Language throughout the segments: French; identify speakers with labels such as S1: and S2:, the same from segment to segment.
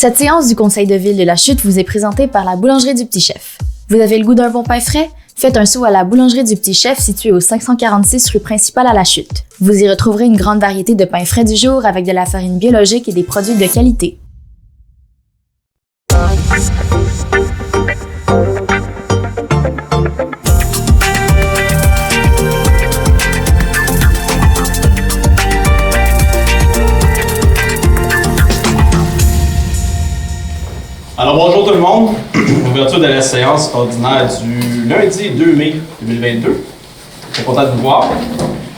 S1: Cette séance du Conseil de ville de la Chute vous est présentée par la Boulangerie du Petit Chef. Vous avez le goût d'un bon pain frais? Faites un saut à la Boulangerie du Petit Chef située au 546 rue principale à la Chute. Vous y retrouverez une grande variété de pains frais du jour avec de la farine biologique et des produits de qualité.
S2: Alors bonjour tout le monde, ouverture de la séance ordinaire du lundi 2 mai 2022. Je suis content de vous voir.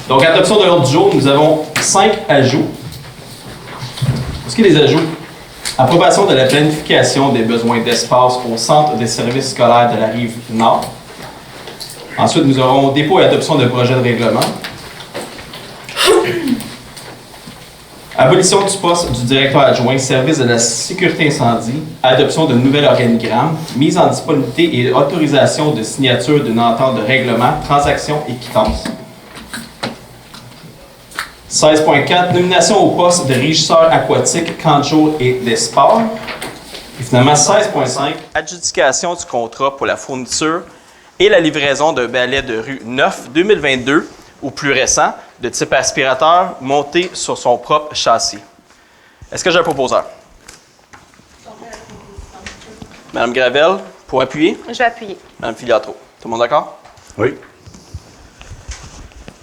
S2: Donc, adoption de l'ordre du jour, nous avons 5 ajouts. Pour ce qui est des ajouts, approbation de la planification des besoins d'espace au centre des services scolaires de la rive nord. Ensuite, nous aurons dépôt et adoption de projet de règlement. Abolition du poste du directeur adjoint, service de la sécurité incendie, adoption de nouvel organigramme, mise en disponibilité et autorisation de signature d'une entente de règlement, transaction et quittance. 16.4, nomination au poste de régisseur aquatique, camp de jour et des sports. Et finalement, 16.5, adjudication du contrat pour la fourniture et la livraison d'un balai de rue 9 2022 ou plus récent, de type aspirateur, monté sur son propre châssis. Est-ce que j'ai un proposeur? Madame Gravel, pour appuyer?
S3: Je vais appuyer.
S2: Madame Filiatro. Tout le monde d'accord?
S4: Oui.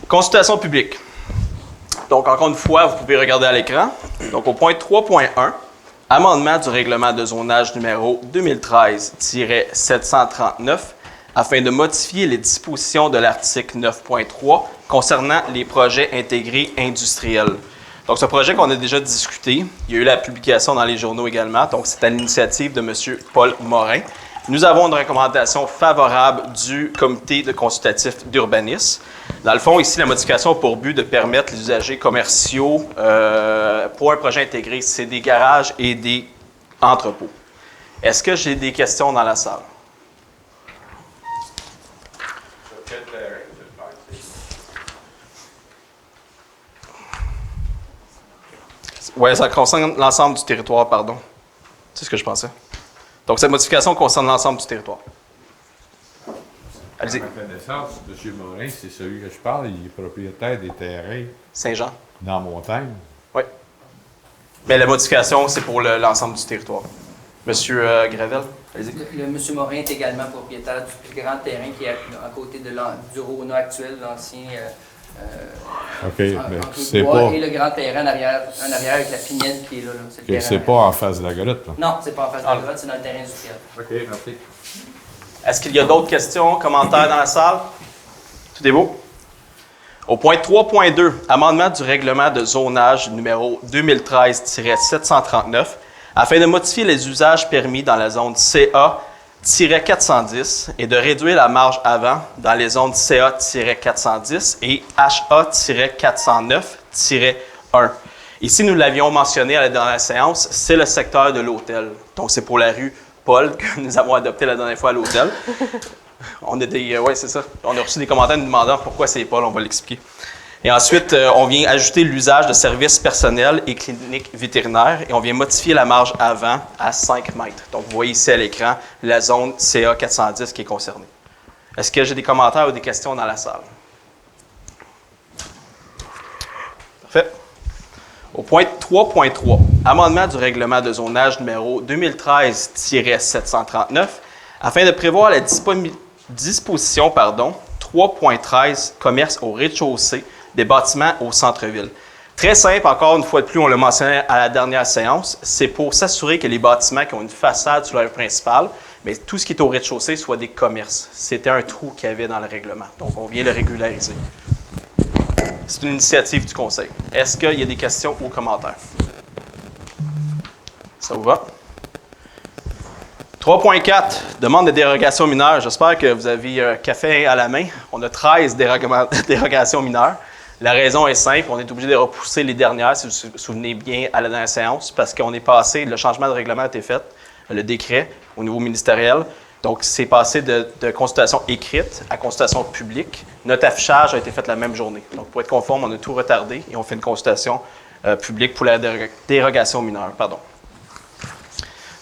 S2: Consultation publique. Donc, encore une fois, vous pouvez regarder à l'écran. Donc, au point 3.1, amendement du règlement de zonage numéro 2013-739 afin de modifier les dispositions de l'article 9.3 concernant les projets intégrés industriels. Donc, ce projet qu'on a déjà discuté, il y a eu la publication dans les journaux également, donc c'est à l'initiative de M. Paul Morin. Nous avons une recommandation favorable du comité de consultatif d'urbanisme. Dans le fond, ici, la modification a pour but de permettre les usagers commerciaux pour un projet intégré, c'est des garages et des entrepôts. Est-ce que j'ai des questions dans la salle? Oui, ça concerne l'ensemble du territoire, pardon. C'est ce que je pensais. Donc, cette modification concerne l'ensemble du territoire. Allez-y.
S4: À ma connaissance, M. Morin, c'est celui que je parle, il est propriétaire des terrains
S2: Saint-Jean.
S4: dans la montagne.
S2: Oui. Mais la modification, c'est pour l'ensemble du territoire. Monsieur Gravel, allez-y.
S5: Le monsieur Morin est également propriétaire du plus grand terrain qui est à côté du Rona actuel, l'ancien.
S4: OK, mais c'est pas.
S5: Et le grand terrain en arrière avec la pinette qui est là.
S4: C'est pas en face de la grotte, là.
S5: Non, c'est pas en face de la grotte, c'est dans le terrain industriel.
S4: OK, merci.
S2: Est-ce qu'il y a d'autres questions, commentaires dans la salle? Tout est beau? Au point 3.2, amendement du règlement de zonage numéro 2013-739 afin de modifier les usages permis dans la zone CA-410 et de réduire la marge avant dans les zones CA-410 et HA-409-1. Ici, nous l'avions mentionné à la dernière séance, c'est le secteur de l'hôtel. Donc, c'est pour la rue Paul que nous avons adopté la dernière fois à l'hôtel. Oui, c'est ça. On a reçu des commentaires nous demandant pourquoi c'est Paul, on va l'expliquer. Et ensuite, on vient ajouter l'usage de services personnels et cliniques vétérinaires et on vient modifier la marge avant à 5 mètres. Donc, vous voyez ici à l'écran la zone CA 410 qui est concernée. Est-ce que j'ai des commentaires ou des questions dans la salle? Parfait. Au point 3.3, amendement du règlement de zonage numéro 2013-739 afin de prévoir la disposition 3.13 commerce au rez-de-chaussée des bâtiments au centre-ville. Très simple, encore une fois de plus, on l'a mentionné à la dernière séance, c'est pour s'assurer que les bâtiments qui ont une façade sur la rue principale, mais tout ce qui est au rez-de-chaussée soit des commerces. C'était un trou qu'il y avait dans le règlement, donc on vient le régulariser. C'est une initiative du Conseil. Est-ce qu'il y a des questions ou commentaires? Ça vous va? 3.4, demande de dérogation mineure. J'espère que vous avez un café à la main. On a 13 dérogations mineures. La raison est simple, on est obligé de repousser les dernières, si vous vous souvenez bien, à la dernière séance, parce qu'on est passé, le changement de règlement a été fait, le décret au niveau ministériel. Donc, c'est passé de consultation écrite à consultation publique. Notre affichage a été fait la même journée. Donc, pour être conforme, on a tout retardé et on fait une consultation publique pour la dérogation mineure. Pardon.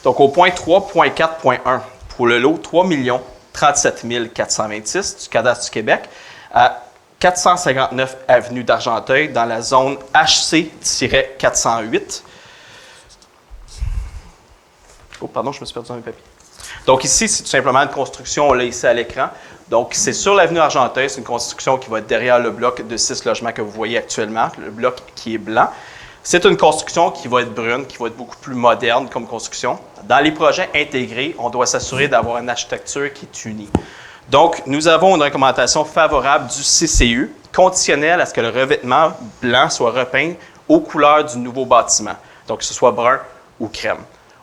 S2: Donc, au point 3.4.1, pour le lot 3 37 426 du cadastre du Québec, à 459 avenue d'Argenteuil, dans la zone HC-408. Oh, pardon, je me suis perdu dans mes papiers. Donc, ici, c'est tout simplement une construction, on l'a ici à l'écran. Donc, c'est sur l'avenue Argenteuil, c'est une construction qui va être derrière le bloc de 6 logements que vous voyez actuellement, le bloc qui est blanc. C'est une construction qui va être brune, qui va être beaucoup plus moderne comme construction. Dans les projets intégrés, on doit s'assurer d'avoir une architecture qui est unie. Donc, nous avons une recommandation favorable du CCU, conditionnelle à ce que le revêtement blanc soit repeint aux couleurs du nouveau bâtiment, donc que ce soit brun ou crème.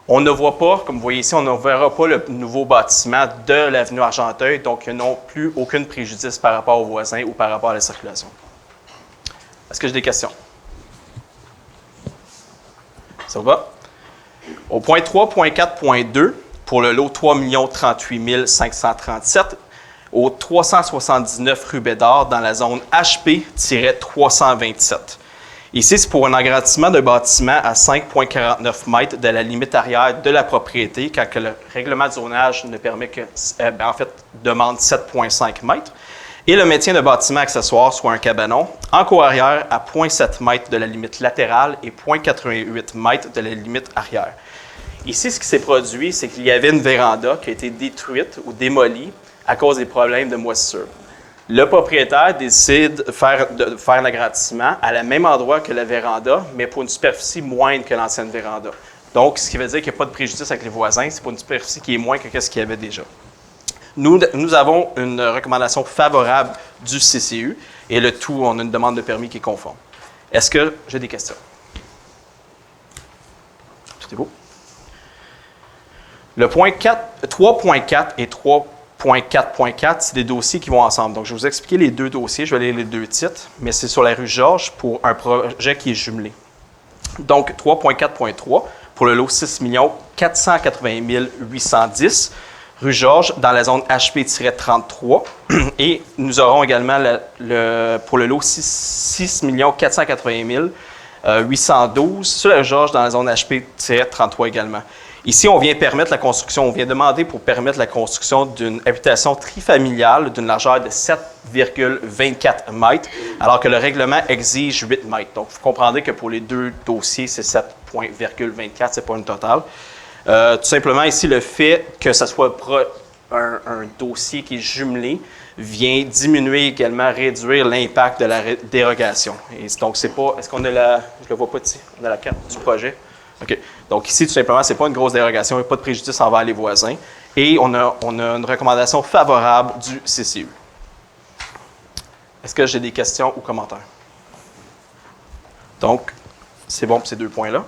S2: On ne voit pas, comme vous voyez ici, on ne verra pas le nouveau bâtiment de l'avenue Argenteuil, donc ils n'ont plus aucun préjudice par rapport aux voisins ou par rapport à la circulation. Est-ce que j'ai des questions? Ça va? Au point 3.4.2, pour le lot 3 38 537, au 379 rue Bédard, dans la zone HP-327. Ici, c'est pour un agrandissement d'un bâtiment à 5,49 mètres de la limite arrière de la propriété, quand que le règlement de zonage ne permet que, demande 7,5 mètres. Et le maintien de bâtiment accessoire, soit un cabanon, en cour arrière à 0,7 mètres de la limite latérale et 0,88 mètres de la limite arrière. Ici, ce qui s'est produit, c'est qu'il y avait une véranda qui a été détruite ou démolie à cause des problèmes de moisissure. Le propriétaire décide de faire un agrandissement à le même endroit que la véranda, mais pour une superficie moindre que l'ancienne véranda. Donc, ce qui veut dire qu'il n'y a pas de préjudice avec les voisins, c'est pour une superficie qui est moins que ce qu'il y avait déjà. Nous avons une recommandation favorable du CCU et le tout, on a une demande de permis qui est conforme. Est-ce que j'ai des questions? Tout est beau? Le point 3.4 et 3.4.4, c'est des dossiers qui vont ensemble. Donc, je vais vous expliquer les deux dossiers. Je vais lire les deux titres, mais c'est sur la rue Georges pour un projet qui est jumelé. Donc, 3.4.3 pour le lot 6 480 810, rue Georges, dans la zone HP-33. Et nous aurons également pour le lot 6 480 812 sur la rue Georges, dans la zone HP-33 également. Ici, on vient permettre la construction, on vient demander pour permettre la construction d'une habitation trifamiliale d'une largeur de 7,24 mètres, alors que le règlement exige 8 mètres. Donc, vous comprendrez que pour les deux dossiers, c'est 7,24, c'est pas une totale. Tout simplement, ici, le fait que ce soit un dossier qui est jumelé vient diminuer également, réduire l'impact de la dérogation. Et donc, c'est pas... Est-ce qu'on a la... Je le vois pas ici. On a la carte du projet. OK. Donc, ici, tout simplement, ce n'est pas une grosse dérogation. Il n'y a pas de préjudice envers les voisins. Et on a une recommandation favorable du CCU. Est-ce que j'ai des questions ou commentaires? Donc, c'est bon pour ces deux points-là.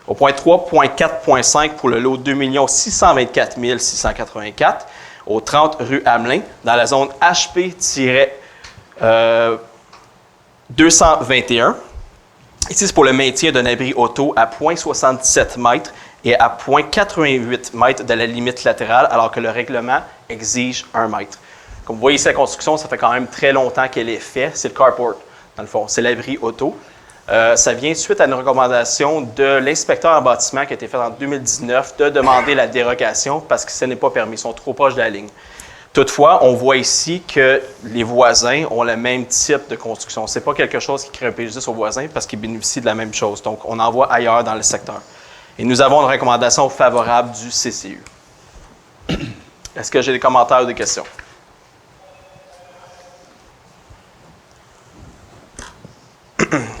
S2: Au point 3.4.5 pour le lot 2 624 684 au 30 rue Hamelin, dans la zone HP-221. Ici, c'est pour le maintien d'un abri auto à 0,77 mètres et à 0,88 mètres de la limite latérale, alors que le règlement exige 1 mètre. Comme vous voyez ici, la construction, ça fait quand même très longtemps qu'elle est faite. C'est le carport, dans le fond. C'est l'abri auto. Ça vient suite à une recommandation de l'inspecteur en bâtiment qui a été faite en 2019 de demander la dérogation parce que ce n'est pas permis. Ils sont trop proches de la ligne. Toutefois, on voit ici que les voisins ont le même type de construction. Ce n'est pas quelque chose qui crée un préjudice aux voisins parce qu'ils bénéficient de la même chose. Donc, on en voit ailleurs dans le secteur. Et nous avons une recommandation favorable du CCU. Est-ce que j'ai des commentaires ou des questions?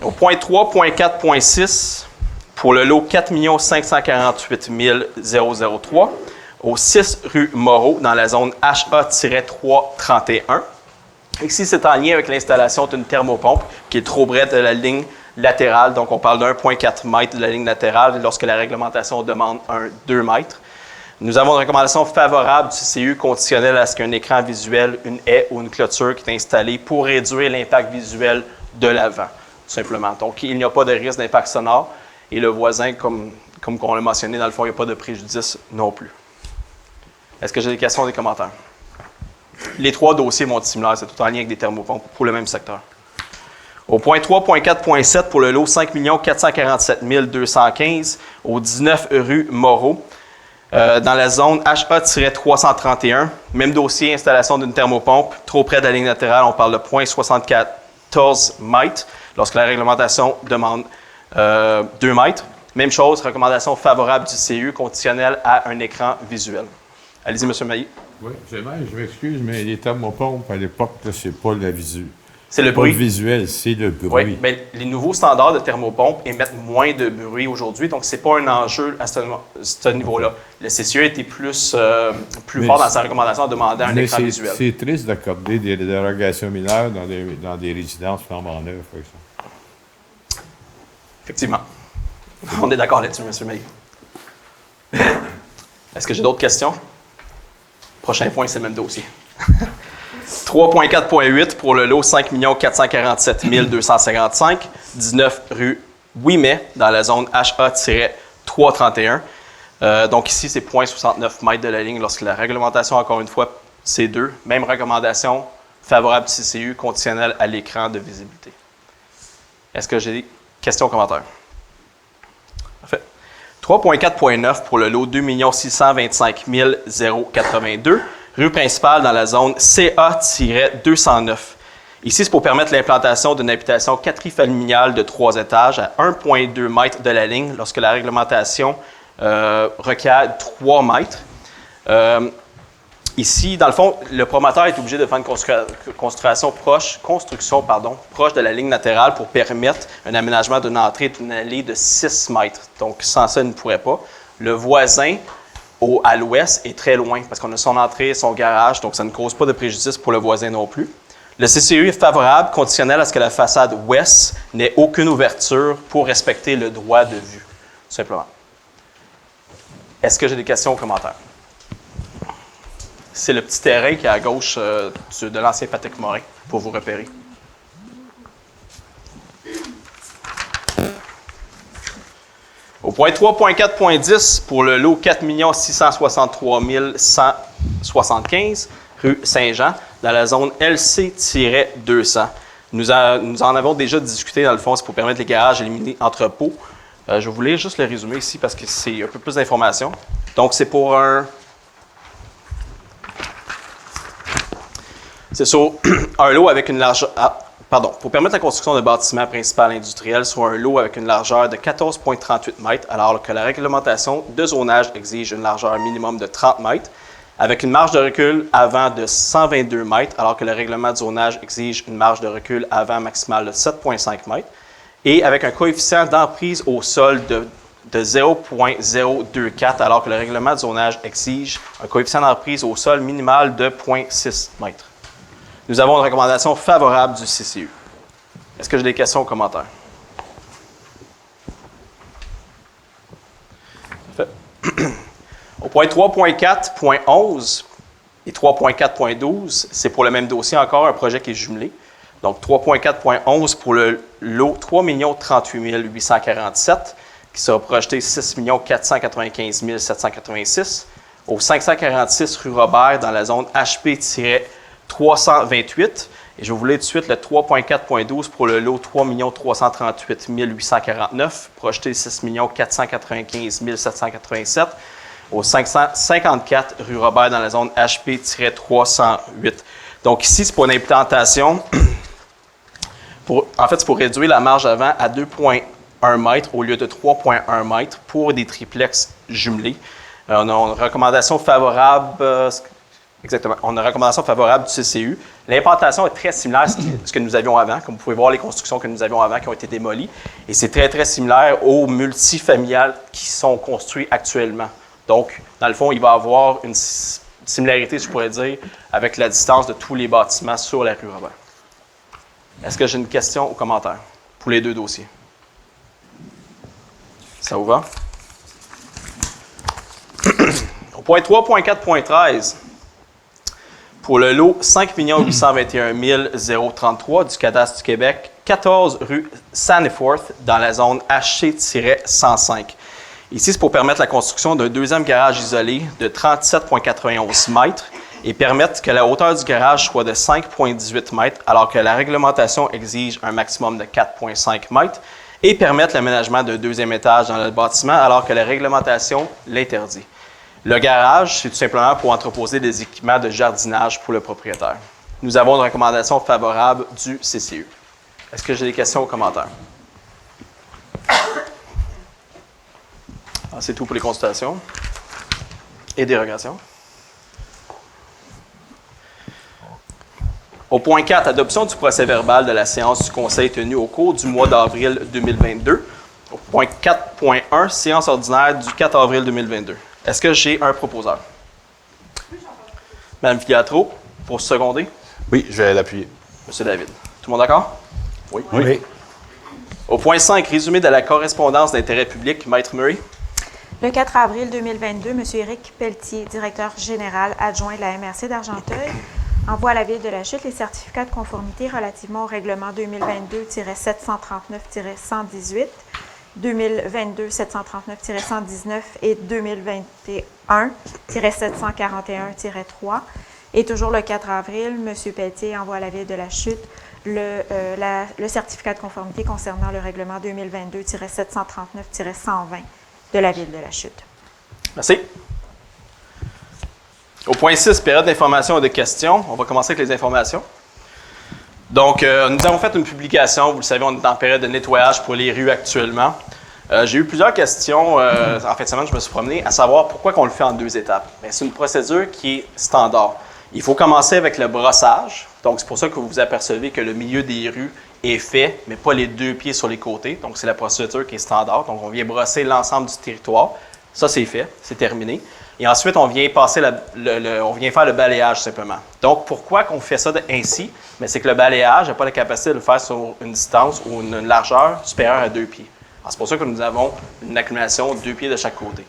S2: Au point 3.4.6, pour le lot 4 548 003, au 6 rue Moreau, dans la zone HA-331. Ici, c'est en lien avec l'installation d'une thermopompe qui est trop près de la ligne latérale. Donc, on parle de 1,4 mètre de la ligne latérale lorsque la réglementation demande 2 mètres. Nous avons une recommandation favorable du CCU conditionnelle à ce qu'un écran visuel, une haie ou une clôture qui est installée pour réduire l'impact visuel de l'avant, tout simplement. Donc, il n'y a pas de risque d'impact sonore et le voisin, comme on l'a mentionné, dans le fond, il n'y a pas de préjudice non plus. Est-ce que j'ai des questions ou des commentaires? Les trois dossiers vont être similaires, c'est tout en lien avec des thermopompes pour le même secteur. Au point 3.4.7 pour le lot 5 447 215 au 19 rue Moreau, Dans la zone HA-331, même dossier, installation d'une thermopompe, trop près de la ligne latérale, on parle de 0,74 mètres, lorsque la réglementation demande 2 mètres. Même chose, recommandation favorable du CU, conditionnelle à un écran visuel. Allez-y, M. Mailly.
S4: Oui, je m'excuse, mais les thermopompes, à l'époque, c'est pas la visu.
S2: C'est le bruit.
S4: Pas le visuel, c'est le bruit.
S2: Oui, bien, les nouveaux standards de thermopompes émettent moins de bruit aujourd'hui, donc ce n'est pas un enjeu à ce niveau-là. Le CCE était plus fort dans sa recommandation en demandant un écran visuel.
S4: C'est triste d'accorder des dérogations mineures dans des résidences flambant neuves, par exemple.
S2: Effectivement. On est d'accord là-dessus, M. Mailly. Est-ce que j'ai d'autres questions? Prochain point, c'est le même dossier. 3.4.8 pour le lot 5 447 255, 19 rue Ouimet, dans la zone HA-331. Donc ici, c'est 0,69 mètres de la ligne lorsque la réglementation, encore une fois, c'est 2. Même recommandation, favorable CCU, conditionnelle à l'écran de visibilité. Est-ce que j'ai des questions ou commentaires? Parfait. 3.4.9 pour le lot 2 625 082, rue principale dans la zone CA-209. Ici, c'est pour permettre l'implantation d'une habitation quadrifamiliale de 3 étages à 1,2 mètres de la ligne lorsque la réglementation requiert 3 mètres. Ici, dans le fond, le promoteur est obligé de faire une construction proche de la ligne latérale pour permettre un aménagement d'une entrée d'une allée de 6 mètres. Donc, sans ça, il ne pourrait pas. Le voisin, à l'ouest, est très loin parce qu'on a son entrée, son garage, donc ça ne cause pas de préjudice pour le voisin non plus. Le CCU est favorable, conditionnel à ce que la façade ouest n'ait aucune ouverture pour respecter le droit de vue, tout simplement. Est-ce que j'ai des questions ou commentaires? C'est le petit terrain qui est à gauche de l'ancien Patrick Morin, pour vous repérer. Au point 3.4.10, pour le lot 4 663 175, rue Saint-Jean, dans la zone LC-200. Nous en avons déjà discuté, dans le fond, c'est pour permettre les garages éliminés entrepôts. Je vais vous lire juste le résumé ici parce que c'est un peu plus d'informations. Donc, c'est pour C'est sur un lot avec une largeur... pour permettre la construction d'un bâtiment principal industriel sur un lot avec une largeur de 14,38 mètres, alors que la réglementation de zonage exige une largeur minimum de 30 mètres, avec une marge de recul avant de 122 mètres, alors que le règlement de zonage exige une marge de recul avant maximale de 7,5 mètres, et avec un coefficient d'emprise au sol de 0,024, alors que le règlement de zonage exige un coefficient d'emprise au sol minimal de 0,6 mètres. Nous avons une recommandation favorable du CCU. Est-ce que j'ai des questions ou commentaires? Parfait. Au point 3.4.11 et 3.4.12, c'est pour le même dossier encore, un projet qui est jumelé. Donc 3.4.11 pour le lot 3 038 847, qui sera projeté 6 495 786, au 546 rue Robert, dans la zone HP-328. Et je vais vous lire tout de suite le 3.4.12 pour le lot 3 338 849, projeté 6 495 787, au 554 rue Robert, dans la zone HP-308. Donc ici, c'est pour une implantation, en fait, c'est pour réduire la marge avant à 2,1 mètres au lieu de 3,1 mètres pour des triplex jumelés. On a une recommandation favorable, exactement, on a une recommandation favorable du CCU. L'implantation est très similaire à ce que nous avions avant. Comme vous pouvez voir, les constructions que nous avions avant qui ont été démolies. Et c'est très, très similaire aux multifamiliales qui sont construits actuellement. Donc, dans le fond, il va y avoir une similarité, je pourrais dire, avec la distance de tous les bâtiments sur la rue Robert. Est-ce que j'ai une question ou commentaire pour les deux dossiers? Ça vous va? Au point 3.4.13, pour le lot 5 821 033 du cadastre du Québec, 14 rue Sanneforth, dans la zone HC-105. Ici, c'est pour permettre la construction d'un deuxième garage isolé de 37,91 mètres et permettre que la hauteur du garage soit de 5,18 mètres, alors que la réglementation exige un maximum de 4,5 mètres, et permettre l'aménagement d'un deuxième étage dans le bâtiment, alors que la réglementation l'interdit. Le garage, c'est tout simplement pour entreposer des équipements de jardinage pour le propriétaire. Nous avons une recommandation favorable du CCE. Est-ce que j'ai des questions ou commentaires? C'est tout pour les consultations et dérogations. Au point 4, adoption du procès-verbal de la séance du Conseil tenue au cours du mois d'avril 2022. Au point 4.1, séance ordinaire du 4 avril 2022. Est-ce que j'ai un proposeur? Madame Filiatro, pour seconder.
S3: Oui, je vais l'appuyer.
S2: Monsieur David. Tout le monde d'accord?
S3: Oui.
S2: Au point 5, résumé de la correspondance d'intérêt public, Maître Murray.
S6: Le 4 avril 2022, M. Éric Pelletier, directeur général adjoint de la MRC d'Argenteuil, envoie à la Ville de la Chute les certificats de conformité relativement au règlement 2022-739-118, 2022-739-119 et 2021-741-3. Et toujours le 4 avril, M. Pelletier envoie à la Ville de la Chute le certificat de conformité concernant le règlement 2022-739-120 de la Ville de la Chute.
S2: Merci. Au point 6, période d'information et de questions. On va commencer avec les informations. Donc, nous avons fait une publication. Vous le savez, on est en période de nettoyage pour les rues actuellement. J'ai eu plusieurs questions. En fin de semaine, je me suis promené à savoir pourquoi on le fait en 2 étapes. Bien, c'est une procédure qui est standard. Il faut commencer avec le brossage. Donc, c'est pour ça que vous vous apercevez que le milieu des rues est fait, mais pas les 2 pieds sur les côtés. Donc, c'est la procédure qui est standard. Donc, on vient brosser l'ensemble du territoire. Ça, c'est fait. C'est terminé. Et ensuite, on vient passer on vient faire le balayage simplement. Donc, pourquoi qu'on fait ça ainsi? Mais c'est que le balayage n'a pas la capacité de le faire sur une distance ou une largeur supérieure à 2 pieds. Alors, c'est pour ça que nous avons une accumulation de 2 pieds de chaque côté.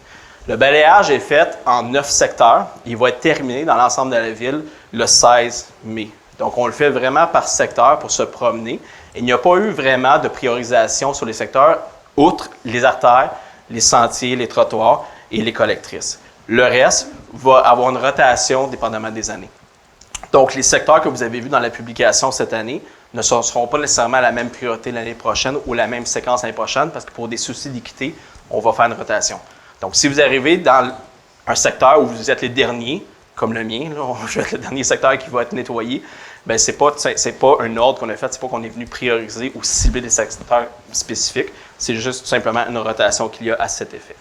S2: Le balayage est fait en 9 secteurs. Il va être terminé dans l'ensemble de la ville le 16 mai. Donc, on le fait vraiment par secteur pour se promener. Et il n'y a pas eu vraiment de priorisation sur les secteurs, outre les artères, les sentiers, les trottoirs et les collectrices. Le reste va avoir une rotation dépendamment des années. Donc, les secteurs que vous avez vus dans la publication cette année ne seront pas nécessairement à la même priorité l'année prochaine ou la même séquence l'année prochaine parce que pour des soucis d'équité, on va faire une rotation. Donc, si vous arrivez dans un secteur où vous êtes les derniers, comme le mien, là, je vais être le dernier secteur qui va être nettoyé, bien, c'est pas un ordre qu'on a fait, c'est pas qu'on est venu prioriser ou cibler des secteurs spécifiques, c'est juste tout simplement une rotation qu'il y a à cet effet.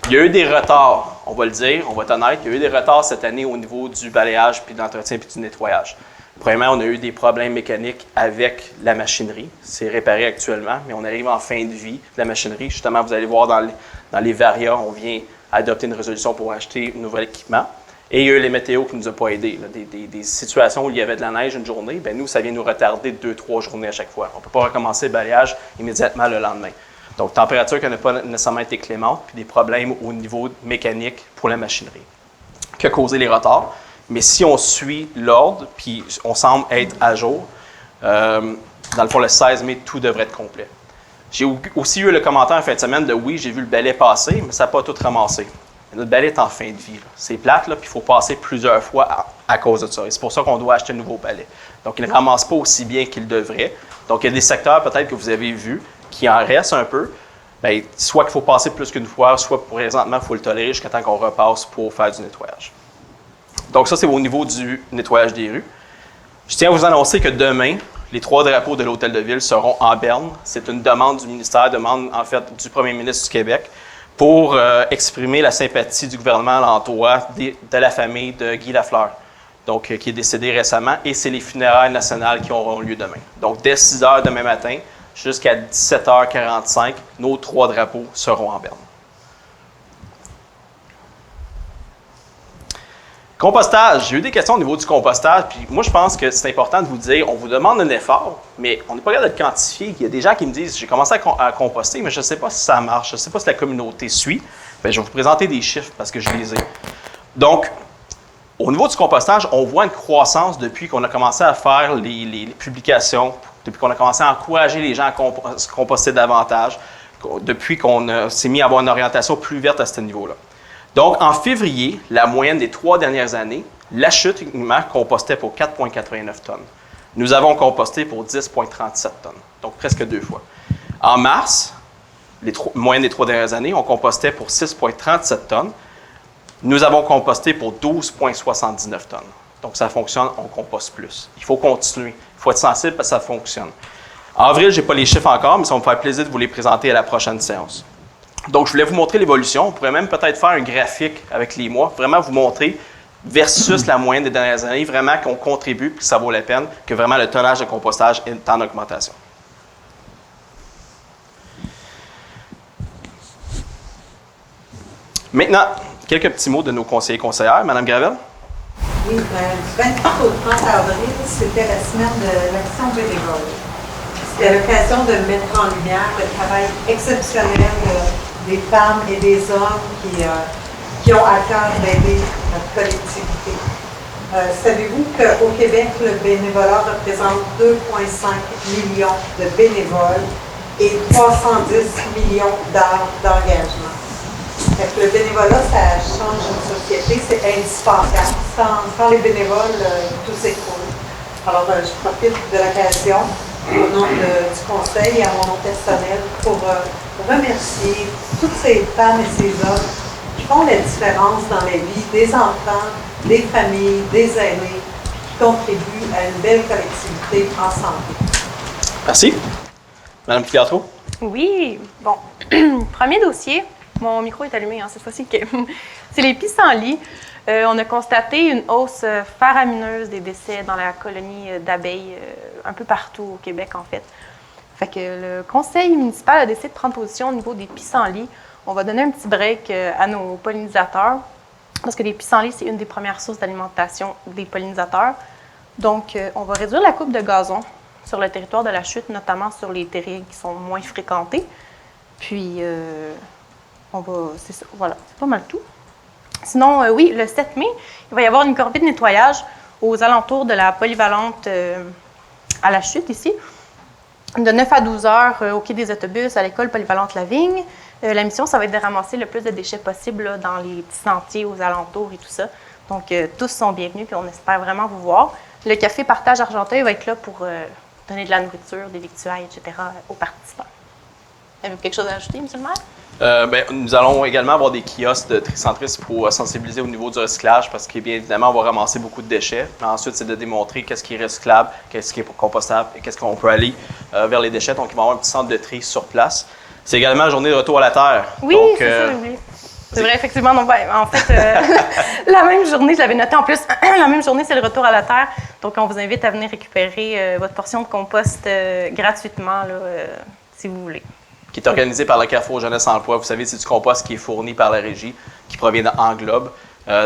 S2: Il y a eu des retards, on va le dire, on va être honnête, il y a eu des retards cette année au niveau du balayage, puis de l'entretien, puis du nettoyage. Premièrement, on a eu des problèmes mécaniques avec la machinerie. C'est réparé actuellement, mais on arrive en fin de vie de la machinerie. Justement, vous allez voir dans les varias, on vient adopter une résolution pour acheter un nouvel équipement. Et il y a eu les météos qui ne nous ont pas aidés. Là, des situations où il y avait de la neige une journée, bien nous, ça vient nous retarder 2-3 journées à chaque fois. On ne peut pas recommencer le balayage immédiatement le lendemain. Donc, température qui n'a pas nécessairement été clémente, puis des problèmes au niveau mécanique pour la machinerie, qui a causé les retards. Mais si on suit l'ordre, puis on semble être à jour, dans le fond, le 16 mai, tout devrait être complet. J'ai aussi eu le commentaire en fin de semaine de « oui, j'ai vu le balai passer, mais ça n'a pas tout ramassé ». Notre balai est en fin de vie. C'est plate, là, puis il faut passer plusieurs fois à cause de ça. Et c'est pour ça qu'on doit acheter un nouveau balai. Donc, il ne ramasse pas aussi bien qu'il devrait. Donc, il y a des secteurs peut-être que vous avez vus qui en restent un peu. Bien, soit qu'il faut passer plus qu'une fois, soit présentement, il faut le tolérer jusqu'à temps qu'on repasse pour faire du nettoyage. Donc, ça, c'est au niveau du nettoyage des rues. Je tiens à vous annoncer que demain, les 3 drapeaux de l'Hôtel de Ville seront en berne. C'est une demande du ministère, demande en fait du premier ministre du Québec pour exprimer la sympathie du gouvernement à l'endroit de la famille de Guy Lafleur, donc qui est décédé récemment, et c'est les funérailles nationales qui auront lieu demain. Donc, dès 6 h demain matin jusqu'à 17h45, nos 3 drapeaux seront en berne. Compostage. J'ai eu des questions au niveau du compostage, puis moi, je pense que c'est important de vous dire, on vous demande un effort, mais on n'est pas capable de le quantifier. Il y a des gens qui me disent, j'ai commencé à composter, mais je ne sais pas si ça marche, je ne sais pas si la communauté suit. Bien, je vais vous présenter des chiffres parce que je les ai. Donc, au niveau du compostage, on voit une croissance depuis qu'on a commencé à faire les publications, depuis qu'on a commencé à encourager les gens à composter davantage, depuis qu'on s'est mis à avoir une orientation plus verte à ce niveau-là. Donc, en février, la moyenne des 3 dernières années, la chute uniquement compostait pour 4,89 tonnes. Nous avons composté pour 10,37 tonnes, donc presque 2 fois. En mars, moyenne des 3 dernières années, on compostait pour 6,37 tonnes. Nous avons composté pour 12,79 tonnes. Donc, ça fonctionne, on composte plus. Il faut continuer. Il faut être sensible parce que ça fonctionne. En avril, je n'ai pas les chiffres encore, mais ça va me faire plaisir de vous les présenter à la prochaine séance. Donc, je voulais vous montrer l'évolution. On pourrait même peut-être faire un graphique avec les mois, vraiment vous montrer versus la moyenne des dernières années, vraiment qu'on contribue, que ça vaut la peine, que vraiment le tonnage de compostage est en augmentation. Maintenant, quelques petits mots de nos conseillers et conseillères. Madame Gravel?
S3: Oui, du 23 au 30 avril, c'était la semaine de l'action bénévole. C'était l'occasion de mettre en lumière le travail exceptionnel des femmes et des hommes qui ont à cœur d'aider notre collectivité. Savez-vous qu'au Québec, le bénévolat représente 2,5 millions de bénévoles et 310 millions d'heures d'engagement? Fait que le bénévolat, ça change une société, c'est indispensable. Sans les bénévoles, tout s'écroule. Alors, je profite de l'occasion, au nom du conseil et à mon nom personnel, pour remercier toutes ces femmes et ces hommes qui font la différence dans la vie des enfants, des familles, des aînés, qui contribuent à une belle collectivité en santé.
S2: Merci. Madame Filiatro?
S7: Oui, bon. Premier dossier. Mon micro est allumé cette fois-ci. C'est les pissenlits. On a constaté une hausse faramineuse des décès dans la colonie d'abeilles un peu partout au Québec, en fait. Fait que le conseil municipal a décidé de prendre position au niveau des pissenlits. On va donner un petit break à nos pollinisateurs parce que les pissenlits, c'est une des premières sources d'alimentation des pollinisateurs. Donc, on va réduire la coupe de gazon sur le territoire de la chute, notamment sur les terrains qui sont moins fréquentés. Puis, c'est ça, voilà, c'est pas mal tout. Sinon, oui, le 7 mai, il va y avoir une corvée de nettoyage aux alentours de la polyvalente à la chute ici, de 9 à 12 heures au quai des autobus à l'école polyvalente La Vigne. La mission, ça va être de ramasser le plus de déchets possible là, dans les petits sentiers aux alentours et tout ça. Donc, tous sont bienvenus puis on espère vraiment vous voir. Le café Partage Argenteuil va être là pour donner de la nourriture, des victuailles, etc. aux participants. Avez-vous quelque chose à ajouter, M. le maire?
S2: Nous allons également avoir des kiosques de tricentristes pour sensibiliser au niveau du recyclage parce que, bien évidemment, on va ramasser beaucoup de déchets. Mais ensuite, c'est de démontrer qu'est-ce qui est recyclable, qu'est-ce qui est compostable et qu'est-ce qu'on peut aller vers les déchets. Donc, il va y avoir un petit centre de tri sur place. C'est également la journée de retour à la Terre.
S7: Oui, donc, c'est ça, oui. C'est vrai, effectivement. Donc, en fait, la même journée, je l'avais noté en plus, la même journée, c'est le retour à la Terre. Donc, on vous invite à venir récupérer votre portion de compost gratuitement, là, si vous voulez.
S2: Qui est organisé par le Carrefour Jeunesse Emploi. Vous savez, c'est du compost qui est fourni par la régie, qui provient d'Englobe.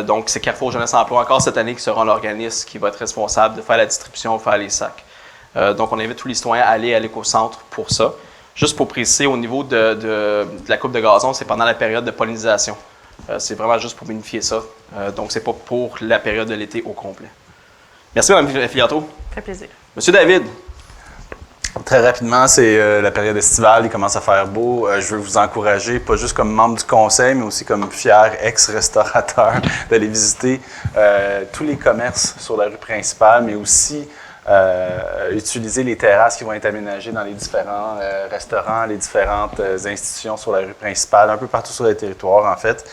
S2: Donc, c'est Carrefour Jeunesse Emploi encore cette année qui sera l'organisme qui va être responsable de faire la distribution, faire les sacs. Donc, on invite tous les citoyens à aller à l'éco-centre pour ça. Juste pour préciser, au niveau de la coupe de gazon, c'est pendant la période de pollinisation. C'est vraiment juste pour vérifier ça. Donc, c'est pas pour la période de l'été au complet. Merci, Mme Filiatro.
S7: Ça fait plaisir.
S2: Monsieur David.
S8: Très rapidement, c'est la période estivale, il commence à faire beau. Je veux vous encourager, pas juste comme membre du conseil, mais aussi comme fier ex-restaurateur, d'aller visiter tous les commerces sur la rue principale, mais aussi utiliser les terrasses qui vont être aménagées dans les différents restaurants, les différentes institutions sur la rue principale, un peu partout sur le territoire, en fait.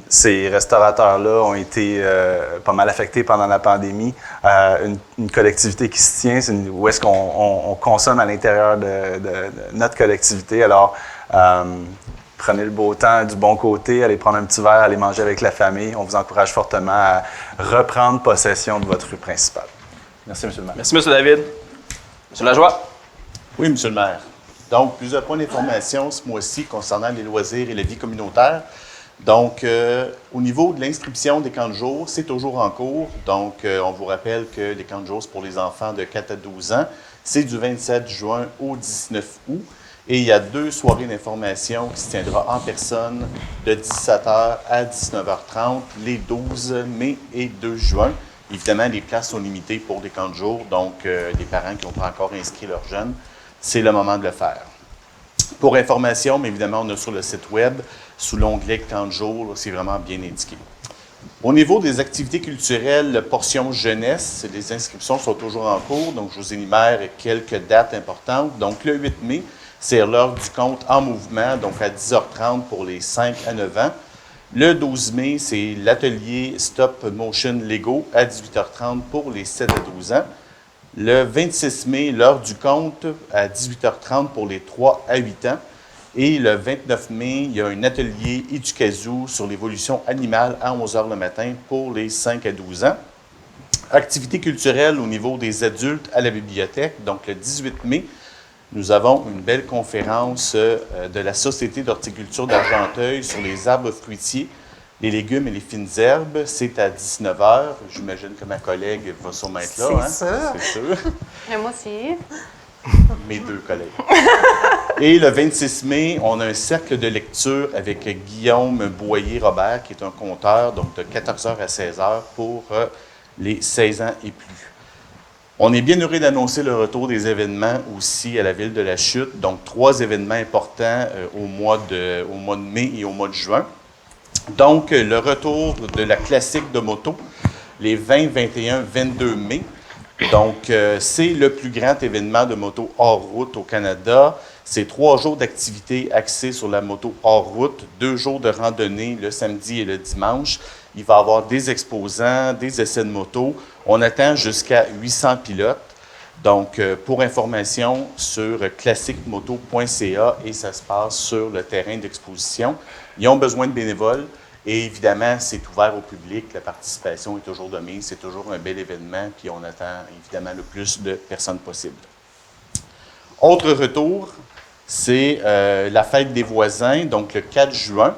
S8: Ces restaurateurs-là ont été pas mal affectés pendant la pandémie. Une collectivité qui se tient, c'est où est-ce qu'on consomme à l'intérieur de notre collectivité. Alors, prenez le beau temps du bon côté, allez prendre un petit verre, allez manger avec la famille. On vous encourage fortement à reprendre possession de votre rue principale. Merci, M. le maire.
S2: Merci, M. David. M. Lajoie.
S9: Oui, M. le maire. Donc, plusieurs points d'information ce mois-ci concernant les loisirs et la vie communautaire. Donc, au niveau de l'inscription des camps de jour, c'est toujours en cours. Donc, on vous rappelle que les camps de jour, c'est pour les enfants de 4 à 12 ans. C'est du 27 juin au 19 août. Et il y a 2 soirées d'information qui se tiendra en personne de 17h à 19h30, les 12 mai et 2 juin. Évidemment, les places sont limitées pour les camps de jour. Donc, les parents qui n'ont pas encore inscrit leurs jeunes, c'est le moment de le faire. Pour information, mais évidemment, on a sur le site web, sous l'onglet camp de jour, c'est vraiment bien indiqué. Au niveau des activités culturelles, portion jeunesse, les inscriptions sont toujours en cours, donc je vous énumère quelques dates importantes. Donc le 8 mai, c'est l'heure du conte en mouvement, donc à 10h30 pour les 5 à 9 ans. Le 12 mai, c'est l'atelier Stop Motion Lego à 18h30 pour les 7 à 12 ans. Le 26 mai, l'heure du compte à 18h30 pour les 3 à 8 ans. Et le 29 mai, il y a un atelier Educazoo sur l'évolution animale à 11h le matin pour les 5 à 12 ans. Activités culturelles au niveau des adultes à la bibliothèque. Donc, le 18 mai, nous avons une belle conférence de la Société d'horticulture d'Argenteuil sur les arbres fruitiers, les légumes et les fines herbes. C'est à 19h. J'imagine que ma collègue va sûrement être là. C'est sûr.
S7: Mais moi aussi.
S9: Mes 2 collègues. Et le 26 mai, on a un cercle de lecture avec Guillaume Boyer-Robert, qui est un conteur, donc de 14h à 16h pour les 16 ans et plus. On est bien heureux d'annoncer le retour des événements aussi à la Ville de la Chute. Donc, 3 événements importants au mois de mai et au mois de juin. Donc, le retour de la classique de moto, les 20, 21, 22 mai. Donc, c'est le plus grand événement de moto hors route au Canada. C'est 3 jours d'activité axés sur la moto hors route, 2 jours de randonnée le samedi et le dimanche. Il va y avoir des exposants, des essais de moto. On attend jusqu'à 800 pilotes. Donc, pour information, sur classicmoto.ca et ça se passe sur le terrain d'exposition. Ils ont besoin de bénévoles et évidemment, c'est ouvert au public. La participation est toujours de mise. C'est toujours un bel événement puis on attend évidemment le plus de personnes possible. Autre retour, c'est la fête des voisins, donc le 4 juin.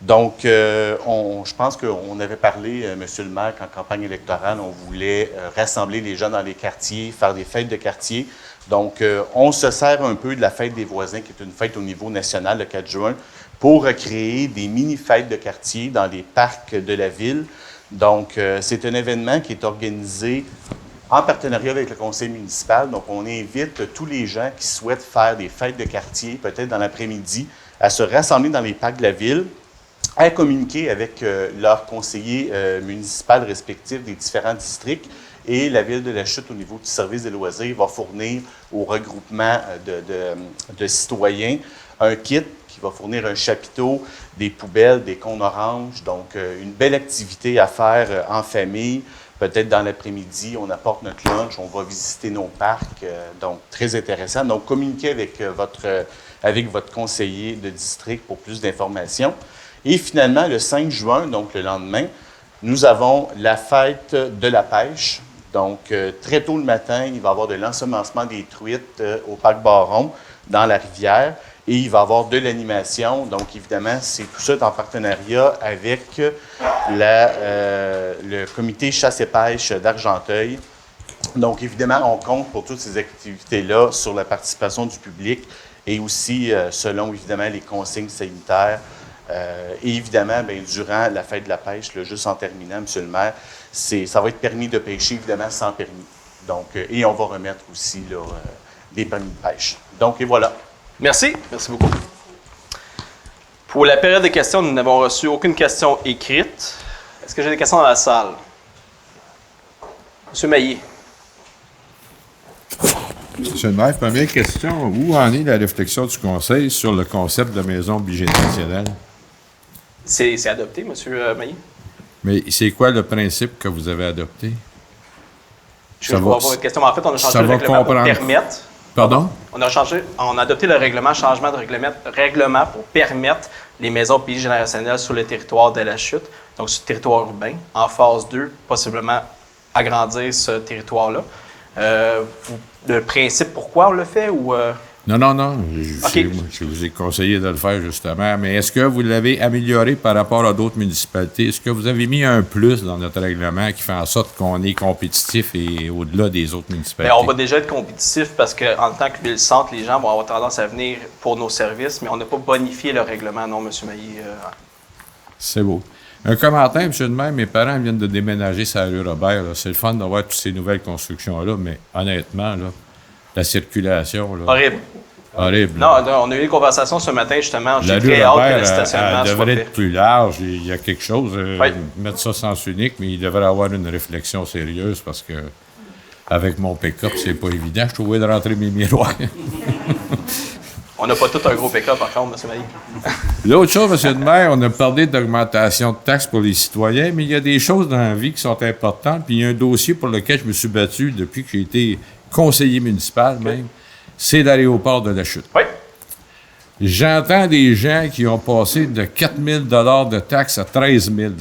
S9: Donc, je pense qu'on avait parlé, M. le maire, qu'en campagne électorale, on voulait rassembler les gens dans les quartiers, faire des fêtes de quartier. Donc, on se sert un peu de la fête des voisins, qui est une fête au niveau national le 4 juin, pour créer des mini-fêtes de quartier dans les parcs de la ville. Donc, c'est un événement qui est organisé en partenariat avec le conseil municipal. Donc, on invite tous les gens qui souhaitent faire des fêtes de quartier, peut-être dans l'après-midi, à se rassembler dans les parcs de la ville, à communiquer avec leurs conseillers municipaux respectifs des différents districts. Et la Ville de la Chute, au niveau du service des loisirs, va fournir au regroupement de citoyens un kit qui va fournir un chapiteau, des poubelles, des cônes oranges. Donc, une belle activité à faire en famille. Peut-être dans l'après-midi, on apporte notre lunch, on va visiter nos parcs. Donc, très intéressant. Donc, communiquez avec votre conseiller de district pour plus d'informations. Et finalement, le 5 juin, donc le lendemain, nous avons la fête de la pêche. Donc, très tôt le matin, il va y avoir de l'ensemencement des truites au parc Baron, dans la rivière. Et il va y avoir de l'animation. Donc, évidemment, c'est tout ça en partenariat avec le comité chasse et pêche d'Argenteuil. Donc, évidemment, on compte pour toutes ces activités-là sur la participation du public et aussi selon, évidemment, les consignes sanitaires. Et évidemment, bien, durant la fête de la pêche, là, juste en terminant, M. le maire, ça va être permis de pêcher, évidemment, sans permis. Donc, et on va remettre aussi là, des permis de pêche. Donc, et voilà.
S2: Merci. Merci beaucoup. Pour la période de questions, nous n'avons reçu aucune question écrite. Est-ce que j'ai des questions dans la salle? M. Maillet.
S4: Monsieur le maire, première question. Où en est la réflexion du conseil sur le concept de maison bigénérationnelle?
S2: C'est adopté, M. Maillet?
S4: Mais c'est quoi le principe que vous avez adopté?
S2: Je vais avoir une question. En fait, on a changé le règlement pour permettre.
S4: Pardon?
S2: On a adopté le changement de règlement pour permettre les maisons bigénérationnelles sur le territoire de la Chute, donc sur le territoire urbain. En phase 2, possiblement agrandir ce territoire-là. Le principe, pourquoi on le fait ou...
S4: Non.
S2: Okay.
S4: Je vous ai conseillé de le faire, justement. Mais est-ce que vous l'avez amélioré par rapport à d'autres municipalités? Est-ce que vous avez mis un plus dans notre règlement qui fait en sorte qu'on est compétitif et au-delà des autres municipalités?
S2: Bien, on va déjà être compétitif parce qu'en tant que ville-centre, les gens vont avoir tendance à venir pour nos services, mais on n'a pas bonifié le règlement, non, M. Maillet.
S4: C'est beau. Un commentaire, M. le maire, mes parents viennent de déménager sur la rue Robert. Là. C'est le fun d'avoir toutes ces nouvelles constructions-là, mais honnêtement, là, la circulation... Là, horrible.
S2: Non, on a eu une conversation ce matin, justement. J'ai
S4: la rue
S2: très hâte
S4: Robert,
S2: que le stationnement soit
S4: devrait
S2: fait.
S4: être plus large. Il y a quelque chose, mettre ça sens unique, mais il devrait avoir une réflexion sérieuse parce que avec mon pick-up, c'est pas évident. Je trouvais de rentrer mes miroirs.
S2: On n'a pas tout un gros pick-up, par contre, M. Mailly.
S4: L'autre chose, M. le maire, on a parlé d'augmentation de taxes pour les citoyens, mais il y a des choses dans la vie qui sont importantes. Puis il y a un dossier pour lequel je me suis battu depuis que j'ai été conseiller municipal même. C'est l'aéroport de la Chute.
S2: Oui.
S4: J'entends des gens qui ont passé de 4 000 de taxes à 13 000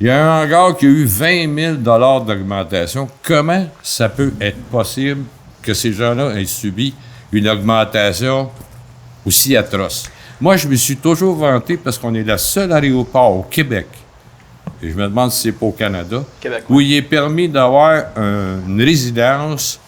S4: Il y a un hangar qui a eu 20 000 d'augmentation. Comment ça peut être possible que ces gens-là aient subi une augmentation aussi atroce? Moi, je me suis toujours vanté parce qu'on est le seul aéroport au Québec, et je me demande si c'est pas au Canada,
S2: Québec,
S4: où il est permis d'avoir une résidence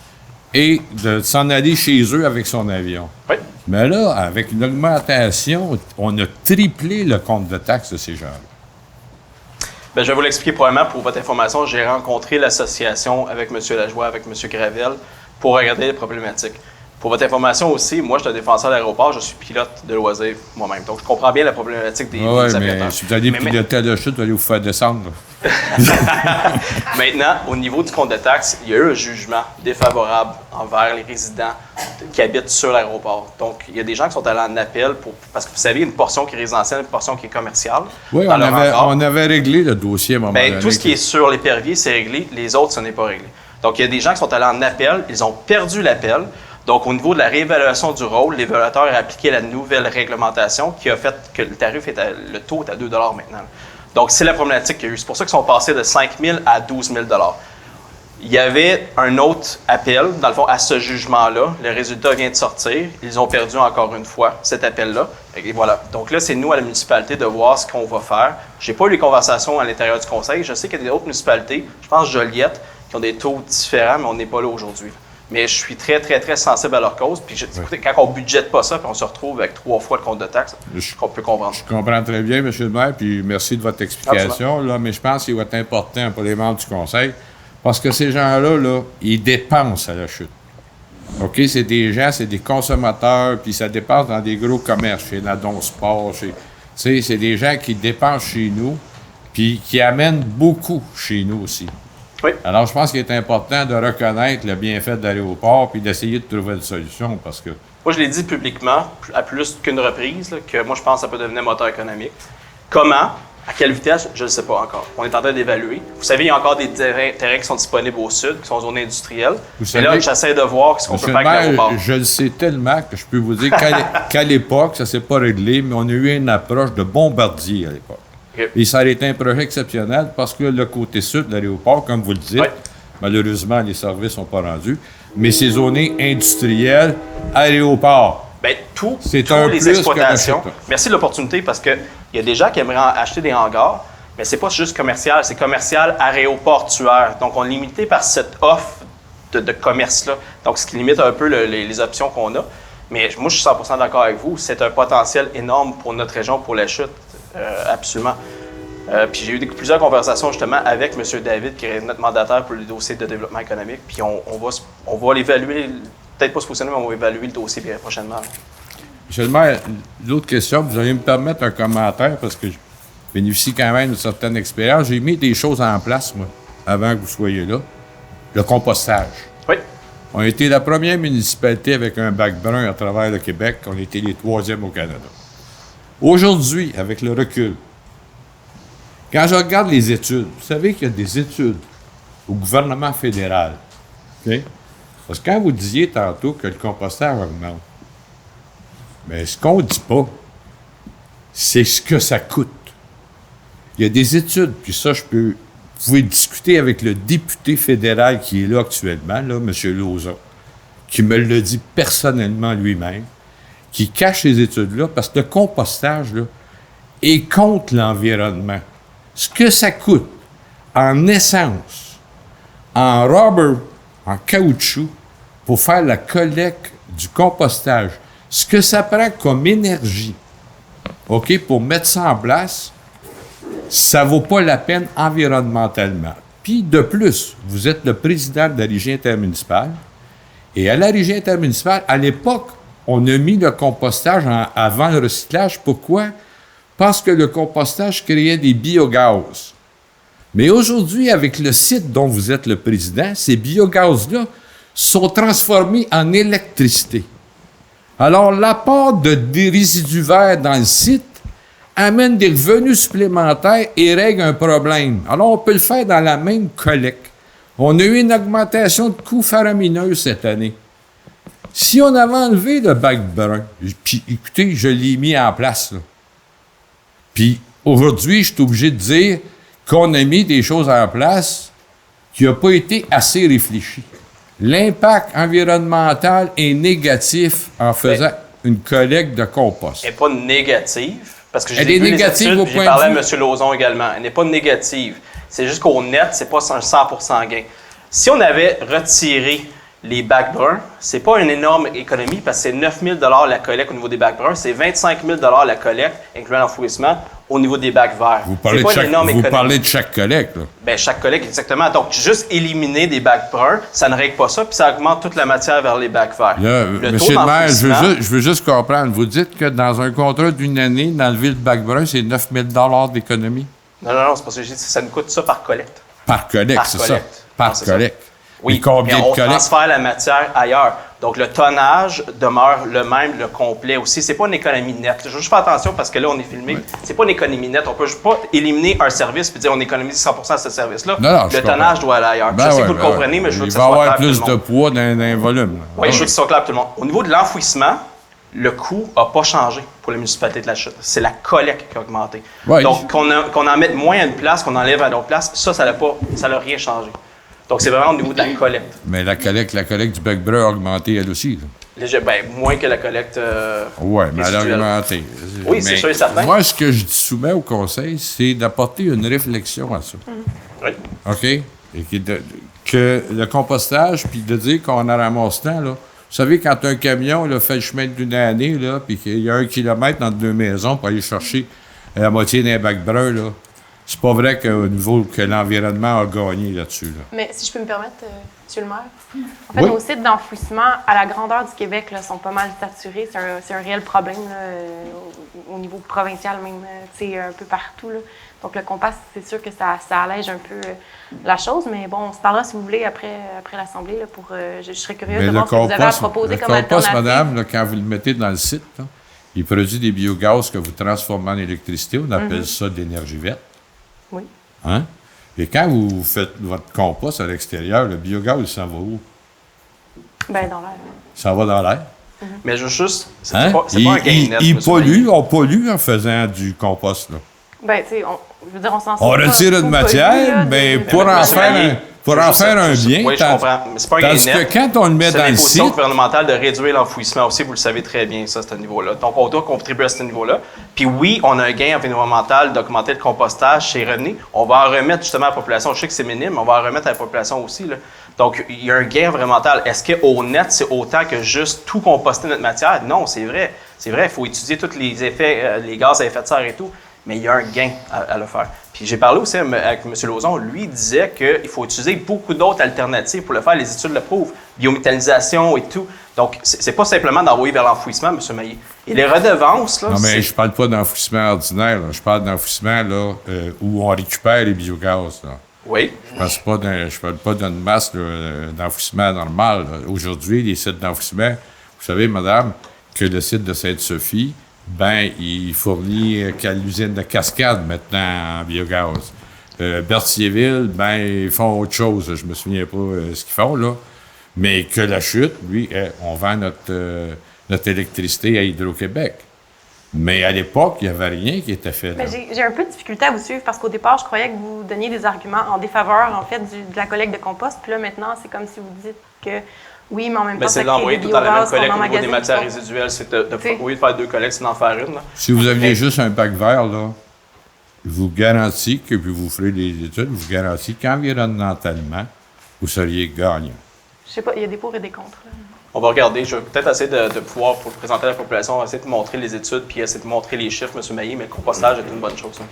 S4: et de s'en aller chez eux avec son avion.
S2: Oui.
S4: Mais là, avec une augmentation, on a triplé le compte de taxes de ces gens-là.
S2: Bien, je vais vous l'expliquer probablement pour votre information. J'ai rencontré l'association avec M. Lajoie, avec M. Gravel, pour regarder les problématiques. Pour votre information aussi, moi, je suis un défenseur de l'aéroport, je suis pilote de loisirs moi-même. Donc, je comprends bien la problématique des aviateurs.
S4: Mais si vous allez piloter à la chute, vous allez vous faire descendre.
S2: Maintenant, au niveau du compte de taxes, il y a eu un jugement défavorable envers les résidents qui habitent sur l'aéroport. Donc, il y a des gens qui sont allés en appel parce que vous savez, une portion qui est résidentielle, une portion qui est commerciale.
S4: Oui, on avait réglé le dossier à un moment donné.
S2: Tout ce qui est sur l'épervier, c'est réglé. Les autres, ce n'est pas réglé. Donc, il y a des gens qui sont allés en appel. Ils ont perdu l'appel. Donc, au niveau de la réévaluation du rôle, l'évaluateur a appliqué la nouvelle réglementation qui a fait que le tarif le taux est à 2 $ maintenant. Donc, c'est la problématique qu'il y a eu. C'est pour ça qu'ils sont passés de 5 000 à 12 000 $. Il y avait un autre appel, dans le fond, à ce jugement-là. Le résultat vient de sortir. Ils ont perdu encore une fois cet appel-là. Et voilà. Donc là, c'est nous, à la municipalité, de voir ce qu'on va faire. Je n'ai pas eu les conversations à l'intérieur du conseil. Je sais qu'il y a d'autres municipalités, je pense Joliette, qui ont des taux différents, mais on n'est pas là aujourd'hui. Mais je suis très, très, très sensible à leur cause. Puis écoutez, quand on ne budgète pas ça, puis on se retrouve avec 3 fois le compte de taxes, on peut comprendre.
S4: Je comprends très bien, M. le maire, puis merci de votre explication. Là, mais je pense qu'il va être important pour les membres du conseil, parce que ces gens-là, là, ils dépensent à la chute. OK? C'est des gens, c'est des consommateurs, puis ça dépense dans des gros commerces, chez Nadon Sport, c'est des gens qui dépensent chez nous, puis qui amènent beaucoup chez nous aussi.
S2: Oui.
S4: Alors, je pense qu'il est important de reconnaître le bienfait de l'aéroport puis d'essayer de trouver une solution parce que...
S2: Moi, je l'ai dit publiquement, à plus qu'une reprise, là, que moi, je pense que ça peut devenir moteur économique. Comment? À quelle vitesse? Je ne le sais pas encore. On est en train d'évaluer. Vous savez, il y a encore des terrains qui sont disponibles au sud, qui sont en zone industrielle. Mais là, j'essaie de voir ce qu'on peut faire avec l'aéroport.
S4: Je le sais tellement que je peux vous dire qu'à l'époque, ça ne s'est pas réglé, mais on a eu une approche de Bombardier à l'époque.
S2: Okay.
S4: Et ça a été un projet exceptionnel parce que le côté sud de l'aéroport, comme vous le dites, malheureusement, les services ne sont pas rendus, mais c'est zoné industriel, aéroport.
S2: Bien, tous les exploitations. Merci de l'opportunité parce qu'il y a des gens qui aimeraient acheter des hangars, mais c'est pas juste commercial, c'est commercial aéroportuaire. Donc, on est limité par cette offre de commerce-là. Donc, ce qui limite un peu les options qu'on a. Mais moi, je suis 100% d'accord avec vous. C'est un potentiel énorme pour notre région, pour la chute. Absolument. Puis j'ai eu plusieurs conversations justement avec M. David, qui est notre mandataire pour le dossier de développement économique. Puis on va l'évaluer, peut-être pas se positionner, mais on va évaluer le dossier bien prochainement.
S4: M. le maire, l'autre question, vous allez me permettre un commentaire parce que je bénéficie quand même d'une certaine expérience. J'ai mis des choses en place, moi, avant que vous soyez là. Le compostage.
S2: Oui.
S4: On a été la première municipalité avec un bac brun à travers le Québec. On a été les 3e au Canada. Aujourd'hui, avec le recul, quand je regarde les études, vous savez qu'il y a des études au gouvernement fédéral. Okay? Parce que quand vous disiez tantôt que le compostage augmente, mais ce qu'on ne dit pas, c'est ce que ça coûte. Il y a des études, puis ça, vous pouvez discuter avec le député fédéral qui est là actuellement, là, M. Lauza, qui me le dit personnellement lui-même, qui cache ces études-là, parce que le compostage là, est contre l'environnement. Ce que ça coûte en essence, en rubber, en caoutchouc, pour faire la collecte du compostage, ce que ça prend comme énergie, OK, pour mettre ça en place, ça ne vaut pas la peine environnementalement. Puis, de plus, vous êtes le président de la régie intermunicipale, et à la régie intermunicipale, à l'époque, on a mis le compostage avant le recyclage. Pourquoi? Parce que le compostage créait des biogaz. Mais aujourd'hui, avec le site dont vous êtes le président, ces biogaz-là sont transformés en électricité. Alors, l'apport de des résidus verts dans le site amène des revenus supplémentaires et règle un problème. Alors, on peut le faire dans la même collecte. On a eu une augmentation de coûts faramineux cette année. Si on avait enlevé le bac brun, puis écoutez, je l'ai mis en place, là. Puis aujourd'hui, je suis obligé de dire qu'on a mis des choses en place qui n'ont pas été assez réfléchies. L'impact environnemental est négatif en faisant une collecte de compost.
S2: Elle n'est pas négative, parce que
S4: Elle
S2: j'ai
S4: est
S2: vu
S4: négative
S2: les
S4: au
S2: études,
S4: point
S2: j'ai parlé
S4: de
S2: à
S4: vue-
S2: M. Lauzon également. Elle n'est pas négative. C'est juste qu'au net, c'est pas un 100% gain. Si on avait retiré les bacs bruns, c'est pas une énorme économie parce que c'est 9 000 la collecte au niveau des bacs bruns, c'est 25 000 la collecte, incluant l'enfouissement, au niveau des bacs verts.
S4: Vous parlez,
S2: C'est
S4: de
S2: pas une
S4: chaque,
S2: énorme
S4: vous
S2: économie.
S4: parlez de chaque collecte, là.
S2: Ben, chaque collecte, exactement. Donc, juste éliminer des bacs bruns, ça ne règle pas ça, puis ça augmente toute la matière vers les bacs verts.
S4: Là,
S2: Le
S4: Monsieur
S2: taux
S4: le maire,
S2: d'enfouissement-
S4: je veux juste comprendre. Vous dites que dans un contrat d'une année, d'enlever le bac brun, c'est 9 000 d'économie?
S2: Non, c'est parce que j'ai dit ça nous coûte ça par collecte.
S4: Par collecte,
S2: Par
S4: c'est
S2: collecte.
S4: ça. Par
S2: Non, c'est ça.
S4: collecte.
S2: Oui,
S4: Et combien
S2: mais
S4: de
S2: on
S4: collectes?
S2: transfère la matière ailleurs. Donc, le tonnage demeure le même, le complet aussi. C'est pas une économie nette. Je veux juste faire attention parce que là, on est filmé. C'est pas une économie nette. On peut juste pas éliminer un service puis dire on économise 100% de ce service-là.
S4: Non, je
S2: le tonnage doit aller ailleurs.
S4: Ben
S2: je sais
S4: ouais,
S2: que vous le
S4: ben
S2: comprenez,
S4: ouais.
S2: mais je veux que
S4: Il
S2: ça
S4: va y
S2: soit
S4: avoir
S2: clair pour
S4: plus
S2: tout le
S4: de
S2: monde.
S4: poids dans un volume. là.
S2: Oui, je veux que ce soit clair pour tout le monde. Au niveau de l'enfouissement, le coût n'a pas changé pour les municipalités de la Chute. C'est la collecte qui a augmenté.
S4: Ouais.
S2: Donc, qu'on en mette moins à une place, qu'on enlève à d'autres places, ça n'a rien changé. Donc, c'est vraiment au niveau de la collecte.
S4: Mais la collecte du bac brun a augmenté, elle aussi. là.
S2: Moins que la collecte.
S4: Oui, mais elle a
S2: résiduelle.
S4: augmenté.
S2: Oui, c'est
S4: Mais
S2: sûr et certain.
S4: Moi, ce que je soumets au conseil, c'est d'apporter une réflexion à ça.
S2: Oui.
S4: OK? Et que le compostage, puis de dire qu'on en ramasse tant, là. Vous savez, quand un camion là, fait le chemin d'une année, là, puis qu'il y a 1 kilomètre entre deux maisons pour aller chercher la moitié d'un bac brun, là, c'est pas vrai qu'au niveau que l'environnement a gagné là-dessus. Là.
S7: Mais si je peux me permettre, Monsieur le maire, en fait,
S4: Oui.
S7: nos sites d'enfouissement à la grandeur du Québec là, sont pas mal saturés. C'est un réel problème là, au niveau provincial même, un peu partout. Là. Donc le compost, c'est sûr que ça allège un peu la chose, mais bon, on se parlera si vous voulez après l'Assemblée. Là, je serais curieuse
S4: Mais
S7: de
S4: le
S7: voir ce que vous avez à proposer comme
S4: compost,
S7: alternative.
S4: madame, là, quand vous le mettez dans le site, là, il produit des biogaz que vous transformez en électricité. On appelle ça de l'énergie verte.
S7: Oui.
S4: Hein? Et quand vous faites votre compost à l'extérieur, le biogaz, il s'en va où?
S7: Ben, dans l'air.
S4: Ça va dans l'air.
S2: Mais je veux juste. C'est
S4: Hein?
S2: pas un gain net.
S4: Il
S2: monsieur
S4: pollue,
S2: Maillé.
S4: on pollue en faisant du compost. Là.
S7: Ben, tu sais, je veux dire, on s'en
S4: On
S7: sort pas
S4: retire
S7: tout
S4: une
S7: pollu,
S4: matière,
S7: là,
S4: mais
S7: de-
S4: pour en
S2: Monsieur
S4: faire
S2: Maillé,
S4: un, pour en faire un bien.
S2: Oui, je comprends. Mais c'est pas un gain
S4: Tandis
S2: net.
S4: que quand on le met
S2: C'est
S4: dans le
S2: l'imposition
S4: site,
S2: gouvernementale de réduire l'enfouissement aussi, vous le savez très bien, ça, à ce niveau-là. Donc, on doit contribuer à ce niveau-là. Puis oui, on a un gain environnemental d'augmenter le compostage chez Revenu. On va en remettre justement à la population. Je sais que c'est minime, mais on va en remettre à la population aussi. Là. Donc, il y a un gain environnemental. Est-ce qu'au net, c'est autant que juste tout composter notre matière? Non, c'est vrai. C'est vrai, il faut étudier tous les effets, les gaz à effet de serre et tout, mais il y a un gain à le faire. Puis j'ai parlé aussi avec M. Lauzon. Lui, il disait qu'il faut utiliser beaucoup d'autres alternatives pour le faire. Les études le prouvent. Biométhanisation et tout. Donc, c'est pas simplement d'envoyer vers l'enfouissement, M. Maillé. Et les redevances, là,
S4: non, mais
S2: c'est-
S4: je parle pas d'enfouissement ordinaire. Là. Je parle d'enfouissement là, où on récupère les biogaz. Là.
S2: Oui.
S4: Je parle pas d'une masse là, d'enfouissement normal. Là. Aujourd'hui, les sites d'enfouissement, vous savez, madame, que le site de Sainte-Sophie, ben, il fournit qu'à l'usine de Cascade maintenant en biogaz. Berthierville, ben, ils font autre chose. Je me souviens pas ce qu'ils font, là. Mais que la Chute, lui, on vend notre électricité à Hydro-Québec. Mais à l'époque, il n'y avait rien qui était fait.
S7: Mais
S4: là.
S7: j'ai un peu de difficulté à vous suivre parce qu'au départ, je croyais que vous donniez des arguments en défaveur, en fait, de la collecte de compost. Puis là, maintenant, c'est comme si vous dites que oui, mais en même temps,
S2: Ben, c'est
S7: ça
S2: de
S7: crée
S2: l'envoyer
S7: des
S2: tout dans la même
S7: biogaz qu'on
S2: collecte au niveau des
S7: emmagasine.
S2: matières résiduelles. C'est au lieu de faire deux collectes, c'est d'en faire une. Là.
S4: Si vous aviez
S2: Mais-
S4: juste un bac vert, là, je vous garantis que, puis vous ferez les études, je vous garantis qu'environnementalement, vous seriez gagnant.
S7: Je sais pas, il y a des pour et des contre. là.
S2: On va regarder. Je vais peut-être essayer de pouvoir, pour le présenter à la population, essayer de montrer les études puis essayer de montrer les chiffres, M. Maillé, mais le compostage est une bonne chose. Hein.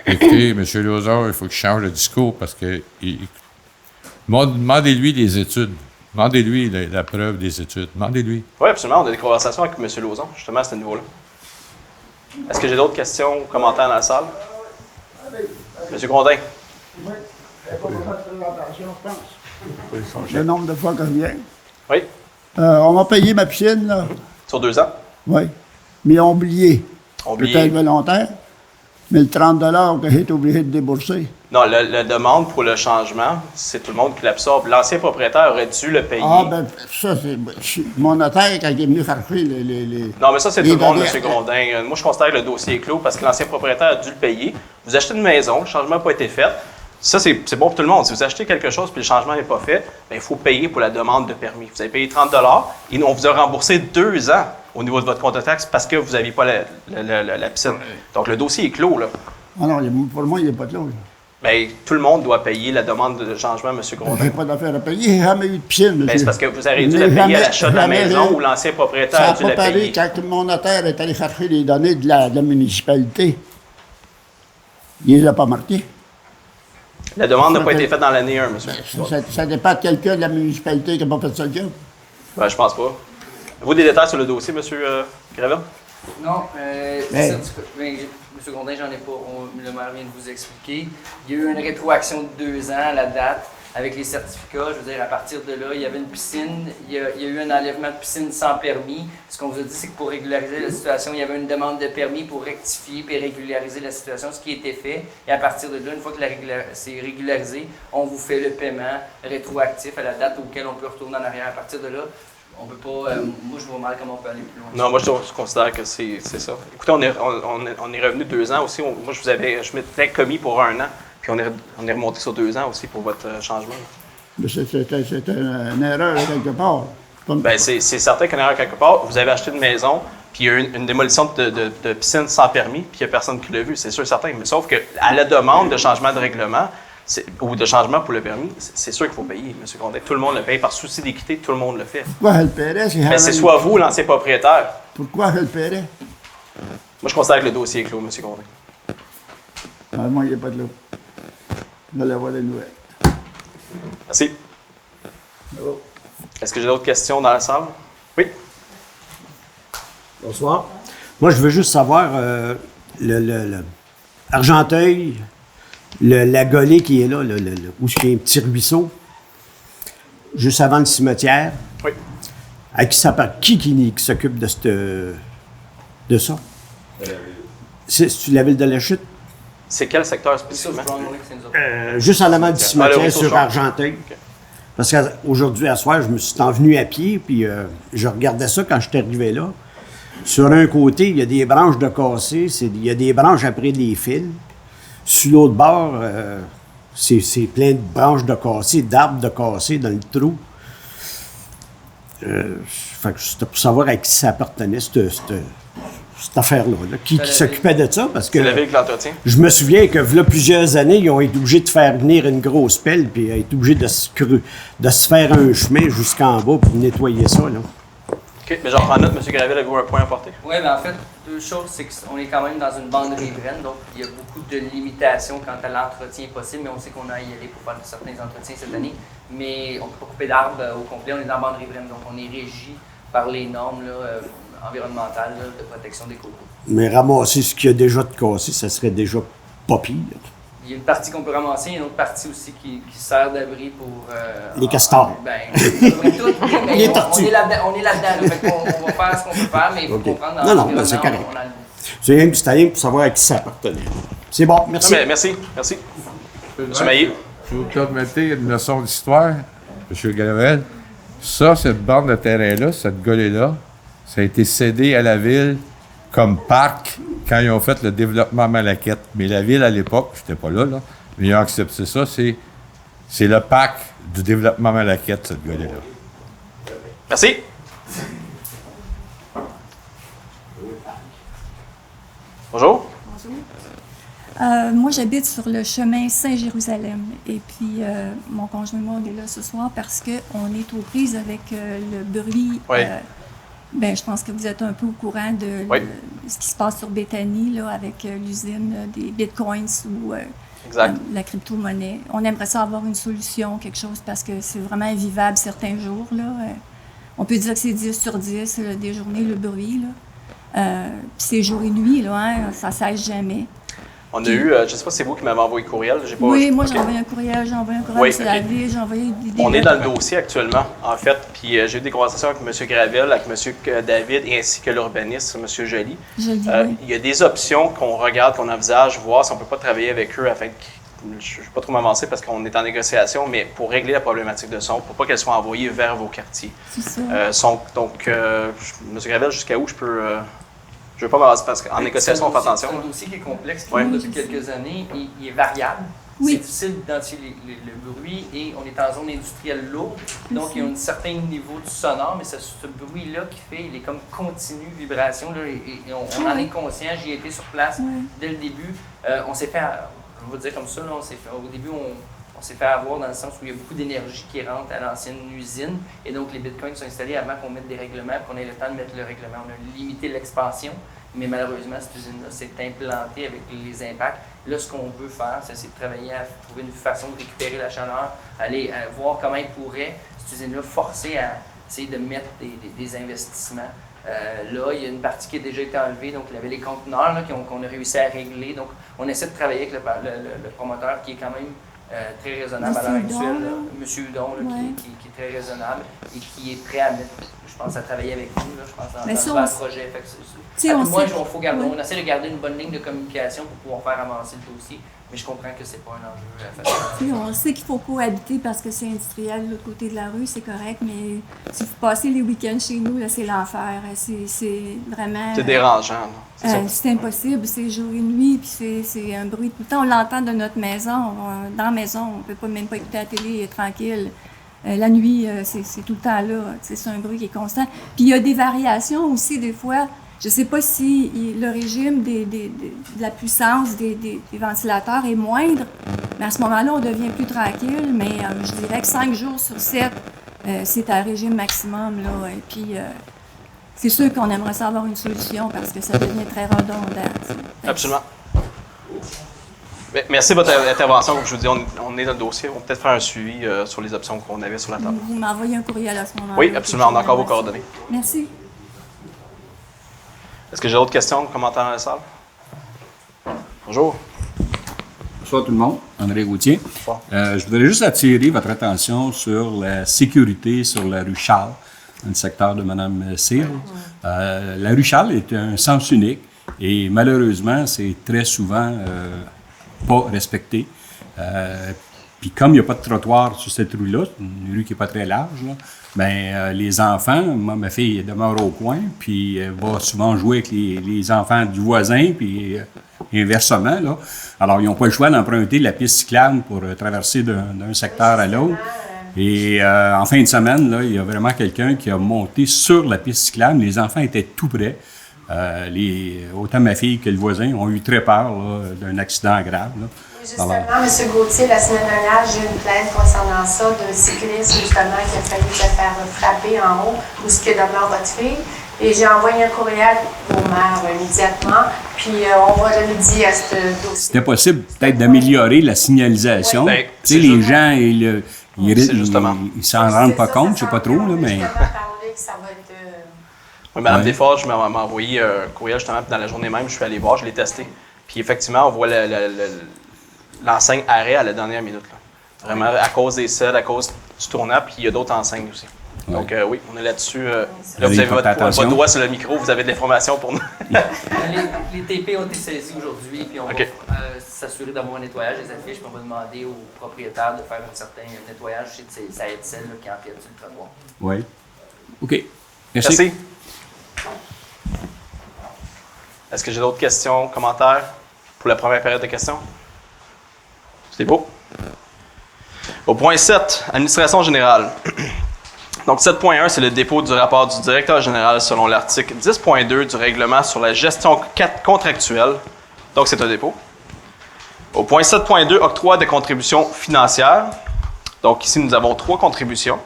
S4: Écoutez, M. Lauzon, il faut qu'il change le discours parce que demandez-lui les études. Demandez-lui la preuve des études. Demandez-lui.
S2: Oui, absolument. On a des conversations avec M. Lauzon, justement, à ce niveau-là. Est-ce que j'ai d'autres questions ou commentaires dans la salle? M. Grondin.
S10: Oui, c'est pas pour faire présentation, je pense. Le nombre de fois que je viens.
S2: Oui.
S10: On m'a payé ma piscine, là.
S2: Sur 2 ans?
S10: Oui. Mais ils ont oublié.
S2: Oublié.
S10: Peut-être volontaire, mais le 30 que j'ai été obligé de débourser.
S2: Non, la demande pour le changement, c'est tout le monde qui l'absorbe. L'ancien propriétaire aurait dû le payer.
S10: Ah, ben, ça, c'est. Mon notaire, quand il est venu chercher les.
S2: Non, mais ça, c'est tout
S10: les
S2: le monde,
S10: données-
S2: M. Grondin. Moi, je considère que le dossier est clos parce que l'ancien propriétaire a dû le payer. Vous achetez une maison, le changement n'a pas été fait. Ça, c'est bon pour tout le monde. Si vous achetez quelque chose puis le changement n'est pas fait, bien, il faut payer pour la demande de permis. Vous avez payé 30 et on vous a remboursé 2 ans au niveau de votre compte de taxe parce que vous n'aviez pas la piscine. Donc, le dossier est clos, là.
S10: Ah non, pour moi, il n'est pas de l'eau.
S2: Bien, tout le monde doit payer la demande de changement, M. Grondin.
S10: J'ai pas d'affaire à payer, j'ai jamais eu de piscine.
S2: Bien,
S10: monsieur.
S2: c'est parce que vous avez dû
S10: Mais
S2: la payer à
S10: jamais-
S2: l'achat de la
S10: jamais
S2: maison
S10: rien.
S2: ou l'ancien
S10: Ça
S2: propriétaire
S10: n'a
S2: a dû
S10: pas
S2: la
S10: parlé
S2: payer.
S10: quand mon notaire est allé chercher les données de la municipalité. Il ne les a pas marquées.
S2: La demande n'a pas été faite dans l'année 1, monsieur.
S10: Ça dépend de quelqu'un de la municipalité qui n'a pas fait ça le job.
S2: Ben, je pense pas. Vous, des détails sur le dossier, M. Gravel?
S5: Non,
S10: Hey.
S5: c'est ça, M. Grondin, j'en ai pas. Le maire vient de vous expliquer. Il y a eu une rétroaction de 2 ans à la date avec les certificats. Je veux dire, à partir de là, il y avait une piscine. Il y a eu un enlèvement de piscine sans permis. Ce qu'on vous a dit, c'est que pour régulariser la situation, il y avait une demande de permis pour rectifier et régulariser la situation, ce qui a été fait. Et à partir de là, une fois que c'est régularisé, on vous fait le paiement rétroactif à la date auquel on peut retourner en arrière. À partir de là, on peut pas. Moi, je vois mal comment on peut aller plus loin.
S2: Non, moi, je considère que c'est ça. Écoutez, on est revenu 2 ans aussi. Moi, je m'étais commis pour 1 an, puis on est remonté sur 2 ans aussi pour votre changement.
S10: Mais c'était une erreur quelque part.
S2: Bien, c'est certain qu'il y a une erreur quelque part. Vous avez acheté une maison, puis il y a eu une démolition de piscine sans permis, puis il n'y a personne qui l'a vu, c'est sûr et certain. Mais sauf qu'à la demande de changement de règlement, ou de changement pour le permis, c'est sûr qu'il faut payer, M. Grondin. Tout le monde le paye. Par souci d'équité, tout le monde le fait.
S10: Pourquoi elle paierait?
S2: Mais c'est soit vous, l'ancien propriétaire.
S10: Pourquoi elle paierait?
S2: Moi, je considère que le dossier est clos, M. Grondin.
S10: Ah, moi, il n'y a pas de l'eau. Je vais avoir les nouvelles.
S2: Merci. Est-ce que j'ai d'autres questions dans la salle? Oui.
S11: Bonsoir. Moi, je veux juste savoir, Argenteuil, la Golée qui est là, où il y a un petit ruisseau, juste avant le cimetière.
S2: Oui.
S11: À qui ça part? Qui s'occupe de ça? C'est la ville de la Chute?
S2: C'est quel secteur spécifiquement?
S11: Juste en avant du cimetière sur
S2: Argenteuil.
S11: Argenteuil. Parce qu'aujourd'hui, à soir, je me suis envenu à pied, puis je regardais ça quand j'étais arrivé là. Sur un côté, il y a des branches de cassées, il y a des branches après des fils. Sur l'autre bord, c'est plein de branches de cassées, d'arbres de cassés dans le trou. Fait que c'était pour savoir à qui ça appartenait, cette affaire-là. Là. Qui s'occupait de ça? Parce que
S2: C'est la ville qui l'entretient.
S11: je me souviens que, là, plusieurs années, ils ont été obligés de faire venir une grosse pelle, puis ils ont été obligés de se faire un chemin jusqu'en bas pour nettoyer ça. Là.
S2: OK, mais j'en prends note, M. Gravel, avez-vous un point à porter?
S5: Oui, mais en fait, 2 choses, c'est qu'on est quand même dans une bande riveraine, donc il y a beaucoup de limitations quant à l'entretien possible, mais on sait qu'on a à y aller pour faire certains entretiens cette année. Mais on ne peut pas couper d'arbres au complet, on est dans la bande riveraine, donc on est régi par les normes là, environnementales là, de protection des cours.
S11: Mais ramasser ce qu'il y a déjà de cassé, ça serait déjà pas pire.
S5: Il y a une partie qu'on peut ramasser, il y a une autre partie aussi qui sert d'abri pour...
S11: Les castors.
S5: Les tortues. On est là-dedans, là, fait qu'on va faire ce qu'on peut faire, mais il faut comprendre...
S11: Non, ben, c'est correct. C'était rien pour savoir à qui ça appartenait. C'est bon, merci.
S2: Non, mais merci. M. Maillé.
S4: Je vais vous permettre une leçon d'histoire, M. Gravel. Ça, cette bande de terrain-là, cette golée-là, ça a été cédé à la ville comme parc quand ils ont fait le développement à Malaquette. Mais la ville, à l'époque, je n'étais pas là, mais ils ont accepté ça, c'est le parc du développement à Malaquette, cette golée-là.
S2: Merci. Bonjour.
S12: Moi, j'habite sur le chemin Saint-Jérusalem. Et puis, mon conjoint et moi, on est là ce soir parce qu'on est aux prises avec le bruit.
S2: Oui.
S12: Ben, je pense que vous êtes un peu au courant de ce qui se passe sur Bethany, là, avec l'usine des bitcoins ou la crypto-monnaie. On aimerait ça avoir une solution, quelque chose, parce que c'est vraiment invivable certains jours. Là. On peut dire que c'est 10 sur 10 des journées, le bruit. Puis c'est jour et nuit, là, hein, ça ne cesse jamais.
S2: On a eu, je ne sais pas si c'est vous qui m'avez envoyé le courriel.
S12: Oui, moi j'ai envoyé un courriel, c'est la ville, j'ai envoyé des...
S2: On est dans le dossier actuellement, en fait, puis j'ai eu des conversations avec M. Gravel, avec M. David, et ainsi que l'urbaniste, M. Joly. Il y a des options qu'on regarde, qu'on envisage, voir si on ne peut pas travailler avec eux afin de... Je ne vais pas trop m'avancer parce qu'on est en négociation, mais pour régler la problématique de son, pour pas qu'elle soit envoyée vers vos quartiers.
S12: C'est ça.
S2: M. Gravel, jusqu'à où je peux... Je ne veux pas m'avancer parce qu'en négociation, on fait attention.
S5: C'est un dossier qui est complexe, qui depuis quelques années, il est variable.
S12: Oui.
S5: C'est difficile d'identifier le bruit et on est en zone industrielle lourde, donc il y a un certain niveau du sonore, mais ce bruit-là qui fait, il est comme continu, vibration, là, et on en est conscient, j'y ai été sur place dès le début. On s'est fait, je vais vous dire comme ça, là, au début, on s'est fait avoir dans le sens où il y a beaucoup d'énergie qui rentre à l'ancienne usine, et donc les bitcoins sont installés avant qu'on mette des règlements, qu'on ait le temps de mettre le règlement. On a limité l'expansion, mais malheureusement, cette usine-là s'est implantée avec les impacts. Là, ce qu'on veut faire, c'est de travailler à trouver une façon de récupérer la chaleur, aller voir comment il pourrait, cette usine-là, forcer à essayer de mettre des investissements. Là, il y a une partie qui a déjà été enlevée, donc il y avait les conteneurs qu'on a réussi à régler. Donc, on essaie de travailler avec le promoteur qui est quand même très raisonnable à l'heure actuelle. M. Hudon, qui est très raisonnable et qui est prêt à mettre, je pense, à travailler avec nous, là, je pense, dans le projet. On essaie de garder une bonne ligne de communication pour pouvoir faire avancer le dossier, mais je comprends que c'est pas un enjeu facile.
S12: On sait qu'il faut cohabiter parce que c'est industriel de l'autre côté de la rue, c'est correct, mais si vous passez les week-ends chez nous, là, c'est l'enfer. C'est vraiment...
S2: C'est dérangeant.
S12: C'est impossible, c'est jour et nuit, puis c'est un bruit tout le temps. On l'entend de notre maison. Dans la maison, on ne peut même pas écouter la télé tranquille. La nuit, c'est tout le temps là. C'est un bruit qui est constant. Puis il y a des variations aussi, des fois. Je ne sais pas si le régime de la puissance des ventilateurs est moindre, mais à ce moment-là, on devient plus tranquille. Mais je dirais que 5 jours sur 7, c'est un régime maximum, là. Et puis, c'est sûr qu'on aimerait ça avoir une solution parce que ça devient très redondant.
S2: Absolument. Merci de votre intervention. Comme je vous dis, on est dans le dossier. On va peut-être faire un suivi sur les options qu'on avait sur la table.
S12: Vous m'envoyez un courriel à ce moment-là.
S2: Oui, absolument. On a encore vos coordonnées.
S12: Merci.
S2: Est-ce que j'ai d'autres questions, commentaires dans la salle? Bonjour.
S13: Bonsoir tout le monde. André Gauthier. Je voudrais juste attirer votre attention sur la sécurité sur la rue Charles, dans le secteur de Mme Cyr. La rue Charles est un sens unique et malheureusement, c'est très souvent pas respecté. Puis comme il n'y a pas de trottoir sur cette rue-là, une rue qui n'est pas très large, là, bien, les enfants, moi, ma fille demeure au coin, puis elle va souvent jouer avec les enfants du voisin, puis inversement. Là. Alors, ils n'ont pas le choix d'emprunter la piste cyclable pour traverser d'un secteur à l'autre. Et en fin de semaine, là, il y a vraiment quelqu'un qui a monté sur la piste cyclable. Les enfants étaient tout près. Autant ma fille que le voisin ont eu très peur d'un accident grave. Là.
S14: Justement, M. Gauthier, la semaine dernière, j'ai eu une plainte concernant ça d'un cycliste justement qui a failli se faire frapper en haut, où ce que demeure votre fille. Et j'ai envoyé un courriel au maire immédiatement, puis on va le dire à ce dossier.
S13: C'était possible peut-être d'améliorer la signalisation. Oui. Tu sais, les gens, ils s'en rendent pas compte, je sais pas trop, là, mais...
S2: Oui, Mme Desforges m'a envoyé un courriel justement, puis dans la journée même, je suis allé voir, je l'ai testé. Puis effectivement, on voit l'enseigne arrêt à la dernière minute. Là. Vraiment, à cause des selles, à cause du tournant, puis il y a d'autres enseignes aussi. Ouais. Donc oui, on est là-dessus. Là, vous avez votre doigt sur le micro, vous avez de l'information pour nous.
S5: les TP ont été saisis aujourd'hui, puis on va s'assurer d'avoir un nettoyage des affiches, puis on va demander aux propriétaires de faire un certain nettoyage chez ça aide celle qui empiète sur le trottoir.
S13: Oui. OK.
S2: Merci. Est-ce que j'ai d'autres questions, commentaires pour la première période de questions? C'est beau. Au point 7, administration générale. Donc 7.1, c'est le dépôt du rapport du directeur général selon l'article 10.2 du règlement sur la gestion contractuelle. Donc c'est un dépôt. Au point 7.2, octroi de contributions financières. Donc ici, nous avons 3 contributions.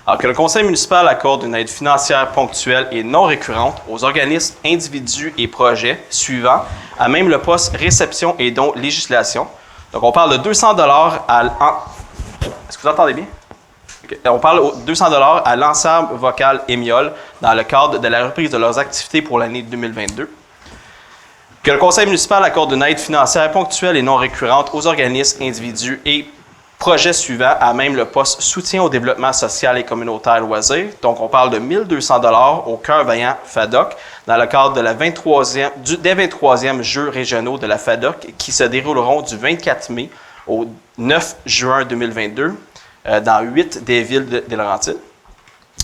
S2: Alors que le conseil municipal accorde une aide financière ponctuelle et non récurrente aux organismes, individus et projets suivants, à même le poste réception et dons législation. Donc on parle de 200$ Est-ce que vous entendez bien? Okay. On parle de 200$ à l'ensemble vocal Émiole dans le cadre de la reprise de leurs activités pour l'année 2022. Que le conseil municipal accorde une aide financière ponctuelle et non récurrente aux organismes, individus et projets suivants à même le poste soutien au développement social et communautaire loisirs. Donc, on parle de 1 200 $ au Cœur Vaillant FADOC dans le cadre de la des 23e Jeux régionaux de la FADOC qui se dérouleront du 24 mai au 9 juin 2022 dans 8 des villes des Laurentides.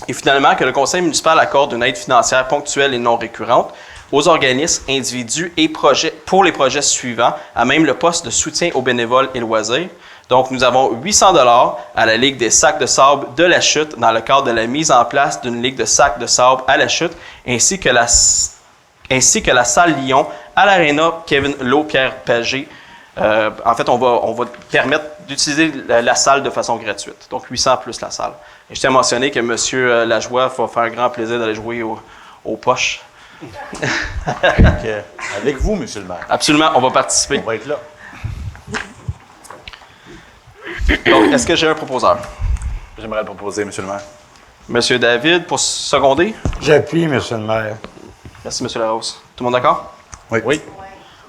S2: Et finalement, que le conseil municipal accorde une aide financière ponctuelle et non récurrente aux organismes, individus et projets pour les projets suivants à même le poste de soutien aux bénévoles et loisirs. Donc, nous avons 800 $ à la Ligue des sacs de sable de la Chute dans le cadre de la mise en place d'une Ligue de sacs de sable à la Chute, ainsi que la salle Lyon à l'Aréna Kevin Lowe-Pierre Pagé. En fait, on va permettre d'utiliser la salle de façon gratuite. Donc, 800 plus la salle. Et je tiens à mentionner que M. Lajoie va faire un grand plaisir d'aller jouer aux poches.
S9: Avec vous, M. le maire.
S2: Absolument, on va participer.
S9: On va être là.
S2: Donc, est-ce que j'ai un proposeur?
S8: J'aimerais le proposer, M. le maire.
S2: M. David, pour seconder?
S15: J'appuie, M. le maire.
S2: Merci, M. Larose. Tout le monde d'accord?
S8: Oui.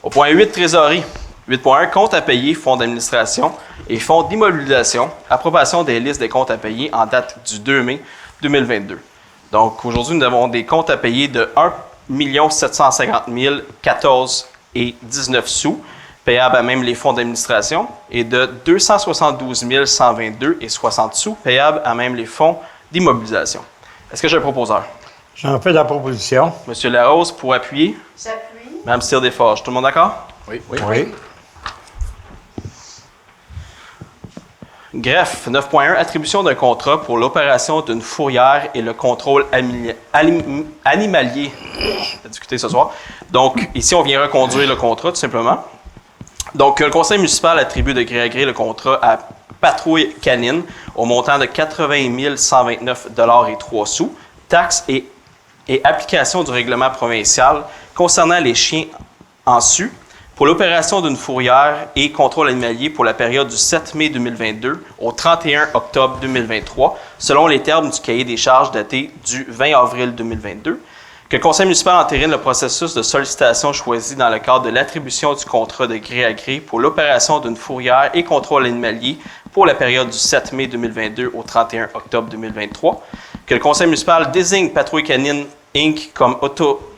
S2: Au point 8, trésorerie. 8.1, comptes à payer, fonds d'administration et fonds d'immobilisation. Approbation des listes des comptes à payer en date du 2 mai 2022. Donc, aujourd'hui, nous avons des comptes à payer de 1 750 014 et 19 sous, payables à même les fonds d'administration, et de 272 122 et 60 sous, payables à même les fonds d'immobilisation. Est-ce que j'ai un proposeur?
S15: J'en fais la proposition.
S2: Monsieur Larose, pour appuyer.
S14: J'appuie.
S2: Mme Cyr-Desforges. Tout le monde d'accord?
S8: Oui.
S2: Greffe, 9.1, attribution d'un contrat pour l'opération d'une fourrière et le contrôle animalier. On va discuter ce soir. Donc, ici, on vient reconduire le contrat, tout simplement. Donc, le conseil municipal attribue de gré à gré le contrat à Patrouille Canine au montant de 80 129 $ et 3 sous, taxes et application du règlement provincial concernant les chiens en su, pour l'opération d'une fourrière et contrôle animalier pour la période du 7 mai 2022 au 31 octobre 2023, selon les termes du cahier des charges daté du 20 avril 2022, que le conseil municipal entérine le processus de sollicitation choisi dans le cadre de l'attribution du contrat de gré à gré pour l'opération d'une fourrière et contrôle animalier pour la période du 7 mai 2022 au 31 octobre 2023, que le conseil municipal désigne Patrouille Canine Inc. comme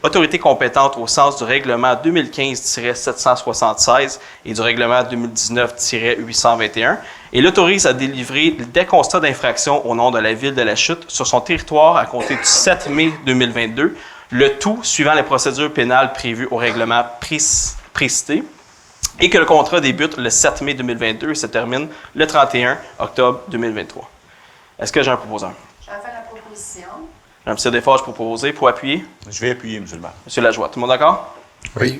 S2: autorité compétente au sens du règlement 2015-776 et du règlement 2019-821 et l'autorise à délivrer des constats d'infraction au nom de la Ville de la Chute sur son territoire à compter du 7 mai 2022, le tout suivant les procédures pénales prévues au règlement précité, et que le contrat débute le 7 mai 2022 et se termine le 31 octobre 2023. Est-ce que j'ai un proposeur?
S14: J'en fais la proposition.
S2: Mme Cyr-Desforges pour proposer. Pour appuyer?
S9: Je vais appuyer, M. le maire.
S2: M. Lajoie. Tout le monde d'accord?
S15: Oui.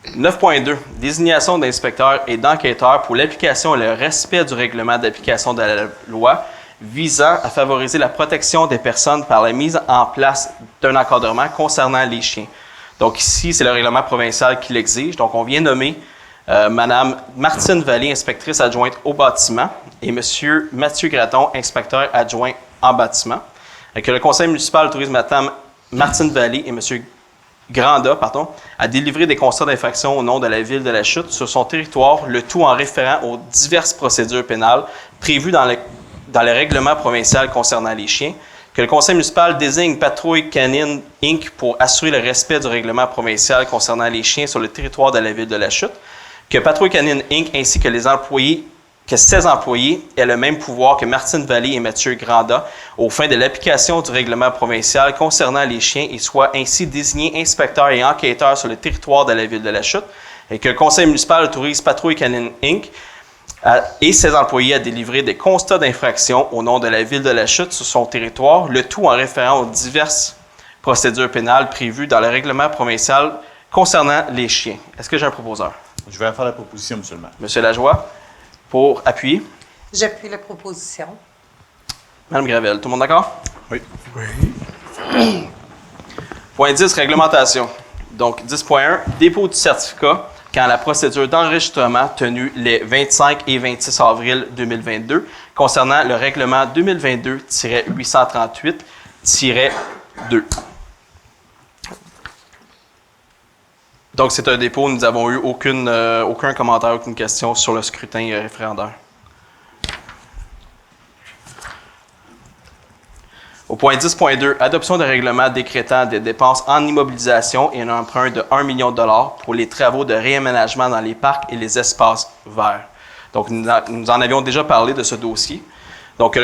S2: 9.2. Désignation d'inspecteurs et d'enquêteurs pour l'application et le respect du règlement d'application de la loi visant à favoriser la protection des personnes par la mise en place d'un encadrement concernant les chiens. Donc ici, c'est le règlement provincial qui l'exige. Donc on vient nommer Mme Martine Vallée, inspectrice adjointe au bâtiment, et M. Mathieu Graton, inspecteur adjoint en bâtiment. Que le conseil municipal autorise Mme Martine Vallée et M. Granda, à délivrer des constats d'infraction au nom de la Ville de la Chute sur son territoire, le tout en référant aux diverses procédures pénales prévues dans le règlement provincial concernant les chiens. Que le conseil municipal désigne Patrouille Canine Inc. pour assurer le respect du règlement provincial concernant les chiens sur le territoire de la Ville de la Chute. Que Patrouille Canine Inc. ainsi que ses employés aient le même pouvoir que Martine Vallée et Mathieu Granda aux fins de l'application du règlement provincial concernant les chiens et soient ainsi désignés inspecteurs et enquêteurs sur le territoire de la Ville de la Chute. Et que le conseil municipal autorise Patrouille Canine Inc. Et ses employés à délivrer des constats d'infraction au nom de la Ville de la Chute sur son territoire, le tout en référant aux diverses procédures pénales prévues dans le règlement provincial concernant les chiens. Est-ce que j'ai un proposeur?
S9: Je vais faire la proposition, M. le maire.
S2: M. Lajoie, pour appuyer.
S3: J'appuie la proposition.
S2: Mme Gravel, tout le monde d'accord?
S9: Oui.
S2: Point 10, réglementation. Donc, 10.1, dépôt du certificat quand la procédure d'enregistrement tenue les 25 et 26 avril 2022 concernant le règlement 2022-838-2. Donc, c'est un dépôt. Nous n'avons eu aucun commentaire, aucune question sur le scrutin référendaire. Au point 10.2, adoption de règlement décrétant des dépenses en immobilisation et un emprunt de 1 million de dollars pour les travaux de réaménagement dans les parcs et les espaces verts. Donc, nous en avions déjà parlé de ce dossier. Donc,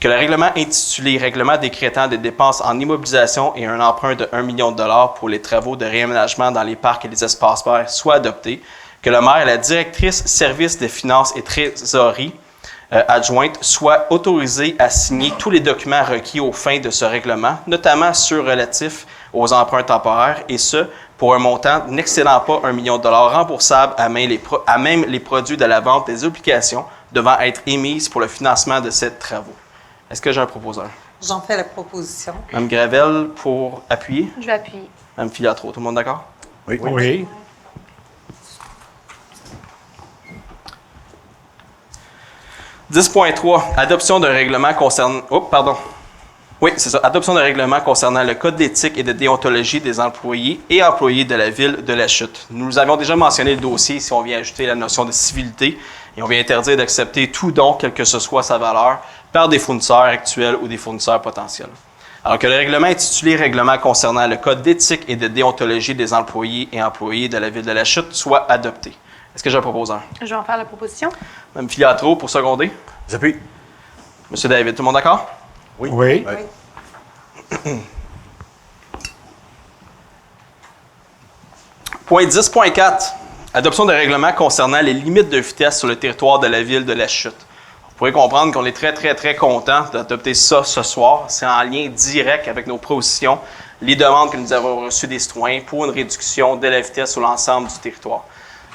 S2: que le règlement intitulé « Règlement décrétant des dépenses en immobilisation et un emprunt de 1 million de dollars pour les travaux de réaménagement dans les parcs et les espaces verts » soit adopté, que le maire et la directrice services des finances et trésorerie adjointe soit autorisée à signer tous les documents requis aux fins de ce règlement, notamment ceux relatifs aux emprunts temporaires, et ce, pour un montant n'excédant pas 1 million de dollars remboursable à même les produits de la vente des obligations devant être émises pour le financement de ces travaux. Est-ce que j'ai un proposeur?
S3: J'en fais la proposition.
S2: Mme Gravel pour appuyer.
S7: Je vais appuyer.
S2: Mme Filiatro, tout le monde d'accord?
S15: Oui. Oui.
S2: 10.3, adoption d'un règlement concernant... Oh, pardon. Oui, c'est ça. Adoption d'un règlement concernant le code d'éthique et de déontologie des employés et employés de la ville de La Chute. Nous avions déjà mentionné le dossier si on vient ajouter la notion de civilité et on vient interdire d'accepter tout don, quelle que ce soit sa valeur, par des fournisseurs actuels ou des fournisseurs potentiels. Alors que le règlement intitulé « Règlement concernant le code d'éthique et de déontologie des employés et employés de la ville de La Chute » soit adopté. Est-ce que j'ai un proposeur?
S7: Je vais en faire la proposition.
S2: Mme Filiatro pour seconder.
S9: J'appuie.
S2: Monsieur David, tout le monde d'accord?
S15: Oui. Oui.
S2: Point 10.4. Adoption de règlement concernant les limites de vitesse sur le territoire de la ville de La Chute. Vous pourrez comprendre qu'on est très, très, très content d'adopter ça ce soir. C'est en lien direct avec nos propositions, les demandes que nous avons reçues des citoyens pour une réduction de la vitesse sur l'ensemble du territoire.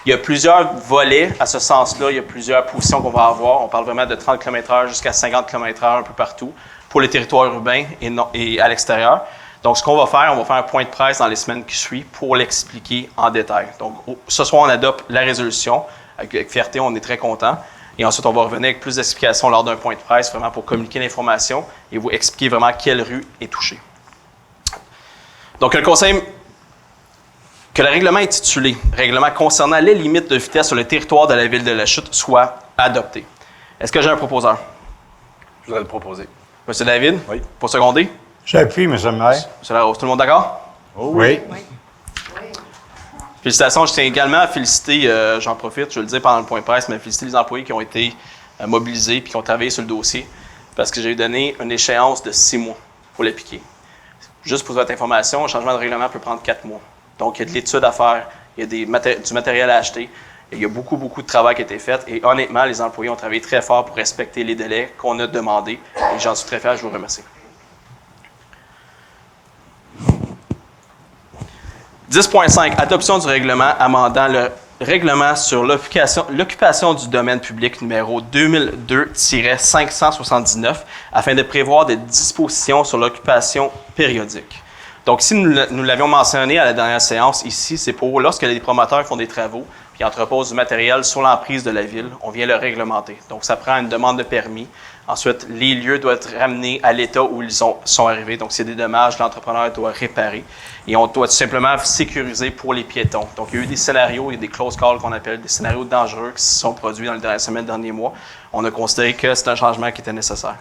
S2: Il y a plusieurs volets à ce sens-là. Il y a plusieurs positions qu'on va avoir. On parle vraiment de 30 km/h jusqu'à 50 km/h un peu partout pour les territoires urbains et à l'extérieur. Donc, ce qu'on va faire, on va faire un point de presse dans les semaines qui suivent pour l'expliquer en détail. Donc, ce soir, on adopte la résolution. Avec fierté, on est très content. Et ensuite, on va revenir avec plus d'explications lors d'un point de presse, vraiment pour communiquer l'information et vous expliquer vraiment quelle rue est touchée. Donc, le conseil... Que le règlement intitulé « Règlement concernant les limites de vitesse sur le territoire de la ville de La Chute » soit adopté. Est-ce que j'ai un proposeur?
S8: Je voudrais le proposer.
S2: Monsieur David?
S8: Oui.
S2: Pour seconder?
S15: J'appuie, M. le maire.
S2: Monsieur Larose, tout le monde d'accord?
S15: Oh, oui.
S2: Félicitations. Je tiens également à féliciter, j'en profite, je vais le dire pendant le point de presse, mais féliciter les employés qui ont été mobilisés et qui ont travaillé sur le dossier parce que j'ai donné une échéance de 6 mois pour l'appliquer. Juste pour votre information, un changement de règlement peut prendre 4 mois. Donc, il y a de l'étude à faire, il y a du matériel à acheter, il y a beaucoup de travail qui a été fait. Et honnêtement, les employés ont travaillé très fort pour respecter les délais qu'on a demandés. Et j'en suis très fier, je vous remercie. 10.5. Adoption du règlement amendant le règlement sur l'occupation du domaine public numéro 2002-579 afin de prévoir des dispositions sur l'occupation périodique. Donc, si nous l'avions mentionné à la dernière séance, ici, c'est pour lorsque les promoteurs font des travaux puis entreposent du matériel sur l'emprise de la ville, on vient le réglementer. Donc, ça prend une demande de permis. Ensuite, les lieux doivent être ramenés à l'état où ils sont arrivés. Donc, c'est des dommages que l'entrepreneur doit réparer. Et on doit tout simplement sécuriser pour les piétons. Donc, il y a eu des scénarios, il y a des close calls qu'on appelle des scénarios dangereux qui se sont produits dans les dernières semaines, derniers mois. On a considéré que c'est un changement qui était nécessaire.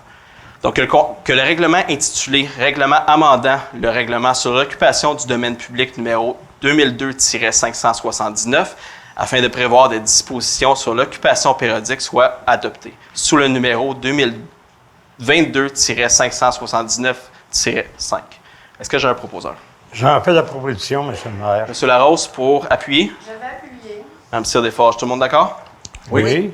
S2: Donc, que le règlement intitulé « Règlement amendant le règlement sur l'occupation du domaine public numéro 2002-579 afin de prévoir des dispositions sur l'occupation périodique soit adopté sous le numéro 2022-579-5. Est-ce que j'ai un proposeur?
S15: J'en fais la proposition, M. le maire.
S2: M. Larose pour appuyer.
S14: Je vais appuyer.
S2: Mme Cyr-Desforges, tout le monde d'accord?
S15: Oui.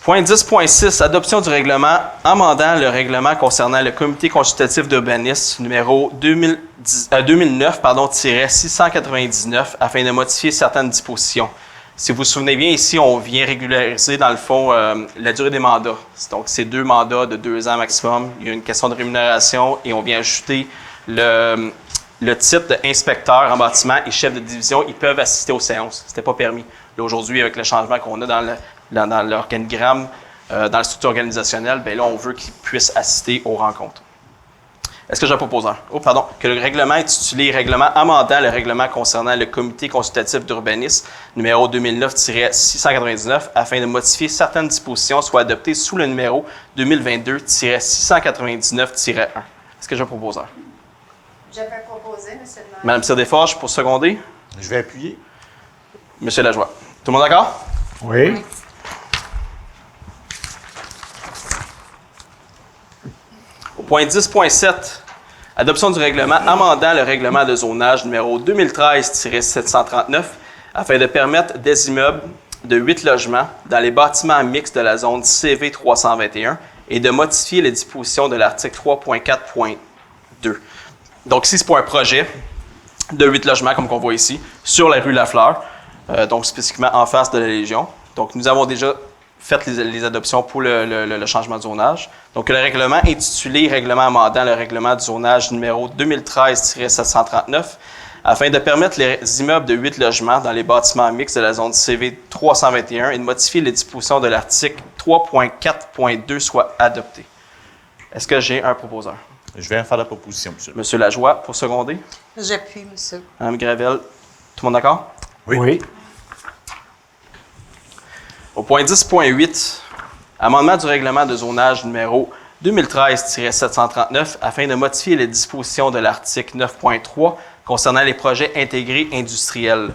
S2: Point 10.6, adoption du règlement amendant le règlement concernant le comité consultatif d'urbanisme numéro 2009-699 afin de modifier certaines dispositions. Si vous vous souvenez bien, ici, on vient régulariser, dans le fond, la durée des mandats. Donc, c'est 2 mandats de 2 ans maximum. Il y a une question de rémunération et on vient ajouter le titre d'inspecteur en bâtiment et chef de division. Ils peuvent assister aux séances. Ce n'était pas permis. Là, aujourd'hui, avec le changement qu'on a dans l'organigramme, dans la structure organisationnelle, bien là, on veut qu'ils puissent assister aux rencontres. Est-ce que j'ai un proposeur? Que le règlement intitulé « Règlement amendant le règlement concernant le comité consultatif d'urbanisme numéro 2009-699 afin de modifier certaines dispositions soit adopté sous le numéro 2022-699-1. » Est-ce que j'ai un proposeur?
S14: Je vais proposer, M. le maire.
S2: Mme Desforges pour seconder.
S9: Je vais appuyer.
S2: M. Lajoie. Tout le monde d'accord?
S15: Oui.
S2: Au point 10.7, adoption du règlement amendant le règlement de zonage numéro 2013-739 afin de permettre des immeubles de 8 logements dans les bâtiments mixtes de la zone CV 321 et de modifier les dispositions de l'article 3.4.2. Donc ici, c'est pour un projet de 8 logements, comme on voit ici, sur la rue Lafleur, donc spécifiquement en face de la Légion. Donc nous avons déjà fait les adoptions pour le changement de zonage. Donc, le règlement intitulé « Règlement amendant le règlement du zonage numéro 2013-739 » afin de permettre les immeubles de 8 logements dans les bâtiments mixtes de la zone CV 321 et de modifier les dispositions de l'article 3.4.2 soient adoptées. Est-ce que j'ai un proposeur?
S9: Je vais faire la proposition, monsieur.
S2: Monsieur Lajoie, pour seconder.
S3: J'appuie, monsieur.
S2: Mme Gravel, tout le monde d'accord?
S15: Oui.
S2: Au point 10.8, amendement du règlement de zonage numéro 2013-739 afin de modifier les dispositions de l'article 9.3 concernant les projets intégrés industriels.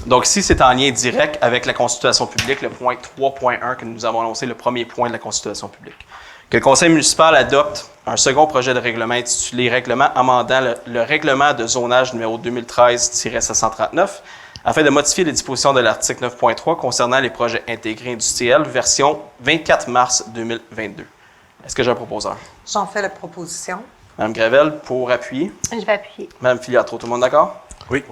S2: Donc ici, c'est en lien direct avec la consultation publique, le point 3.1 que nous avons annoncé, le premier point de la consultation publique. Que le conseil municipal adopte un second projet de règlement intitulé « Règlement amendant le règlement de zonage numéro 2013-739 » afin de modifier les dispositions de l'article 9.3 concernant les projets intégrés industriels, version 24 mars 2022. Est-ce que j'ai un proposeur?
S3: J'en fais la proposition.
S2: Mme Gravel, pour appuyer.
S7: Je vais appuyer.
S2: Mme Filiatro, tout le monde d'accord?
S9: Oui.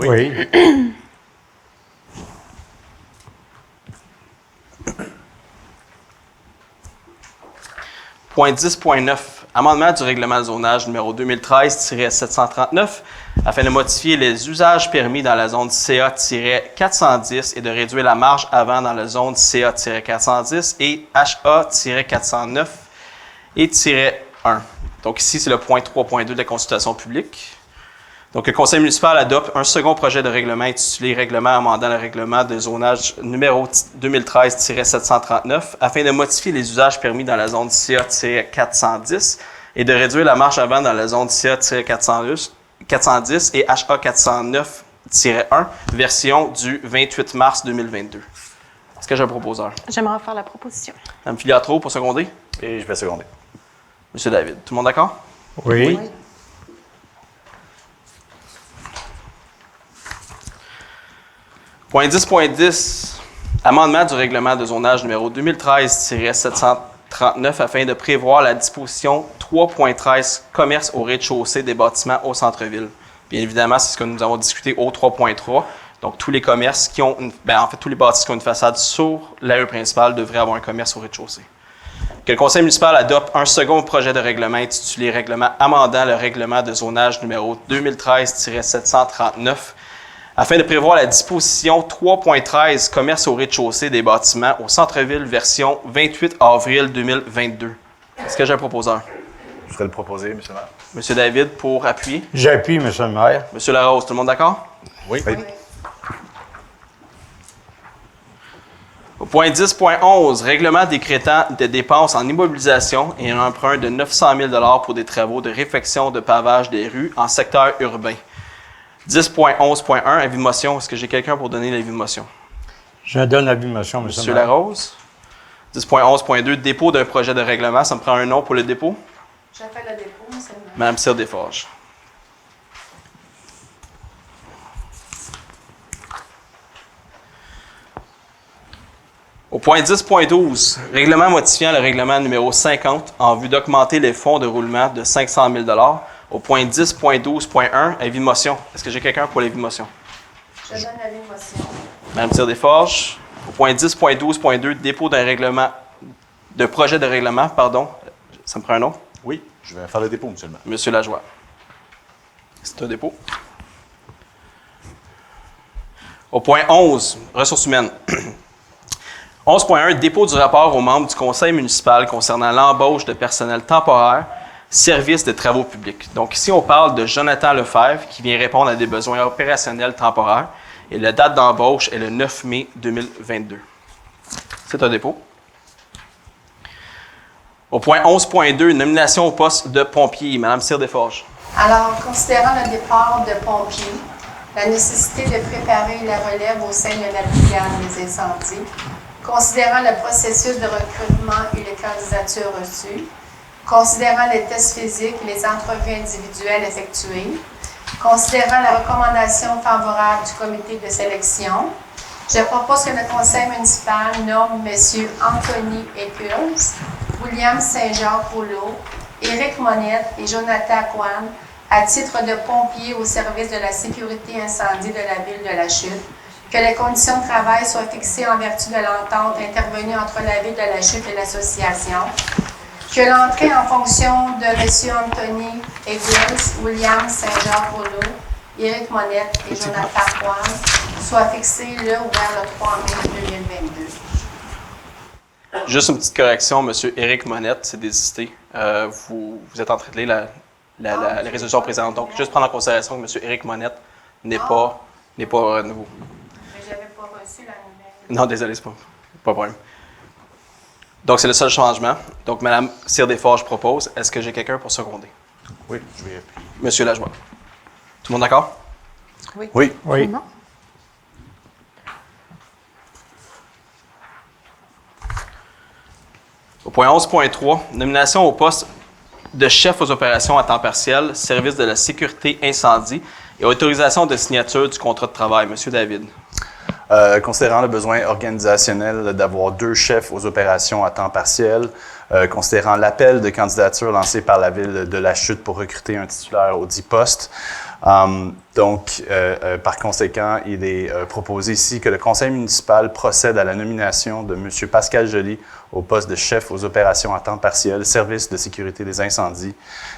S2: Point 10.9. Amendement du règlement de zonage numéro 2013-739 afin de modifier les usages permis dans la zone CA-410 et de réduire la marge avant dans la zone CA-410 et HA-409 et -1. Donc ici, c'est le point 3.2 de la consultation publique. Donc, le conseil municipal adopte un second projet de règlement intitulé « Règlement amendant le règlement de zonage numéro 2013-739 afin de modifier les usages permis dans la zone CA-410 et de réduire la marge avant dans la zone CA-410 et HA-409-1, version du 28 mars 2022. Est-ce que j'ai un proposeur?
S7: J'aimerais faire la proposition.
S2: Mme Filiatro pour seconder.
S8: Et je vais seconder.
S2: Monsieur David, tout le monde d'accord?
S15: Oui.
S2: Point 10.10, amendement du règlement de zonage numéro 2013-739 afin de prévoir la disposition 3.13 commerce au rez-de-chaussée des bâtiments au centre-ville. Bien évidemment, c'est ce que nous avons discuté au 3.3. Donc, tous les commerces qui ont, tous les bâtiments qui ont une façade sur la rue principale devraient avoir un commerce au rez-de-chaussée. Que le conseil municipal adopte un second projet de règlement intitulé « Règlement amendant le règlement de zonage numéro 2013-739 afin de prévoir la disposition 3.13 commerce au rez-de-chaussée des bâtiments au centre-ville version 28 avril 2022. Est-ce que j'ai un proposeur?
S8: Je vais le proposer, M. le maire.
S2: M. David, pour appuyer.
S15: J'appuie, M. le maire.
S2: M. Larose, tout le monde d'accord?
S8: Oui.
S2: Au point 10.11, règlement décrétant des dépenses en immobilisation et un emprunt de 900 000 pour des travaux de réfection de pavage des rues en secteur urbain. 10.11.1, avis de motion. Est-ce que j'ai quelqu'un pour donner l'avis de motion?
S15: Je donne l'avis de motion, M.
S2: Monsieur Larose. 10.11.2, dépôt d'un projet de règlement. Ça me prend un nom pour le dépôt?
S14: Je fais le dépôt, M. le maire.
S2: Mme Cyr Desforges. Au point 10.12, règlement modifiant le règlement numéro 50 en vue d'augmenter les fonds de roulement de 500 000 $. Au point 10.12.1, avis de motion. Est-ce que j'ai quelqu'un pour l'avis de motion?
S14: Je donne l'avis de motion.
S2: Mme Cyr Desforges. Au point 10.12.2, dépôt d'un règlement, de projet de règlement, pardon. Ça me prend un nom?
S9: Oui, je vais faire le dépôt, M. le maire.
S2: Monsieur Lajoie. C'est un dépôt. Au point 11, ressources humaines. 11.1, dépôt du rapport aux membres du conseil municipal concernant l'embauche de personnel temporaire service de travaux publics. Donc ici, on parle de Jonathan Lefebvre qui vient répondre à des besoins opérationnels temporaires et la date d'embauche est le 9 mai 2022. C'est un dépôt. Au point 11.2, nomination au poste de pompier. Madame Cyr-Desforges.
S14: Alors, considérant le départ de pompiers, la nécessité de préparer la relève au sein de la brigade des incendies, considérant le processus de recrutement et les candidatures reçues, considérant les tests physiques et les entrevues individuelles effectuées, considérant la recommandation favorable du comité de sélection, je propose que le conseil municipal nomme M. Anthony Eccles, William Saint-Jacques-Rouleau, Éric Monette et Jonathan Coine à titre de pompiers au service de la sécurité incendie de la ville de La Chute, que les conditions de travail soient fixées en vertu de l'entente intervenue entre la ville de La Chute et l'association, que l'entrée en fonction de M. Anthony Eccles, William Saint-Jacques-Rouleau, Éric Monette et Jonathan Coine soit fixée le ou vers le 3 mai 2022.
S2: Juste une petite correction, M. Éric Monette s'est désisté. Vous êtes en train de lire la résolution présente. Donc, juste prendre en considération que M. Éric Monette n'est pas nouveau.
S14: Mais je n'avais pas reçu la nouvelle.
S2: Non, désolé, c'est pas de problème. Donc, c'est le seul changement. Donc, Mme Cyr-Desforges propose. Est-ce que j'ai quelqu'un pour seconder?
S9: Oui, je vais appuyer.
S2: Monsieur Lajoie. Tout le monde d'accord?
S3: Oui.
S9: Oui.
S15: Oui.
S2: Au point 11.3, nomination au poste de chef aux opérations à temps partiel, service de la sécurité incendie et autorisation de signature du contrat de travail. Monsieur David.
S8: Considérant le besoin organisationnel d'avoir 2 chefs aux opérations à temps partiel, considérant l'appel de candidature lancé par la ville de La Chute pour recruter un titulaire au 10 postes. Par conséquent, il est proposé ici que le conseil municipal procède à la nomination de M. Pascal Joly au poste de chef aux opérations à temps partiel, service de sécurité des incendies,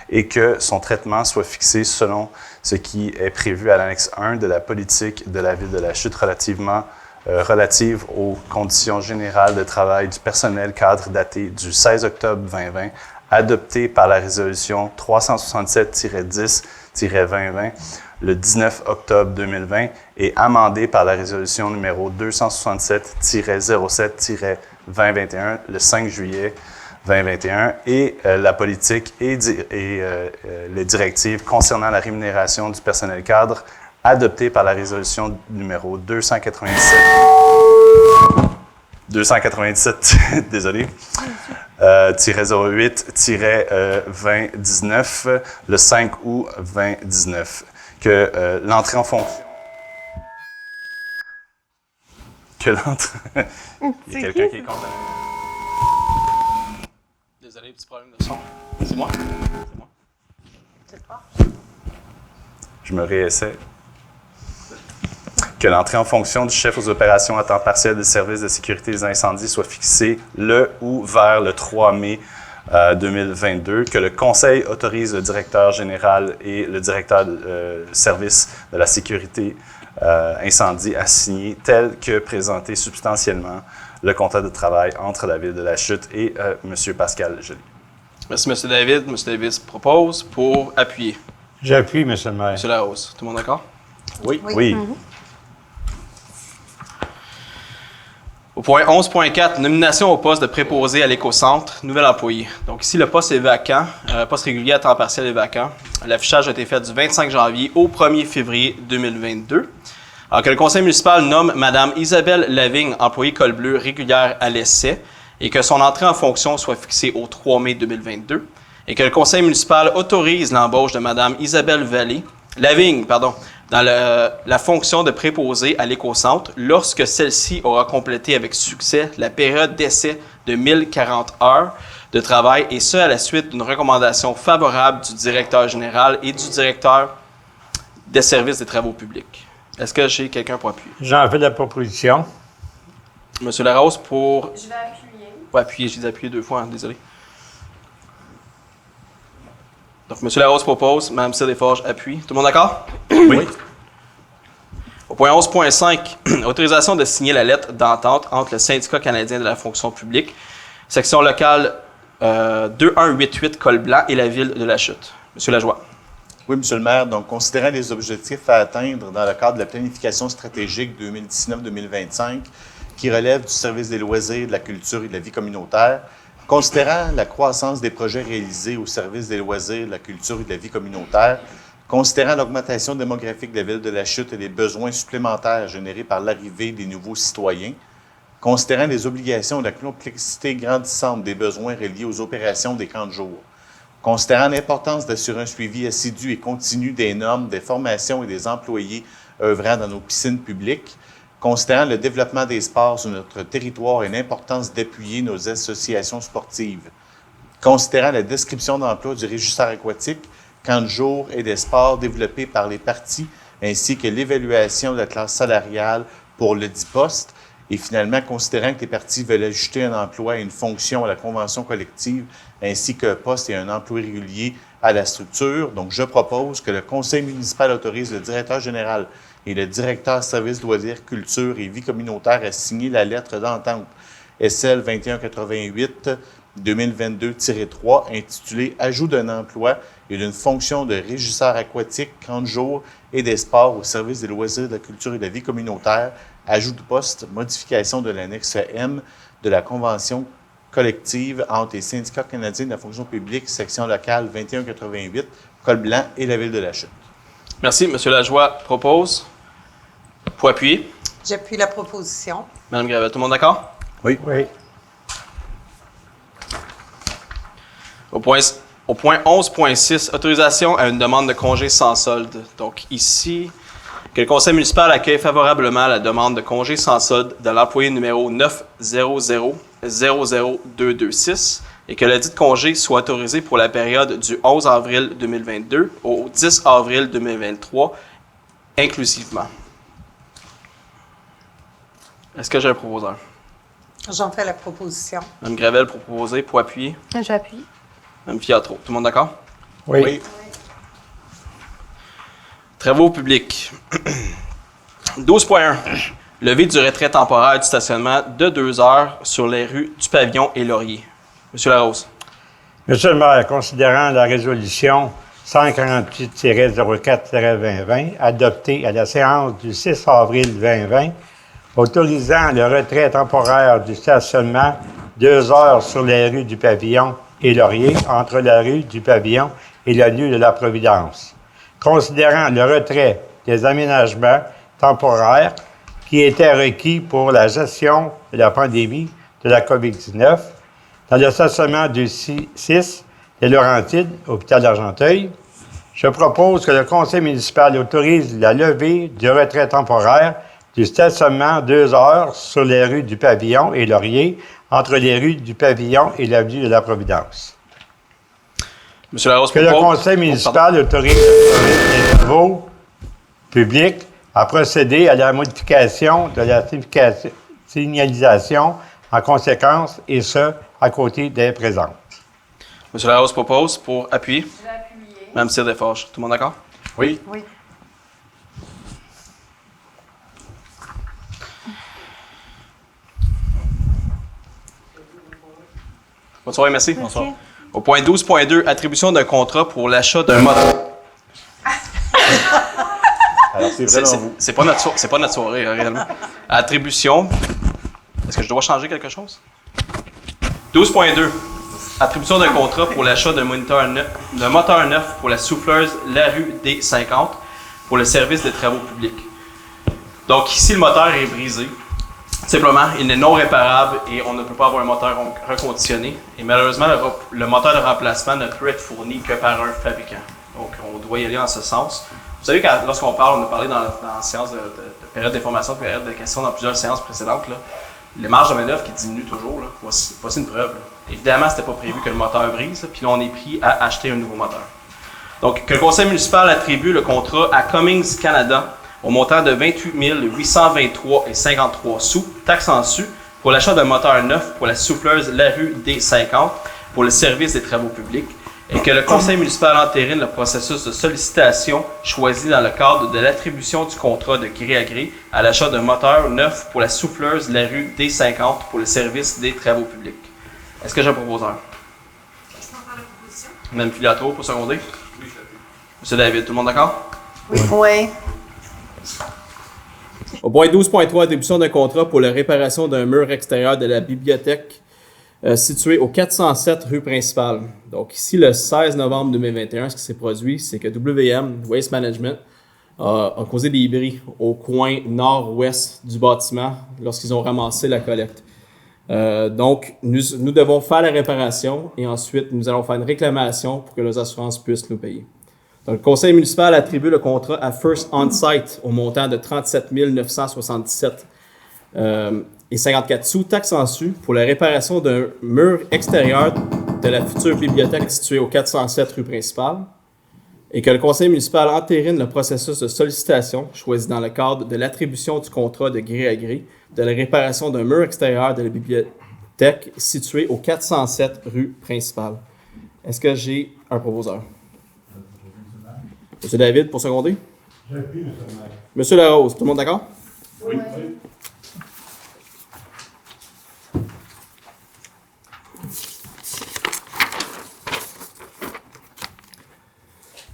S8: et que son traitement soit fixé selon ce qui est prévu à l'annexe 1 de la politique de la ville de La Chute relative aux conditions générales de travail du personnel cadre datée du 16 octobre 2020, adoptée par la résolution 367-10-2020 le 19 octobre 2020 et amendée par la résolution numéro 267-07-2021 le 5 juillet 2021 et la politique et les directives concernant la rémunération du personnel cadre adoptée par la résolution numéro 297 désolé, 08-2019 le 5 août 2019 que l'entrée en fonction il y a quelqu'un qui est content.
S2: Désolé, petit problème de son. C'est moi.
S14: C'est toi.
S8: Je me réessaie. Que l'entrée en fonction du chef aux opérations à temps partiel du service de sécurité des incendies soit fixée le ou vers le 3 mai 2022, que le conseil autorise le directeur général et le directeur de service de la sécurité incendie à signer tel que présenté substantiellement le contrat de travail entre la ville de La Chute et M. Pascal Joly.
S2: Merci, M. David. M. Davis propose pour appuyer.
S15: J'appuie, M. le maire.
S2: M. Larose. Tout le monde d'accord?
S8: Oui. Oui.
S14: Mm-hmm.
S2: Au point 11.4, nomination au poste de préposé à l'écocentre, nouvel employé. Donc ici, le poste est vacant, poste régulier à temps partiel est vacant. L'affichage a été fait du 25 janvier au 1er février 2022. Alors que le conseil municipal nomme Mme Isabelle Lavigne, employée col bleu régulière à l'essai, et que son entrée en fonction soit fixée au 3 mai 2022, et que le conseil municipal autorise l'embauche de Mme Isabelle Lavigne, dans la fonction de préposé à l'écocentre lorsque celle-ci aura complété avec succès la période d'essai de 1040 heures de travail, et ce, à la suite d'une recommandation favorable du directeur général et du directeur des services des travaux publics. Est-ce que j'ai quelqu'un pour appuyer?
S15: J'en fais la proposition.
S2: Monsieur Larose pour...
S14: Je vais appuyer.
S2: Pour appuyer, j'ai appuyé 2 fois, désolé. Donc, M. Larose propose, Mme Cyr-Desforges appuie. Tout le monde d'accord?
S8: Oui.
S2: Au point 11.5, autorisation de signer la lettre d'entente entre le Syndicat canadien de la fonction publique, section locale 2188 Col-Blanc et la ville de La Chute. Monsieur Lajoie.
S9: Oui, Monsieur le maire. Donc, considérant les objectifs à atteindre dans le cadre de la planification stratégique 2019-2025 qui relève du service des loisirs, de la culture et de la vie communautaire, considérant la croissance des projets réalisés au service des loisirs, de la culture et de la vie communautaire, considérant l'augmentation démographique de la ville de La Chute et les besoins supplémentaires générés par l'arrivée des nouveaux citoyens, considérant les obligations et la complexité grandissante des besoins reliés aux opérations des camps de jour, considérant l'importance d'assurer un suivi assidu et continu des normes, des formations et des employés œuvrant dans nos piscines publiques, considérant le développement des sports sur notre territoire et l'importance d'appuyer nos associations sportives, considérant la description d'emploi du régisseur aquatique, camps de jour et des sports développés par les parties, ainsi que l'évaluation de la classe salariale pour le dit poste, et finalement, considérant que les parties veulent ajouter un emploi et une fonction à la convention collective, ainsi qu'un poste et un emploi régulier à la structure, donc je propose que le conseil municipal autorise le directeur général et le directeur service loisirs, culture et vie communautaire à signer la lettre d'entente SL 2188-2022-3 intitulée « Ajout d'un emploi et d'une fonction de régisseur aquatique, camp de jour et des sports au service des loisirs, de la culture et de la vie communautaire, ajout de poste, modification de l'annexe M de la convention collective entre les syndicats canadiens de la fonction publique, section locale 2188, Col-Blanc et la ville de La Chute. »
S2: Merci. Monsieur Lajoie propose. Pour appuyer.
S3: J'appuie la proposition.
S2: Madame Gravel, tout le monde d'accord?
S9: Oui.
S15: Oui.
S2: Au point 11.6, autorisation à une demande de congé sans solde. Donc ici, que le conseil municipal accueille favorablement la demande de congé sans solde de l'employé numéro 900-00226 et que le dit congé soit autorisé pour la période du 11 avril 2022 au 10 avril 2023, inclusivement. Est-ce que j'ai un proposeur?
S3: J'en fais la proposition.
S2: Mme Gravel pour proposer, pour appuyer.
S7: J'appuie.
S2: Mme Fiatro. Tout le monde d'accord?
S15: Oui.
S9: Oui.
S2: Travaux publics. 12.1. Levée du retrait temporaire du stationnement de 2 heures sur les rues du Pavillon et Laurier. Monsieur Larose.
S15: Monsieur le maire, considérant la résolution 148-04-2020 adoptée à la séance du 6 avril 2020, autorisant le retrait temporaire du stationnement 2 heures sur les rues du Pavillon et Laurier entre la rue du Pavillon et le lieu de la Providence. Considérant le retrait des aménagements temporaires qui étaient requis pour la gestion de la pandémie de la COVID-19 dans le stationnement du 6 des Laurentides, hôpital d'Argenteuil, je propose que le conseil municipal autorise la levée du retrait temporaire du stationnement 2 heures sur les rues du Pavillon et Laurier entre les rues du Pavillon et l'avenue de la Providence.
S2: Monsieur Larose,
S15: que le conseil municipal autorise les travaux publics à procéder à la modification de la signalisation en conséquence, et ce, à côté des présentes.
S2: Monsieur Larose propose pour appuyer.
S14: Je vais appuyer.
S2: Mme Cyr-Desforges. Tout le monde d'accord?
S9: Oui.
S3: Oui.
S2: Bonne soirée, merci. Bonsoir. Au point 12.2, attribution d'un contrat pour l'achat d'un moteur.
S9: Alors, c'est vraiment vous.
S2: C'est pas notre soirée, réellement. Attribution. Est-ce que je dois changer quelque chose? 12.2. Attribution d'un contrat pour l'achat d'un moteur neuf pour la souffleuse La Rue D50 pour le service des travaux publics. Donc ici, le moteur est brisé. Simplement, il est non réparable et on ne peut pas avoir un moteur reconditionné. Et malheureusement, le moteur de remplacement ne peut être fourni que par un fabricant. Donc, on doit y aller en ce sens. Vous savez, lorsqu'on parle, on a parlé dans la séance de période d'information, de période de questions dans plusieurs séances précédentes, là, les marges de manœuvre qui diminuent toujours, là, voici une preuve. Là. Évidemment, ce n'était pas prévu que le moteur brise, puis là, on est pris à acheter un nouveau moteur. Donc, que le conseil municipal attribue le contrat à Cummings Canada au montant de 28 823,53 sous, taxes en su, pour l'achat d'un moteur neuf pour la souffleuse La Rue D50 pour le service des travaux publics, et que le conseil municipal entérine le processus de sollicitation choisi dans le cadre de l'attribution du contrat de gré à gré à l'achat d'un moteur neuf pour la souffleuse La Rue D50 pour le service des travaux publics. Est-ce que j'ai un proposeur? Mme Filatro pour seconder. Oui, Monsieur David, tout le monde d'accord?
S7: Oui. Oui.
S2: Au point 12.3, attribution d'un contrat pour la réparation d'un mur extérieur de la bibliothèque située au 407 rue principale. Donc ici, le 16 novembre 2021, ce qui s'est produit, c'est que WM, Waste Management, a causé des bris au coin nord-ouest du bâtiment lorsqu'ils ont ramassé la collecte. Donc, nous devons faire la réparation et ensuite, nous allons faire une réclamation pour que les assurances puissent nous payer. Donc, le conseil municipal attribue le contrat à First On-Site au montant de 37 977 et 54 sous, taxes en su, pour la réparation d'un mur extérieur de la future bibliothèque située au 407 rue principale, et que le conseil municipal entérine le processus de sollicitation choisi dans le cadre de l'attribution du contrat de gré à gré de la réparation d'un mur extérieur de la bibliothèque située au 407 rue principale. Est-ce que j'ai un proposeur? Monsieur David, pour seconder?
S15: J'appuie, Monsieur le maire.
S2: Monsieur Larose, tout le monde d'accord?
S15: Oui.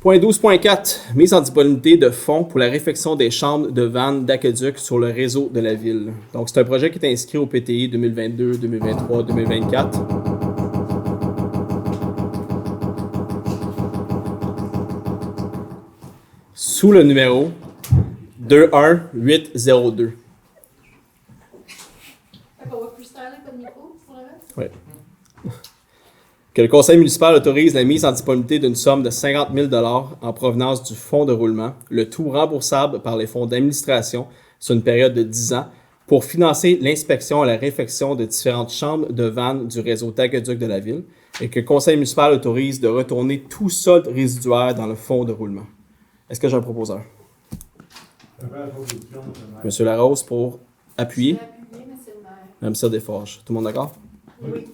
S2: Point 12.4. Mise en disponibilité de fonds pour la réfection des chambres de vannes d'aqueduc sur le réseau de la ville. Donc, c'est un projet qui est inscrit au PTI 2022, 2023, 2024. Sous le numéro 21802. Oui. Que le conseil municipal autorise la mise en disponibilité d'une somme de 50 000 $ en provenance du fonds de roulement, le tout remboursable par les fonds d'administration sur une période de 10 ans, pour financer l'inspection et la réfection de différentes chambres de vannes du réseau d'aqueduc de la ville, et que le conseil municipal autorise de retourner tout solde résiduaire dans le fonds de roulement. Est-ce que j'ai un proposeur? Monsieur Larose pour appuyer. Madame Sir Desforges. Tout le monde d'accord?
S3: Oui.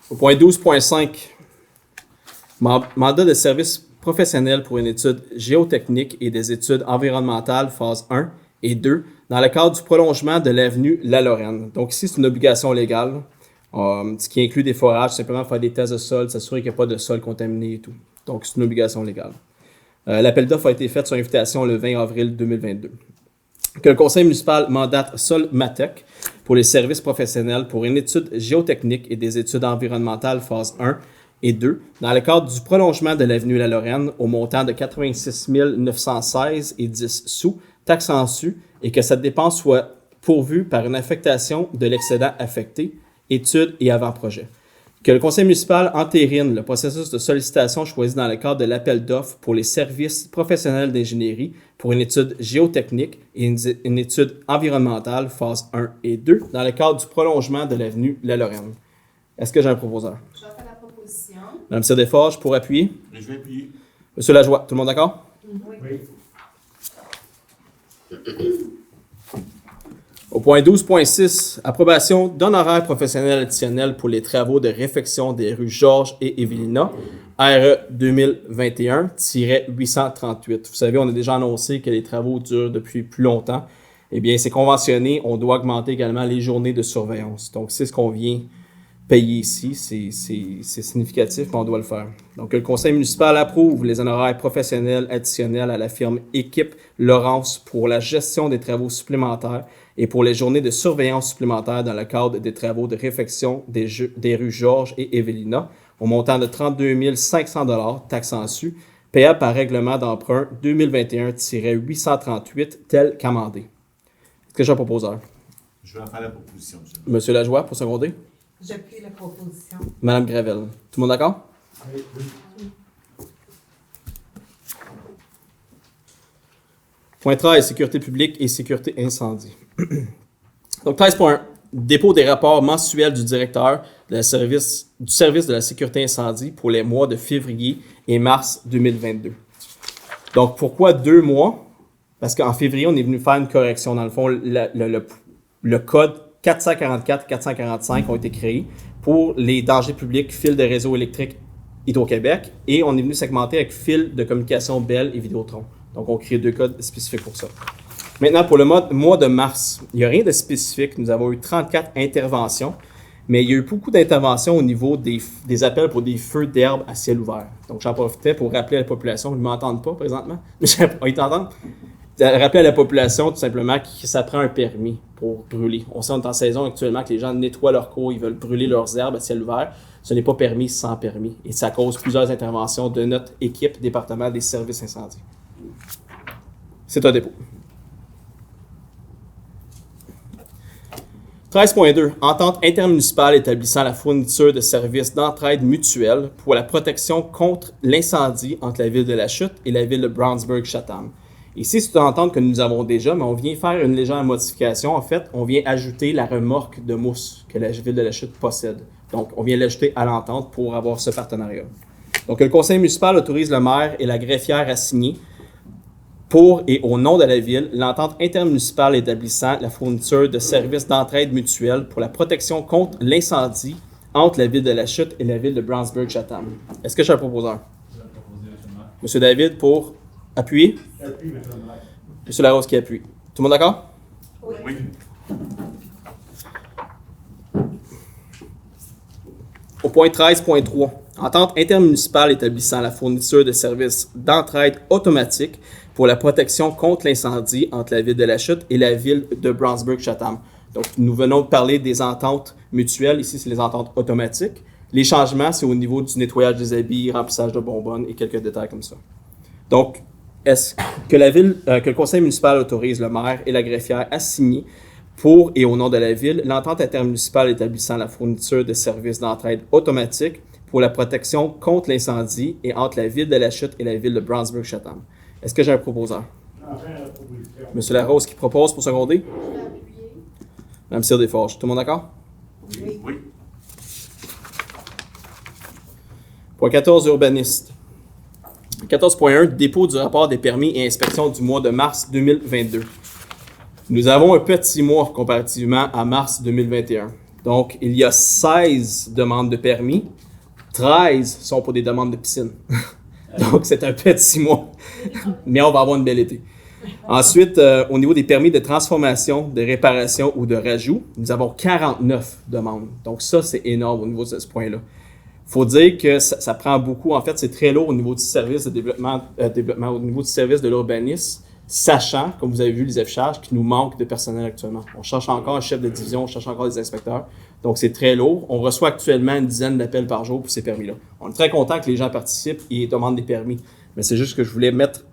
S2: Au point 12.5, mandat de service professionnel pour une étude géotechnique et des études environnementales phase 1 et 2 dans le cadre du prolongement de l'avenue La Lorraine. Donc ici, c'est une obligation légale, ce qui inclut des forages, simplement faire des tests de sol, s'assurer qu'il n'y a pas de sol contaminé et tout. Donc c'est une obligation légale. L'appel d'offres a été fait sur invitation le 20 avril 2022. Que le conseil municipal mandate Solmatec pour les services professionnels pour une étude géotechnique et des études environnementales phase 1 et 2 dans le cadre du prolongement de l'avenue La Lorraine au montant de 86 916 et 10 sous, taxes en su, et que cette dépense soit pourvue par une affectation de l'excédent affecté, études et avant-projet. Que le conseil municipal entérine le processus de sollicitation choisi dans le cadre de l'appel d'offres pour les services professionnels d'ingénierie pour une étude géotechnique et une étude environnementale phase 1 et 2 dans le cadre du prolongement de l'avenue La Lorraine. Est-ce que j'ai un proposeur?
S14: Je vais faire la proposition.
S2: Madame Sir Desforges pour appuyer.
S9: Je vais appuyer.
S2: Monsieur Lajoie, tout le monde d'accord?
S15: Oui.
S2: Au point 12.6, approbation d'honoraires professionnels additionnels pour les travaux de réfection des rues Georges et Evelina, RE 2021-838. Vous savez, on a déjà annoncé que les travaux durent depuis plus longtemps. Eh bien, c'est conventionné, on doit augmenter également les journées de surveillance. Donc, c'est ce qu'on vient payer ici, c'est significatif, mais on doit le faire. Donc, le conseil municipal approuve les honoraires professionnels additionnels à la firme Équipe Laurence pour la gestion des travaux supplémentaires et pour les journées de surveillance supplémentaires dans le cadre des travaux de réfection des rues Georges et Evelina, au montant de 32 500 $, taxes en su, payable par règlement d'emprunt 2021-838, tel qu'amendé. Est-ce que j'ai un proposeur?
S9: Je vais en faire la proposition, monsieur.
S2: Monsieur Lajoie, pour seconder.
S3: J'appuie la proposition.
S2: Madame Gravel. Tout le monde d'accord?
S15: Oui.
S2: Point 13, sécurité publique et sécurité incendie. Donc 13.1, dépôt des rapports mensuels du directeur du service de la sécurité incendie pour les mois de février et mars 2022. Donc pourquoi 2 mois? Parce qu'en février, on est venu faire une correction. Dans le fond, le code 444 et 445 ont été créés pour les dangers publics, fils de réseau électrique Hydro-Québec, et on est venu segmenter avec fils de communication Bell et Vidéotron. Donc, on crée 2 codes spécifiques pour ça. Maintenant, pour le mois de mars, il n'y a rien de spécifique. Nous avons eu 34 interventions
S16: Mais il y a eu beaucoup d'interventions au niveau des appels pour des feux d'herbe à ciel ouvert. Donc, j'en profitais pour rappeler à la population, ils ne m'entendent pas présentement, mais ils t'entendent. Rappeler à la population tout simplement que ça prend un permis pour brûler. On sait, on est en saison actuellement que les gens nettoient leur cours, ils veulent brûler leurs herbes à ciel ouvert. Ce n'est pas permis sans permis. Et ça cause plusieurs interventions de notre équipe, département des services incendies. C'est un dépôt. 13.2. Entente intermunicipale établissant la fourniture de services d'entraide mutuelle pour la protection contre l'incendie entre la ville de La Chute et la ville de Brownsburg-Chatham. Ici, c'est une entente que nous avons déjà, mais on vient faire une légère modification. En fait, on vient ajouter la remorque de mousse que la ville de La Chute possède. Donc, on vient l'ajouter à l'entente pour avoir ce partenariat. Donc, le conseil municipal autorise le maire et la greffière à signer pour et au nom de la ville l'entente intermunicipale établissant la fourniture de services d'entraide mutuelle pour la protection contre l'incendie entre la ville de La Chute et la ville de Brownsburg-Chatham. Est-ce que je suis un proposeur? Monsieur David, pour appuyer? Monsieur Larose qui appuie. Tout le monde d'accord?
S9: Oui.
S16: Au point 13.3, entente intermunicipale établissant la fourniture de services d'entraide automatique pour la protection contre l'incendie entre la ville de La Chute et la ville de Brownsburg-Chatham. Donc, nous venons de parler des ententes mutuelles. Ici, c'est les ententes automatiques. Les changements, c'est au niveau du nettoyage des habits, remplissage de bonbonnes et quelques détails comme ça. Donc, est-ce que que le conseil municipal autorise le maire et la greffière à signer pour et au nom de la ville l'entente intermunicipale établissant la fourniture de services d'entraide automatique pour la protection contre l'incendie et entre la ville de La Chute et la ville de Brownsburg-Chatham. Est-ce que j'ai un proposeur? Monsieur Larose qui propose pour seconder? Mme Cyr-Desforges. Tout le monde d'accord?
S9: Oui.
S16: Point 14, urbaniste. 14.1, dépôt du rapport des permis et inspections du mois de mars 2022. Nous avons un petit mois comparativement à mars 2021. Donc, il y a 16 demandes de permis. 13 sont pour des demandes de piscine. Donc, c'est un petit mois. Mais on va avoir une belle été. Ensuite, au niveau des permis de transformation, de réparation ou de rajout, nous avons 49 demandes. Donc, ça, c'est énorme au niveau de ce point-là. Il faut dire que ça prend beaucoup. En fait, c'est très lourd au niveau du service de développement au niveau du service de l'urbanisme, sachant, comme vous avez vu les affichages, qu'il nous manque de personnel actuellement. On cherche encore un chef de division, on cherche encore des inspecteurs. Donc, c'est très lourd. On reçoit actuellement une dizaine d'appels par jour pour ces permis-là. On est très content que les gens participent et demandent des permis. Mais c'est juste que je voulais mettre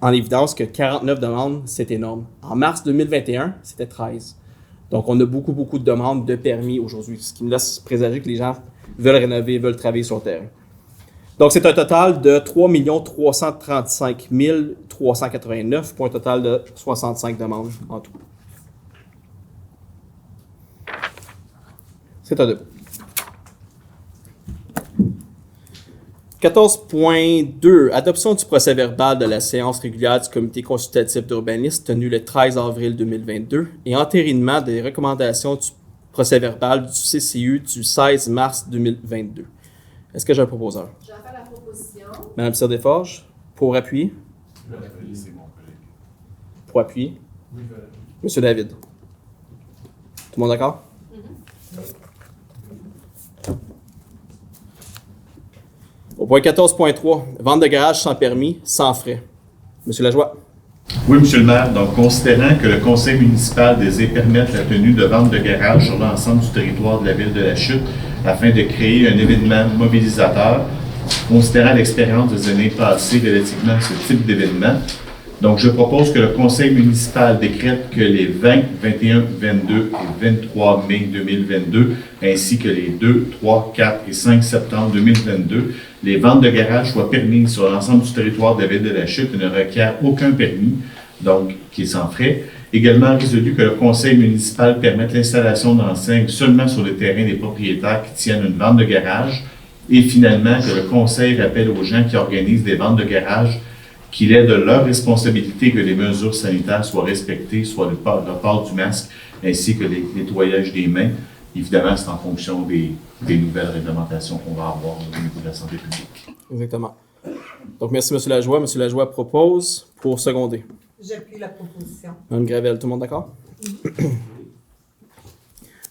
S16: en évidence que 49 demandes, c'est énorme. En mars 2021, c'était 13. Donc, on a beaucoup, beaucoup de demandes de permis aujourd'hui, ce qui me laisse présager que les gens veulent rénover, veulent travailler sur le terrain. Donc, c'est un total de 3 335 389 pour un total de 65 demandes en tout. C'est un dépôt. 14.2. Adoption du procès-verbal de la séance régulière du comité consultatif d'urbanisme tenue le 13 avril 2022 et entérinement des recommandations du procès-verbal du CCU du 16 mars 2022. Est-ce que j'ai un proposeur?
S14: J'en fais la proposition.
S16: Mme Cyr-Desforges, pour appuyer? Pour appuyer? Oui, Monsieur David. Tout le monde d'accord? Au point 14.3, vente de garage sans permis, sans frais. Monsieur Lajoie.
S9: Oui, Monsieur le maire. Donc, considérant que le conseil municipal désire permettre la tenue de vente de garage sur l'ensemble du territoire de la ville de La Chute afin de créer un événement mobilisateur, considérant l'expérience des années passées relativement à ce type d'événement, donc je propose que le conseil municipal décrète que les 20, 21, 22 et 23 mai 2022, ainsi que les 2, 3, 4 et 5 septembre 2022, les ventes de garage soient permises sur l'ensemble du territoire de la ville de La Chute et ne requièrent aucun permis, donc qui est sans frais. Également résolu que le conseil municipal permette l'installation d'enseignes seulement sur le terrain des propriétaires qui tiennent une vente de garage. Et finalement, que le conseil rappelle aux gens qui organisent des ventes de garage qu'il est de leur responsabilité que les mesures sanitaires soient respectées, soit le port du masque, ainsi que le nettoyage des mains. Évidemment, c'est en fonction des nouvelles réglementations qu'on va avoir au niveau de la santé publique.
S16: Exactement. Donc, merci, M. Lajoie. M. Lajoie propose pour seconder.
S3: J'appuie la proposition.
S16: Mme Gravel, tout le monde d'accord?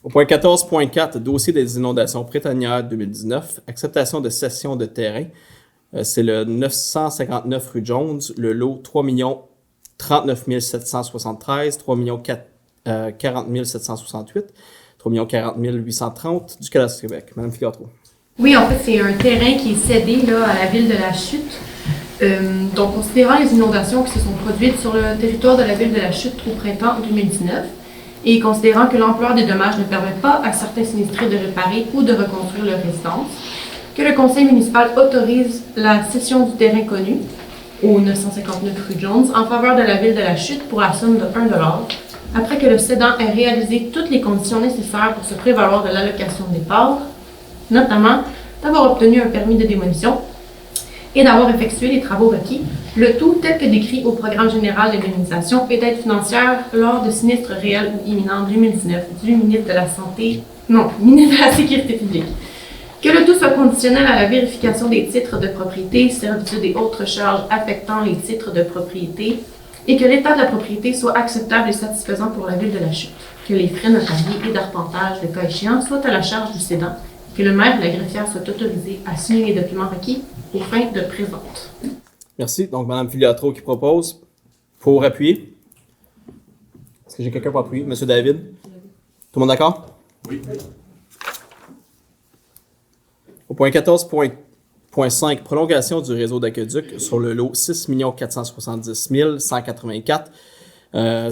S16: Au point 14.4, dossier des inondations printanières 2019, acceptation de cession de terrain. C'est le 959 rue Jones, le lot 3 39 773, 3 40 768, 3 40 830 du cadastre du Québec. Madame Filiatro.
S17: Oui, en fait, c'est un terrain qui est cédé là, à la ville de La Chute. Donc, considérant les inondations qui se sont produites sur le territoire de la ville de La Chute au printemps 2019, et considérant que l'ampleur des dommages ne permet pas à certains sinistrés de réparer ou de reconstruire leur résidence, que le conseil municipal autorise la cession du terrain connu au 959 rue Jones en faveur de la ville de La Chute pour la somme de 1 $, après que le cédant ait réalisé toutes les conditions nécessaires pour se prévaloir de l'allocation des parts, notamment d'avoir obtenu un permis de démolition et d'avoir effectué les travaux requis, le tout tel que décrit au programme général d'indemnisation et d'aide financière lors de sinistres réels ou imminents 2019 du ministre de la ministre de la Sécurité publique. Que le tout soit conditionnel à la vérification des titres de propriété, servitudes et autres charges affectant les titres de propriété, et que l'état de la propriété soit acceptable et satisfaisant pour la ville de La Chute. Que les frais notariés et d'arpentage, le cas échéant, soient à la charge du cédant. Que le maire et la greffière soient autorisés à signer les documents requis aux fins de présente.
S16: Merci. Donc, Mme Filiatro qui propose. Pour appuyer. Est-ce que j'ai quelqu'un pour appuyer? Monsieur David? Tout le monde d'accord?
S9: Oui.
S16: Au point 14.5, prolongation du réseau d'aqueduc sur le lot 6 470 184.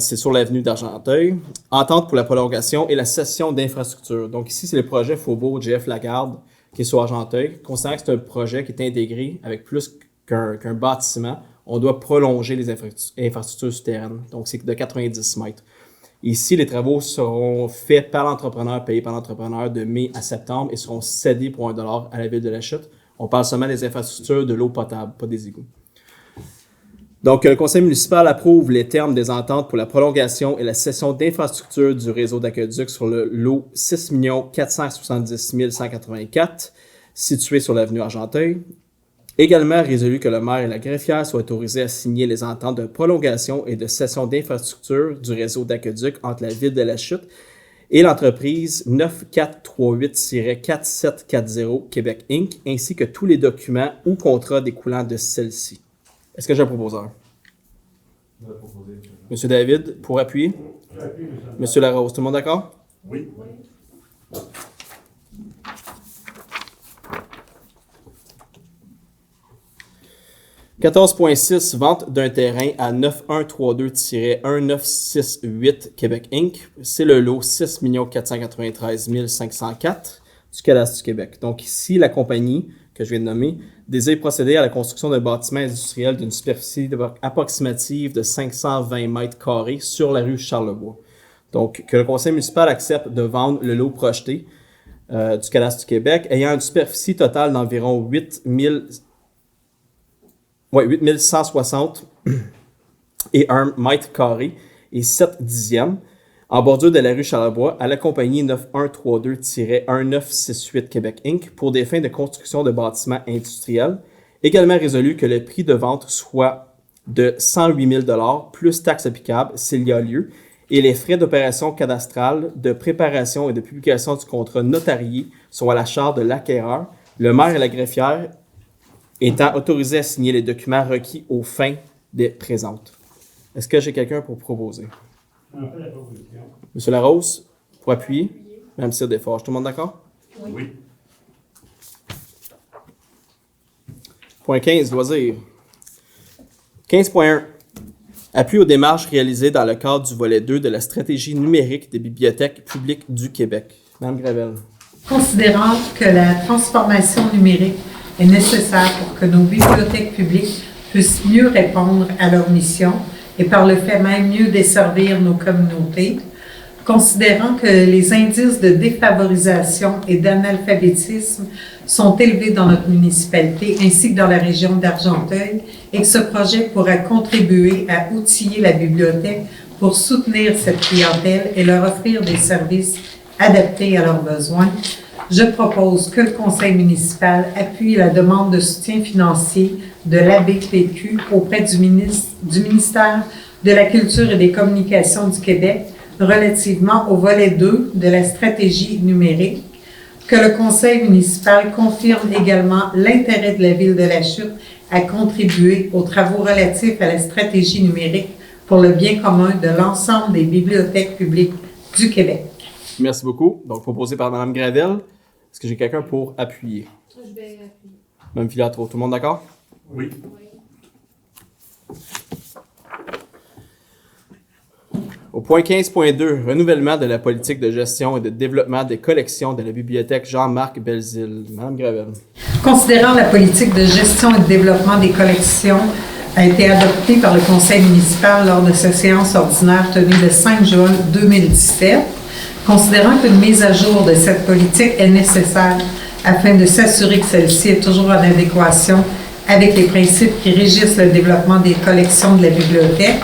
S16: C'est sur l'avenue d'Argenteuil. Entente pour la prolongation et la cession d'infrastructures. Donc ici, c'est le projet Faubourg GF Lagarde qui est sur Argenteuil. Considérant que c'est un projet qui est intégré avec plus qu'un bâtiment, on doit prolonger les infrastructures souterraines. Donc c'est de 90 mètres. Ici, les travaux seront faits par l'entrepreneur, payés par l'entrepreneur de mai à septembre et seront cédés pour 1 $ à la ville de La Chute. On parle seulement des infrastructures de l'eau potable, pas des égouts. Donc, le conseil municipal approuve les termes des ententes pour la prolongation et la cession d'infrastructures du réseau d'aqueduc sur le lot 6 470 184, situé sur l'avenue Argenteuil. Également résolu que le maire et la greffière soient autorisés à signer les ententes de prolongation et de cession d'infrastructures du réseau d'aqueduc entre la ville de La Chute et l'entreprise 9438-4740 Québec Inc., ainsi que tous les documents ou contrats découlant de celle-ci. Est-ce que j'ai un proposeur? Monsieur David, pour appuyer? Monsieur Larose, tout le monde d'accord?
S9: Oui.
S16: 14.6, vente d'un terrain à 9132-1968 Québec Inc. C'est le lot 6 493 504 du cadastre du Québec. Donc ici, la compagnie que je viens de nommer désire procéder à la construction d'un bâtiment industriel d'une superficie approximative de 520 mètres carrés sur la rue Charlebois. Donc, que le conseil municipal accepte de vendre le lot projeté du cadastre du Québec ayant une superficie totale d'environ 8160 et 1 mètre carré et 7 dixièmes en bordure de la rue Charlebois à la compagnie 9132-1968 Québec Inc. pour des fins de construction de bâtiments industriels. Également résolu que le prix de vente soit de 108 000 $ plus taxes applicables s'il y a lieu et les frais d'opération cadastrale, de préparation et de publication du contrat notarié sont à la charge de l'acquéreur, le maire et la greffière étant autorisés à signer les documents requis aux fins des présentes. Est-ce que j'ai quelqu'un pour proposer? Monsieur Larose, pour appuyer. Madame Cyr Desforges, tout le monde d'accord?
S9: Oui.
S16: Point 15, loisirs. 15.1. Appui aux démarches réalisées dans le cadre du volet 2 de la stratégie numérique des bibliothèques publiques du Québec. Madame Gravel.
S3: Considérant que la transformation numérique est nécessaire pour que nos bibliothèques publiques puissent mieux répondre à leur mission et par le fait même mieux desservir nos communautés, considérant que les indices de défavorisation et d'analphabétisme sont élevés dans notre municipalité ainsi que dans la région d'Argenteuil et que ce projet pourra contribuer à outiller la bibliothèque pour soutenir cette clientèle et leur offrir des services adaptés à leurs besoins, je propose que le conseil municipal appuie la demande de soutien financier de l'ABPQ auprès du ministère de la Culture et des Communications du Québec relativement au volet 2 de la stratégie numérique, que le conseil municipal confirme également l'intérêt de la Ville de la Chute à contribuer aux travaux relatifs à la stratégie numérique pour le bien commun de l'ensemble des bibliothèques publiques du Québec.
S16: Merci beaucoup. Donc, proposé par Mme Gravel. Est-ce que j'ai quelqu'un pour appuyer?
S17: Je vais appuyer.
S16: Mme Filiatro, tout le monde d'accord?
S9: Oui.
S16: Au point 15.2, renouvellement de la politique de gestion et de développement des collections de la bibliothèque Jean-Marc Belzile. Mme Gravel.
S3: Considérant la politique de gestion et de développement des collections a été adoptée par le conseil municipal lors de sa séance ordinaire tenue le 5 juin 2017, considérant qu'une mise à jour de cette politique est nécessaire afin de s'assurer que celle-ci est toujours en adéquation avec les principes qui régissent le développement des collections de la bibliothèque,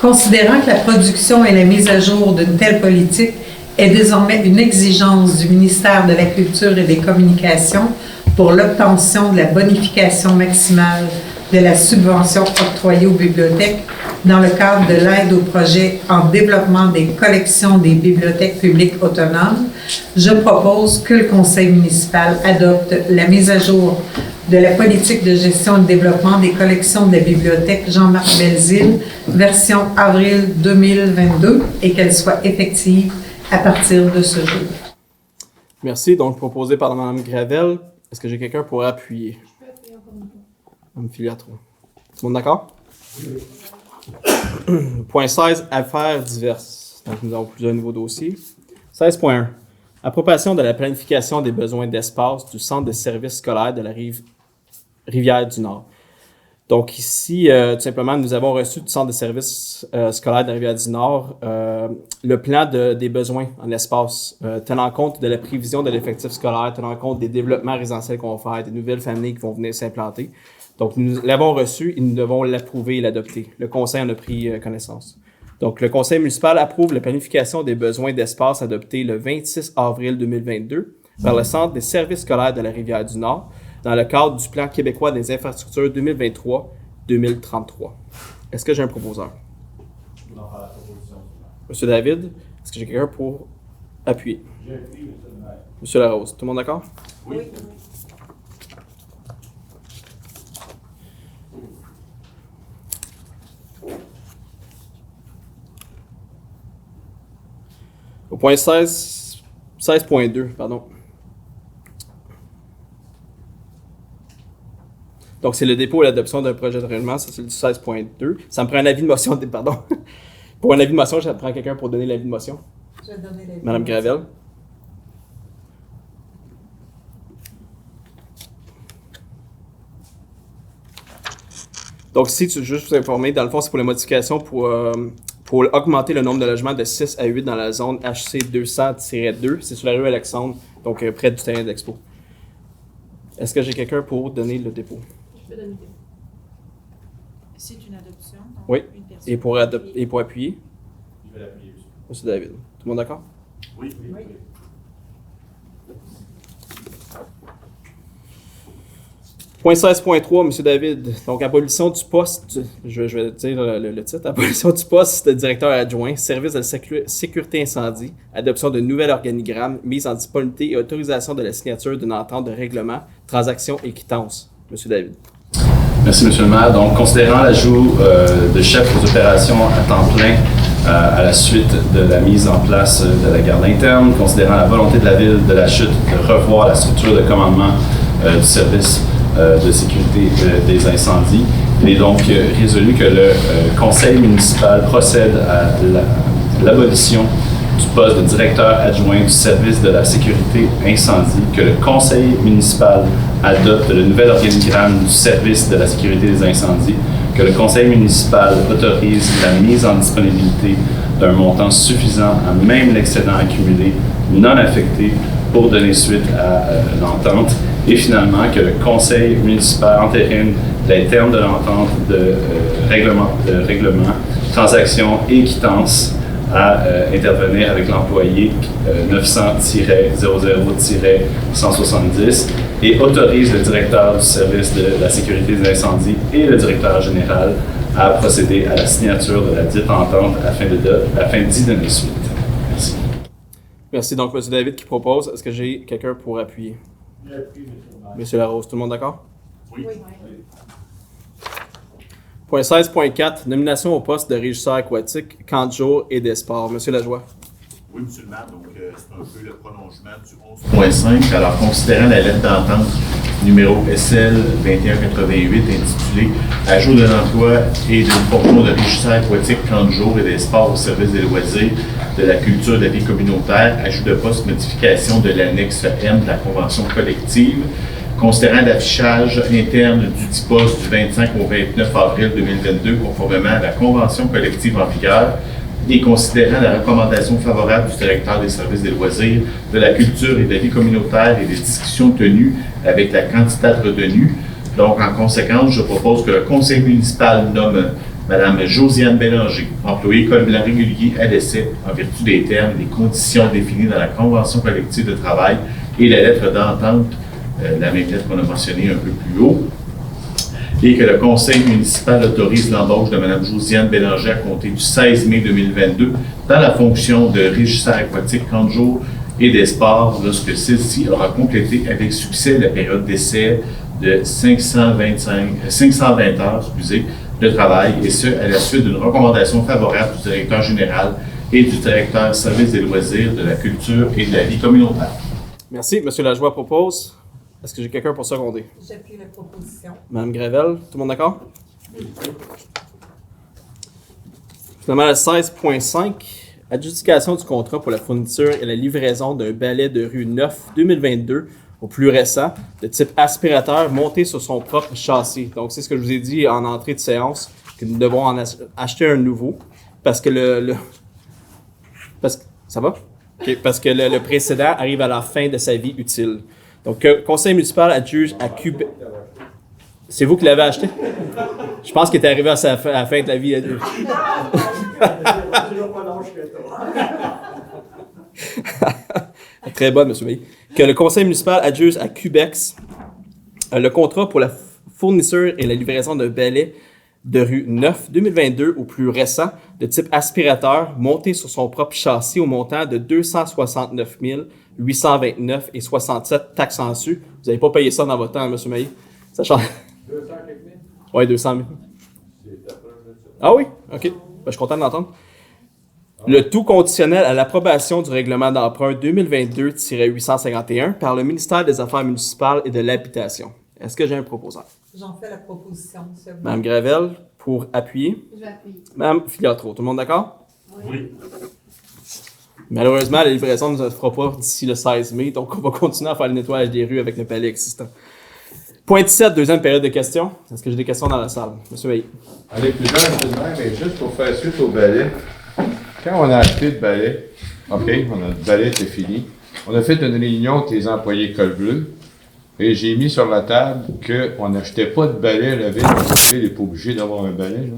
S3: considérant que la production et la mise à jour d'une telle politique est désormais une exigence du ministère de la Culture et des Communications pour l'obtention de la bonification maximale de la subvention octroyée aux bibliothèques dans le cadre de l'aide au projet en développement des collections des bibliothèques publiques autonomes, je propose que le conseil municipal adopte la mise à jour de la politique de gestion et de développement des collections de la bibliothèque Jean-Marc Belzile, version avril 2022, et qu'elle soit effective à partir de ce jour.
S16: Merci. Donc, proposé par Mme Gravel. Est-ce que j'ai quelqu'un pour appuyer?
S17: Je peux appuyer encore une fois.
S16: Mme Filiatro. Tout le monde d'accord? Point 16, affaires diverses. Donc, nous avons plusieurs nouveaux dossiers. 16.1. Appropriation de la planification des besoins d'espace du centre de services scolaires de la Rivière du Nord. Donc ici, tout simplement, nous avons reçu du centre de services scolaires de la Rivière du Nord le plan des besoins en espace, tenant compte de la prévision de l'effectif scolaire, tenant compte des développements résidentiels qu'on va faire, des nouvelles familles qui vont venir s'implanter. Donc nous l'avons reçu et nous devons l'approuver et l'adopter. Le Conseil en a pris connaissance. Donc, le Conseil municipal approuve la planification des besoins d'espace adoptée le 26 avril 2022 par le Centre des services scolaires de la Rivière-du-Nord dans le cadre du Plan québécois des infrastructures 2023-2033. Est-ce que j'ai un proposeur? Monsieur David, est-ce que j'ai quelqu'un pour appuyer?
S9: J'appuie,
S16: Monsieur Larose, tout le monde d'accord?
S9: Oui.
S16: Au point 16.2, pardon. Donc, c'est le dépôt et l'adoption d'un projet de règlement, ça c'est le 16.2. Ça me prend un avis de motion, pardon. Pour un avis de motion, ça prend quelqu'un pour donner l'avis de motion.
S3: Je vais donner l'avis.
S16: Madame Gravel. Donc, ici, tu veux juste vous informer, dans le fond, c'est pour la modification pour augmenter le nombre de logements de 6 à 8 dans la zone HC 200-2. C'est sur la rue Alexandre, donc près du terrain d'Expo. Est-ce que j'ai quelqu'un pour donner le dépôt?
S17: Je peux donner le dépôt.
S6: C'est une adoption. Donc
S16: Oui.
S6: une personne
S16: Et pour appuyer?
S9: Je vais l'appuyer aussi.
S16: Monsieur David. Tout le monde d'accord?
S9: Oui.
S16: Point 16.3, M. David. Donc, abolition du poste, je vais dire le titre, abolition du poste de directeur adjoint, service de sécurité incendie, adoption de nouvel organigramme, mise en disponibilité et autorisation de la signature d'une entente de règlement, transaction et quittance. M. David.
S8: Merci, M. le maire. Donc, considérant l'ajout de chef aux opérations à temps plein à la suite de la mise en place de la garde interne, considérant la volonté de la Ville de la Chute de revoir la structure de commandement du service de sécurité des incendies. Il est donc résolu que le conseil municipal procède à l'abolition du poste de directeur adjoint du service de la sécurité incendie, que le conseil municipal adopte le nouvel organigramme du service de la sécurité des incendies, que le conseil municipal autorise la mise en disponibilité d'un montant suffisant à même l'excédent accumulé non affecté pour donner suite à l'entente, et finalement que le conseil municipal entérine les termes de l'entente de règlement, transaction et quittance à intervenir avec l'employé 900-00-170 et autorise le directeur du service de la sécurité des incendies et le directeur général à procéder à la signature de la dite entente afin d'y donner suite.
S9: Merci.
S16: Merci. Donc, M. David qui propose. Est-ce que j'ai quelqu'un pour appuyer?
S18: J'appuie, M.
S16: M. Larose, tout le monde d'accord?
S18: Oui.
S16: Point 16.4, nomination au poste de régisseur aquatique, camp de jour et des sports. M. Lajoie.
S9: Oui, M. le maire, donc c'est un peu le prolongement du 11.5. Alors, considérant la lettre d'entente numéro SL 2188 intitulée « Ajout de l'emploi et d'une fonction de régisseur aquatique, camp de jour et des sports au service des loisirs, de la culture et de la vie communautaire, ajout de poste, modification de l'annexe M de la convention collective », considérant l'affichage interne du dit poste du 25 au 29 avril 2022 conformément à la convention collective en vigueur et considérant la recommandation favorable du directeur des services des loisirs, de la culture et de la vie communautaire et des discussions tenues avec la candidate retenue. Donc, en conséquence, je propose que le conseil municipal nomme Mme Josiane Bélanger, employée Col Blanc régulier à l'essai en vertu des termes et des conditions définies dans la convention collective de travail et la lettre d'entente, la même lettre qu'on a mentionnée un peu plus haut, et que le conseil municipal autorise l'embauche de Mme Josiane Bélanger à compter du 16 mai 2022 dans la fonction de régisseur aquatique camp de jour et des sports lorsque celle-ci aura complété avec succès la période d'essai de 520 heures de travail, et ce, à la suite d'une recommandation favorable du directeur général et du directeur service des loisirs, de la culture et de la vie communautaire.
S16: Merci. M. Lajoie propose. Est-ce que j'ai quelqu'un pour seconder?
S3: J'appuie la proposition.
S16: Mme Gravel, tout le monde d'accord? Finalement, le 16.5, adjudication du contrat pour la fourniture et la livraison d'un balai de rue 9 2022 au plus récent, de type aspirateur monté sur son propre châssis. Donc, c'est ce que je vous ai dit en entrée de séance, que nous devons en acheter un nouveau, parce que ça va? Okay, parce que le précédent arrive à la fin de sa vie utile. Donc, conseil municipal adjuge à Québec. C'est vous qui l'avez acheté? Je pense qu'il est arrivé à la fin de la vie. Très bonne, M. Mailly. Que le conseil municipal adjuge à Cubex le contrat pour la fourniture et la livraison d'un balai de rue 9 2022 au plus récent, de type aspirateur, monté sur son propre châssis au montant de 269 829 et 67 taxes en su. Vous n'avez pas payé ça dans votre temps, M. Mailly? Ça change.
S18: 200 quelque mille?
S16: Oui, 200 000. Ah oui? OK. Ben, je suis content de l'entendre. Le tout conditionnel à l'approbation du règlement d'emprunt 2022-851 par le ministère des Affaires municipales et de l'Habitation. Est-ce que j'ai un proposeur?
S3: J'en fais la proposition, M.
S16: Mme Gravel, pour appuyer.
S14: Je vais appuyer.
S16: Mme Filiatro, tout le monde d'accord?
S18: Oui.
S16: Malheureusement, la livraison ne se fera pas d'ici le 16 mai, donc on va continuer à faire le nettoyage des rues avec le palais existant. Point 17, deuxième période de questions. Est-ce que j'ai des questions dans la salle? M. Veillé.
S4: Allez, plus d'un, mais juste pour faire suite au balai. Quand on a acheté le balai, OK, le balai, c'est fini. On a fait une réunion avec les employés Col Bleu et j'ai mis sur la table qu'on n'achetait pas de balai à la ville. La ville n'est pas obligée d'avoir un balai. Là.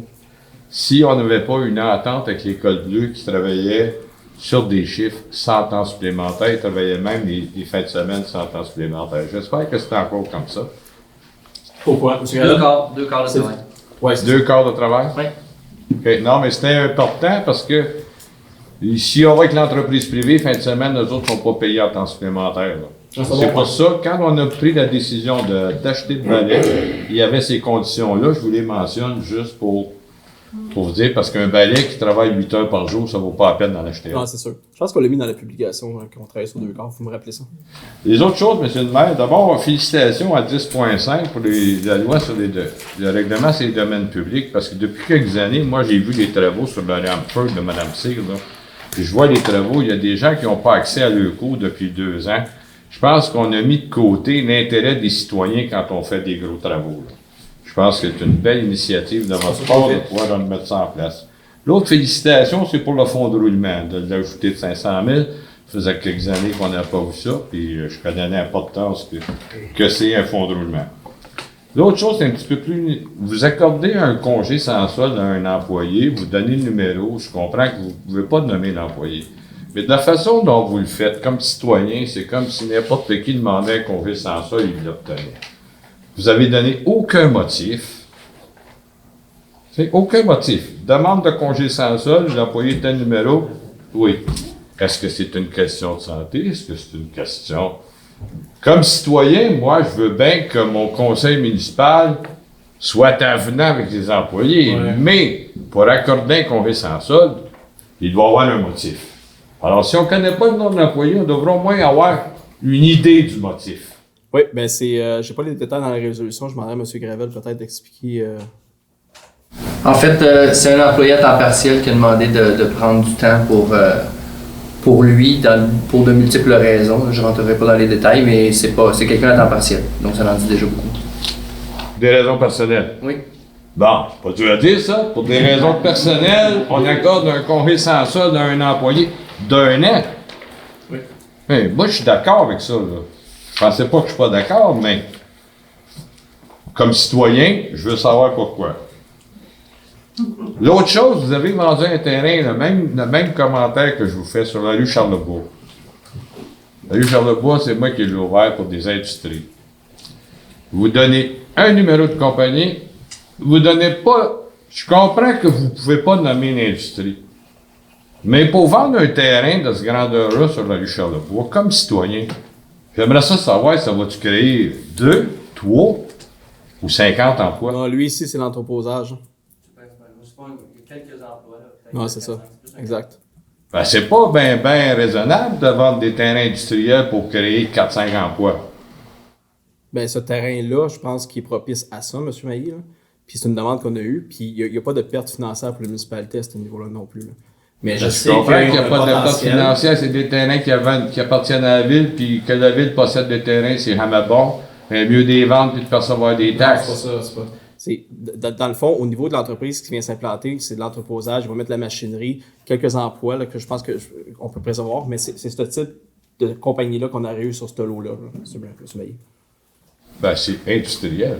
S4: Si on n'avait pas une entente avec les Col Bleus qui travaillaient sur des chiffres sans temps supplémentaire, ils travaillaient même les fins de semaine sans temps supplémentaire. J'espère que c'est encore comme ça.
S16: Pourquoi?
S5: Deux quarts de travail.
S16: Ouais,
S4: deux quarts de travail?
S5: Oui.
S4: Okay. Non, mais c'était important parce que si on va avec l'entreprise privée, fin de semaine, nous autres ne sont pas payés en temps supplémentaire. C'est pour ça, quand on a pris la décision d'acheter le balai, il y avait ces conditions-là. Je vous les mentionne juste pour vous dire, parce qu'un balai qui travaille 8 heures par jour, ça ne vaut pas la peine d'en acheter un.
S16: Non, c'est sûr. Je pense qu'on l'a mis dans la publication, qu'on travaille sur deux quarts. Il faut me rappeler ça.
S4: Les autres choses, M. le maire, d'abord, félicitations à 10.5 pour la loi sur le règlement sur les domaines publics, parce que depuis quelques années, moi, j'ai vu les travaux sur le Ramford de Mme Cyr, là. Puis je vois les travaux, il y a des gens qui n'ont pas accès à leur cours depuis 2 ans. Je pense qu'on a mis de côté l'intérêt des citoyens quand on fait des gros travaux, là. Je pense que c'est une belle initiative de votre part de pouvoir mettre ça en place. L'autre félicitation, c'est pour le fonds de roulement, de l'ajouter de 500 000. Ça faisait quelques années qu'on n'a pas vu ça, puis je connais l'importance que c'est un fonds de roulement. L'autre chose, c'est un petit peu plus... Vous accordez un congé sans solde à un employé, vous donnez le numéro, je comprends que vous ne pouvez pas nommer l'employé. Mais de la façon dont vous le faites, comme citoyen, c'est comme si n'importe qui demandait un congé sans solde, il l'obtenait. Vous avez donné aucun motif. C'est aucun motif. Demande de congé sans solde, l'employé tel numéro, oui. Est-ce que c'est une question de santé? Est-ce que c'est une question... Comme citoyen, moi, je veux bien que mon conseil municipal soit avenant avec les employés, mais pour accorder un congé sans solde, il doit avoir un motif. Alors, si on ne connaît pas le nom de l'employé, on devrait au moins avoir une idée du motif.
S16: Oui, bien c'est... j'ai pas les détails dans la résolution, je demanderai à M. Gravel peut-être d'expliquer...
S5: En fait, c'est un employé à temps partiel qui a demandé de prendre du temps pour lui, pour de multiples raisons. Je ne rentrerai pas dans les détails, mais c'est quelqu'un à temps partiel. Donc, ça en dit déjà beaucoup.
S4: Des raisons personnelles?
S5: Oui.
S4: Bon, c'est pas dur à dire, ça. Pour des raisons personnelles, on accorde un congé sans solde à un employé d'1 an.
S16: Oui.
S4: Hey, moi, je suis d'accord avec ça, là. Je pensais pas que je suis pas d'accord, mais comme citoyen, je veux savoir pourquoi. L'autre chose, vous avez vendu un terrain, le même commentaire que je vous fais sur la rue Charlebois. La rue Charlebois, c'est moi qui l'ai ouvert pour des industries. Vous donnez un numéro de compagnie, vous donnez pas... Je comprends que vous pouvez pas nommer une industrie. Mais pour vendre un terrain de ce grandeur-là sur la rue Charlebois, comme citoyen, j'aimerais savoir, ça va-tu créer 2, 3 ou 50 emplois?
S16: Non, lui ici, c'est l'entreposage.
S5: Il y a quelques emplois.
S16: Non, c'est ça. Exact.
S4: Ben, c'est pas bien raisonnable de vendre des terrains industriels pour créer 4-5 emplois.
S16: Ben, ce terrain-là, je pense qu'il est propice à ça, M. Mailly. Là. Puis c'est une demande qu'on a eue. Puis il n'y a pas de perte financière pour la municipalité à ce niveau-là non plus. Là. Mais je sais
S4: comprends qu'il n'y a
S16: un
S4: pas de perte
S16: potentiel.
S4: financière, c'est des terrains qui appartiennent à la ville, puis que la ville possède des terrains, c'est jamais bon. Mieux des vendre puis de percevoir des taxes.
S16: Non, c'est pas ça, c'est pas... Dans le fond, au niveau de l'entreprise qui vient s'implanter, c'est de l'entreposage, ils vont mettre la machinerie, quelques emplois là, que je pense qu'on peut préserver, mais c'est ce type de compagnie-là qu'on aurait eu sur ce lot-là, M. Mailly.
S4: Ben, c'est industriel.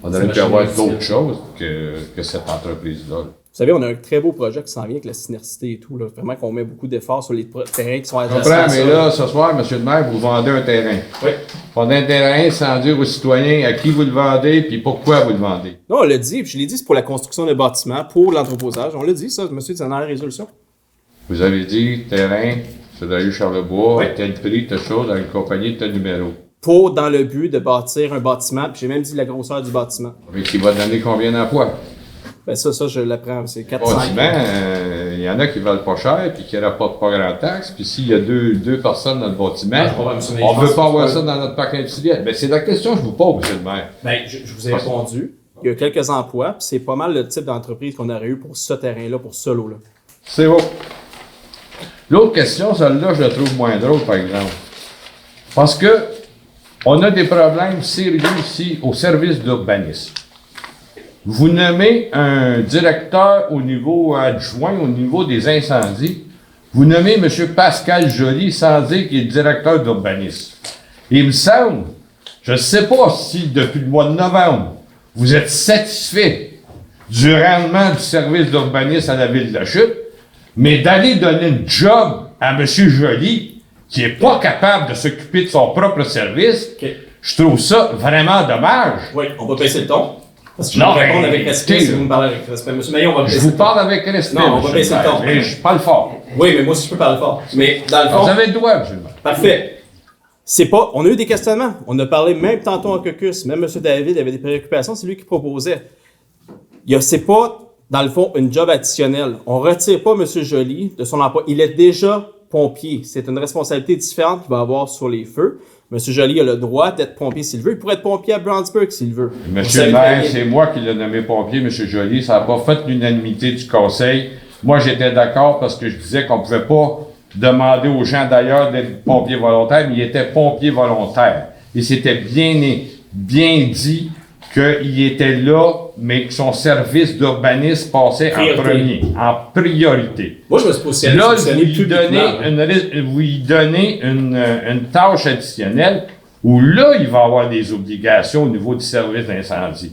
S4: On aurait pu avoir d'autres choses que cette entreprise-là.
S16: Vous savez, on a un très beau projet qui s'en vient avec la synergité et tout. Là. Vraiment qu'on met beaucoup d'efforts sur les terrains qui sont adjacents.
S4: Je comprends, mais là, ce soir, M. le maire, vous vendez un terrain.
S16: Oui.
S4: Vous vendez un terrain sans dire aux citoyens à qui vous le vendez puis pourquoi vous le vendez.
S16: Non, on l'a dit, puis je l'ai dit, c'est pour la construction de bâtiments, pour l'entreposage. On l'a dit, ça, monsieur, c'est dans la résolution.
S4: Vous avez dit terrain sur la rue Charlebois, à tel prix, telle chose, à une compagnie de tel numéro.
S16: Pour, dans le but de bâtir un bâtiment, puis j'ai même dit la grosseur du bâtiment.
S4: Mais qui va donner combien d'emplois?
S16: Ben ça, je l'apprends, c'est 400.
S4: Bâtiment, il y en a qui valent pas cher, puis qui rapportent pas grand taxe, puis s'il y a deux personnes dans le bâtiment, on ne veut pas avoir ça dans notre parc industriel. Ben, c'est la question que je vous pose, M. le maire.
S16: Ben, je vous ai répondu. Il y a quelques emplois, puis c'est pas mal le type d'entreprise qu'on aurait eu pour ce terrain-là, pour ce lot-là.
S4: C'est bon. L'autre question, celle-là, je la trouve moins drôle, par exemple. Parce que on a des problèmes sérieux ici au service d'urbanisme. Vous nommez un directeur au niveau adjoint, au niveau des incendies. Vous nommez M. Pascal Joly sans dire qu'il est directeur d'urbanisme. Il me semble, je ne sais pas si depuis le mois de novembre, vous êtes satisfait du rendement du service d'urbanisme à la Ville de la Chute, mais d'aller donner une job à M. Joly, qui n'est pas capable de s'occuper de son propre service, je trouve ça vraiment dommage.
S16: Oui, on va baisser le ton. Parce que je vais répondre avec respect si vous me parlez avec respect. Monsieur Mailly, on va baisser le ton.
S4: Je vous parle avec respect.
S16: Non, on va baisser le ton.
S4: Mais je parle fort.
S16: Oui, mais moi aussi je peux parler fort. Mais dans le fond...
S4: Vous avez le droit, monsieur le maire.
S16: Parfait. C'est pas... On a eu des questionnements. On a parlé même tantôt en caucus. Même M. David avait des préoccupations. C'est lui qui proposait. C'est pas, dans le fond, une job additionnelle. On retire pas M. Joly de son emploi. Il est déjà pompier. C'est une responsabilité différente qu'il va avoir sur les feux. M. Joly a le droit d'être pompier s'il veut. Il pourrait être pompier à Brownsburg s'il veut.
S4: Monsieur le maire, c'est moi qui l'ai nommé pompier, M. Joly. Ça n'a pas fait l'unanimité du conseil. Moi, j'étais d'accord parce que je disais qu'on ne pouvait pas demander aux gens d'ailleurs d'être pompiers volontaires, mais il était pompier volontaire. Et c'était bien dit qu'il était là, mais que son service d'urbanisme passait en priorité.
S16: Moi, je me suis positionné.
S4: Là, vous lui donnez une tâche additionnelle où là, il va avoir des obligations au niveau du service d'incendie.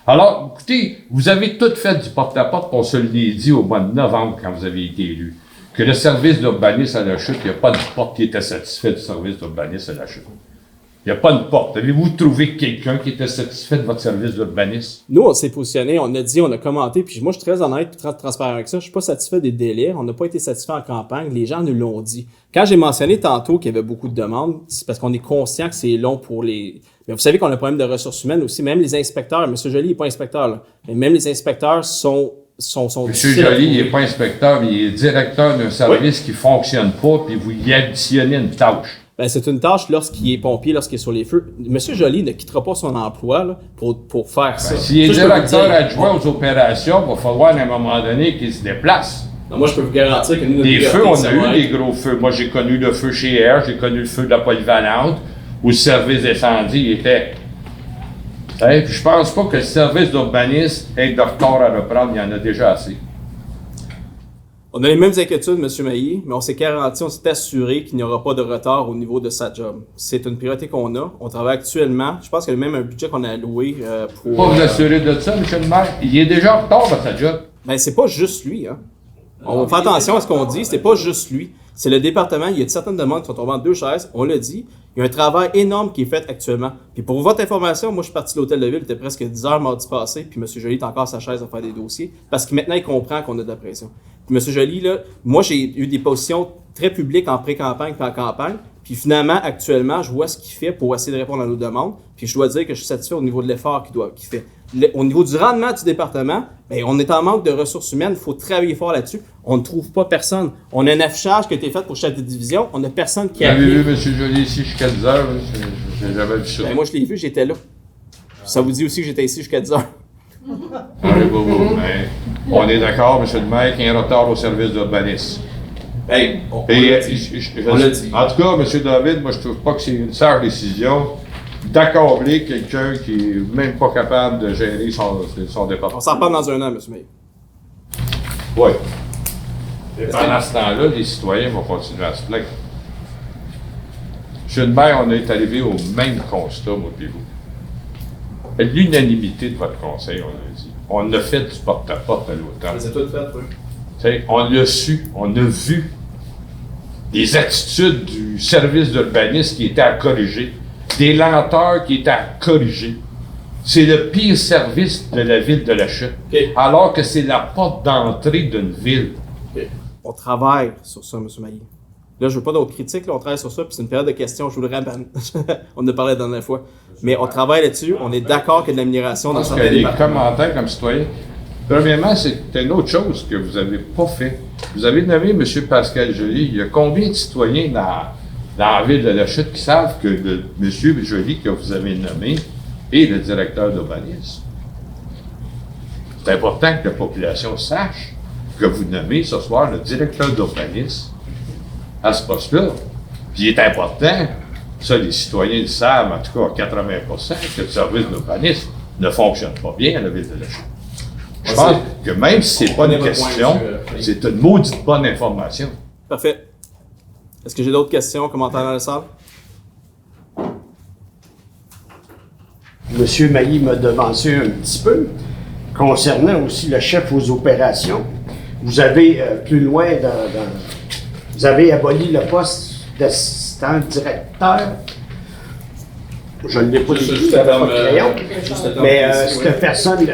S4: Alors, écoutez, vous avez tout fait du porte-à-porte, on se l'est dit au mois de novembre quand vous avez été élu, que le service d'urbanisme à la Chute, il n'y a pas de porte qui était satisfait du service d'urbanisme à la Chute. Il n'y a pas de porte. Avez-vous trouvé quelqu'un qui était satisfait de votre service d'urbanisme?
S16: Nous, on s'est positionné, on a dit, on a commenté, puis moi, je suis très honnête et très transparent avec ça. Je suis pas satisfait des délais. On n'a pas été satisfait en campagne. Les gens nous l'ont dit. Quand j'ai mentionné tantôt qu'il y avait beaucoup de demandes, c'est parce qu'on est conscient que c'est long pour les... Mais vous savez qu'on a un problème de ressources humaines aussi. Même les inspecteurs, M. Joly n'est pas inspecteur, là. Mais même les inspecteurs sont
S4: M. Joly, il n'est pas inspecteur, mais il est directeur d'un service qui ne fonctionne pas, puis vous y additionnez une tâche.
S16: Ben, c'est une tâche lorsqu'il est pompier, lorsqu'il est sur les feux. M. Joly ne quittera pas son emploi là, pour faire ça.
S4: S'il est directeur adjoint aux opérations, il va falloir à un moment donné qu'il se déplace.
S16: Non, moi, je peux vous garantir que nous,
S4: des feux, on a eu des gros feux. Moi, j'ai connu le feu chez Air, j'ai connu le feu de la polyvalente, où le service d'incendie était... Puis je pense pas que le service d'urbanisme ait de retard à reprendre, il y en a déjà assez.
S16: On a les mêmes inquiétudes, M. Mailly, mais on s'est garanti, on s'est assuré qu'il n'y aura pas de retard au niveau de sa job. C'est une priorité qu'on a. On travaille actuellement. Je pense qu'il y a même un budget qu'on a alloué pour...
S4: Pas vous assurer de ça, M. le maire. Il est déjà en retard dans sa job.
S16: Ben, c'est pas juste lui, hein. On va faire attention à ce qu'on dit. C'est pas juste lui. C'est le département. Il y a certaines demandes qui sont tombées en deux chaises. On l'a dit. Il y a un travail énorme qui est fait actuellement. Puis pour votre information, moi, je suis parti de l'hôtel de ville. Il était presque 10 heures mardi passé. Puis M. Joly est encore à sa chaise à faire des dossiers. Parce que maintenant, il comprend qu'on a de la pression. Puis M. Joly, là, moi, j'ai eu des positions très publiques en pré-campagne puis en campagne. Puis finalement, actuellement, je vois ce qu'il fait pour essayer de répondre à nos demandes. Puis je dois dire que je suis satisfait au niveau de l'effort qu'il fait. Au niveau du rendement du département, bien, on est en manque de ressources humaines. Il faut travailler fort là-dessus. On ne trouve pas personne. On a un affichage qui a été fait pour chef de division. On n'a personne qui a...
S4: Vous avez vu M. Joly ici jusqu'à 10 heures? J'ai jamais vu ça.
S16: Ben, moi, je l'ai vu, j'étais là. Ça vous dit aussi que j'étais ici jusqu'à 10 heures.
S4: Mais on est d'accord, M. le maire, qu'il y a un retard au service d'urbanisme.
S16: Hey, on l'a dit.
S4: En tout cas, M. David, moi, je trouve pas que c'est une sage décision d'accabler quelqu'un qui est même pas capable de gérer son département.
S16: On s'en parle dans un an, M. Mailly.
S4: Oui. Et pendant ce temps-là, les citoyens vont continuer à se plaindre. M. le maire, on est arrivé au même constat, moi et vous. À l'unanimité de votre conseil, on l'a dit. On a fait du porte-à-porte à l'automne.
S16: C'est tout fait, oui.
S4: On l'a su, on a vu des attitudes du service d'urbanisme qui étaient à corriger, des lenteurs qui étaient à corriger. C'est le pire service de la ville de La Chute, alors que c'est la porte d'entrée d'une ville.
S16: On travaille sur ça, M. Mailly. Là, je veux pas d'autres critiques, là, on travaille sur ça, puis c'est une période de questions, je voudrais... on en a parlé la dernière fois. Mais on travaille là-dessus, on est d'accord qu'il y a de l'amélioration dans certains départements.
S4: Les commentaires comme citoyen, premièrement, c'est une autre chose que vous n'avez pas fait. Vous avez nommé M. Pascal Joly. Il y a combien de citoyens dans la ville de La Chute qui savent que M. Joly, que vous avez nommé, est le directeur d'urbanisme? C'est important que la population sache que vous nommez ce soir le directeur d'urbanisme à ce poste-là. Puis il est important, ça les citoyens le savent, en tout cas à 80%, que le service d'urbanisme ne fonctionne pas bien à la ville de La Chute. Je pense que même si c'est pas une question, c'est une maudite bonne information.
S16: Parfait. Est-ce que j'ai d'autres questions, commentaires dans la salle?
S11: Monsieur Mailly m'a devancé un petit peu. Concernant aussi le chef aux opérations, vous avez plus loin, vous avez aboli le poste d'assistant directeur. Je ne l'ai pas dit, je n'avais pas de crayon. Mais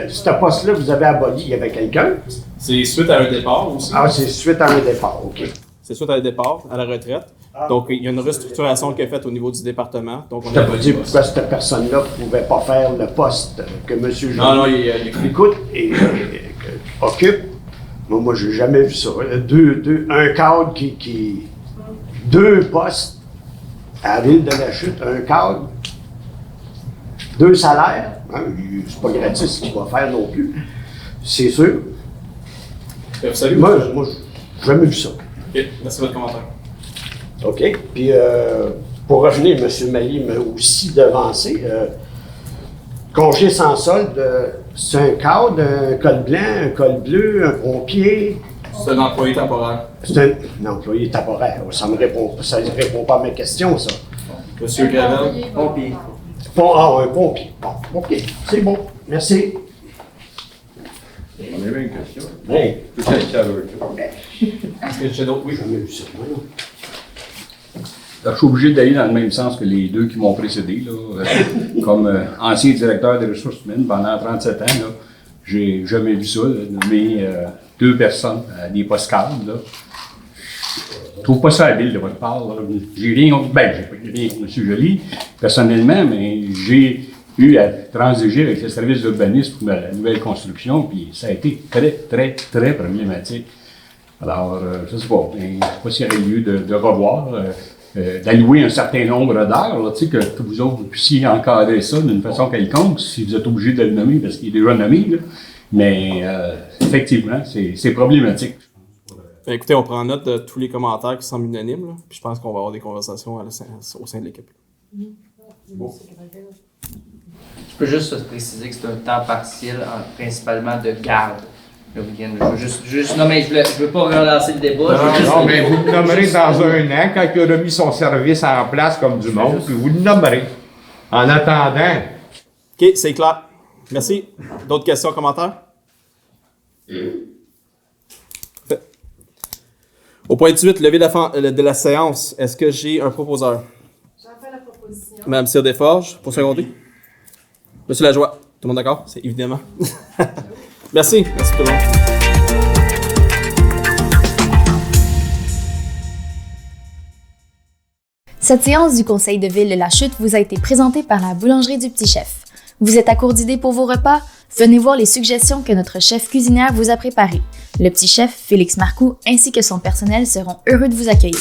S11: ce poste-là, vous avez aboli. Il y avait quelqu'un?
S16: C'est suite à un départ aussi.
S11: Ah, c'est suite à un départ, OK.
S16: C'est suite à un départ, à la retraite. Donc, il y a une restructuration qui est faite au niveau du département. Donc,
S11: je t'ai pas dit pourquoi cette personne-là ne pouvait pas faire le poste que M. Joly écoute et occupe. Moi, je n'ai jamais vu ça. Un cadre qui... Deux postes à la ville de La Chute, un cadre, deux salaires. Hein, c'est pas gratis ce qu'il va faire non plus. C'est sûr. Moi, je n'ai jamais vu ça.
S16: OK, merci de votre commentaire.
S11: OK. Puis, pour revenir, M. Mailly m'a aussi devancé. Congé sans solde, c'est un cadre, un col blanc, un col bleu, un pompier.
S16: C'est un employé temporaire.
S11: C'est un employé temporaire. Ça ne répond pas à mes questions, ça.
S16: Monsieur Gravel.
S11: Pompier. Un pompier. Bon, OK. C'est bon. Merci.
S4: On avait une question.
S11: Oui.
S16: Est-ce que j'ai d'autres?
S11: Oui, j'en ai vu ça.
S13: Je suis obligé d'aller dans le même sens que les deux qui m'ont précédé. Là. Comme ancien directeur des ressources humaines pendant 37 ans, là, j'ai jamais vu ça, là, nommer 2 personnes à des postes cadres. Là. Je trouve pas ça habile de votre part. Là. J'ai rien contre M. Joly, personnellement, mais j'ai eu à transiger avec le service d'urbanisme pour la nouvelle construction, puis ça a été très, très, très problématique. Alors, je ne sais pas, mais je ne sais pas s'il y aurait lieu de revoir, d'allouer un certain nombre d'heures, là, que vous autres puissiez encadrer ça d'une façon quelconque, si vous êtes obligé de le nommer, parce qu'il est déjà nommé, là. Mais effectivement, c'est problématique.
S16: Ben, écoutez, on prend note de tous les commentaires qui semblent unanimes, là, puis je pense qu'on va avoir des conversations au sein de l'équipe.
S5: Bon. Je peux juste préciser que c'est un temps partiel, principalement de garde. Le week-end. Non, mais je veux pas relancer le débat.
S19: Non, mais vous le nommerez dans un an, quand il aura mis son service en place comme du monde, puis vous le nommerez. En attendant.
S16: OK, c'est clair. Merci. D'autres questions, commentaires? Au point 18, levé de la séance. Est-ce que j'ai un proposeur?
S14: J'en fais la proposition.
S16: Madame Cyr Desforges, pour seconder. Monsieur Lajoie, tout le monde d'accord? C'est évidemment. Merci. Merci tout le monde.
S1: Cette séance du Conseil de ville de la Chute vous a été présentée par la Boulangerie du Petit Chef. Vous êtes à court d'idées pour vos repas? Venez voir les suggestions que notre chef cuisinière vous a préparées. Le Petit Chef, Félix Marcoux, ainsi que son personnel seront heureux de vous accueillir.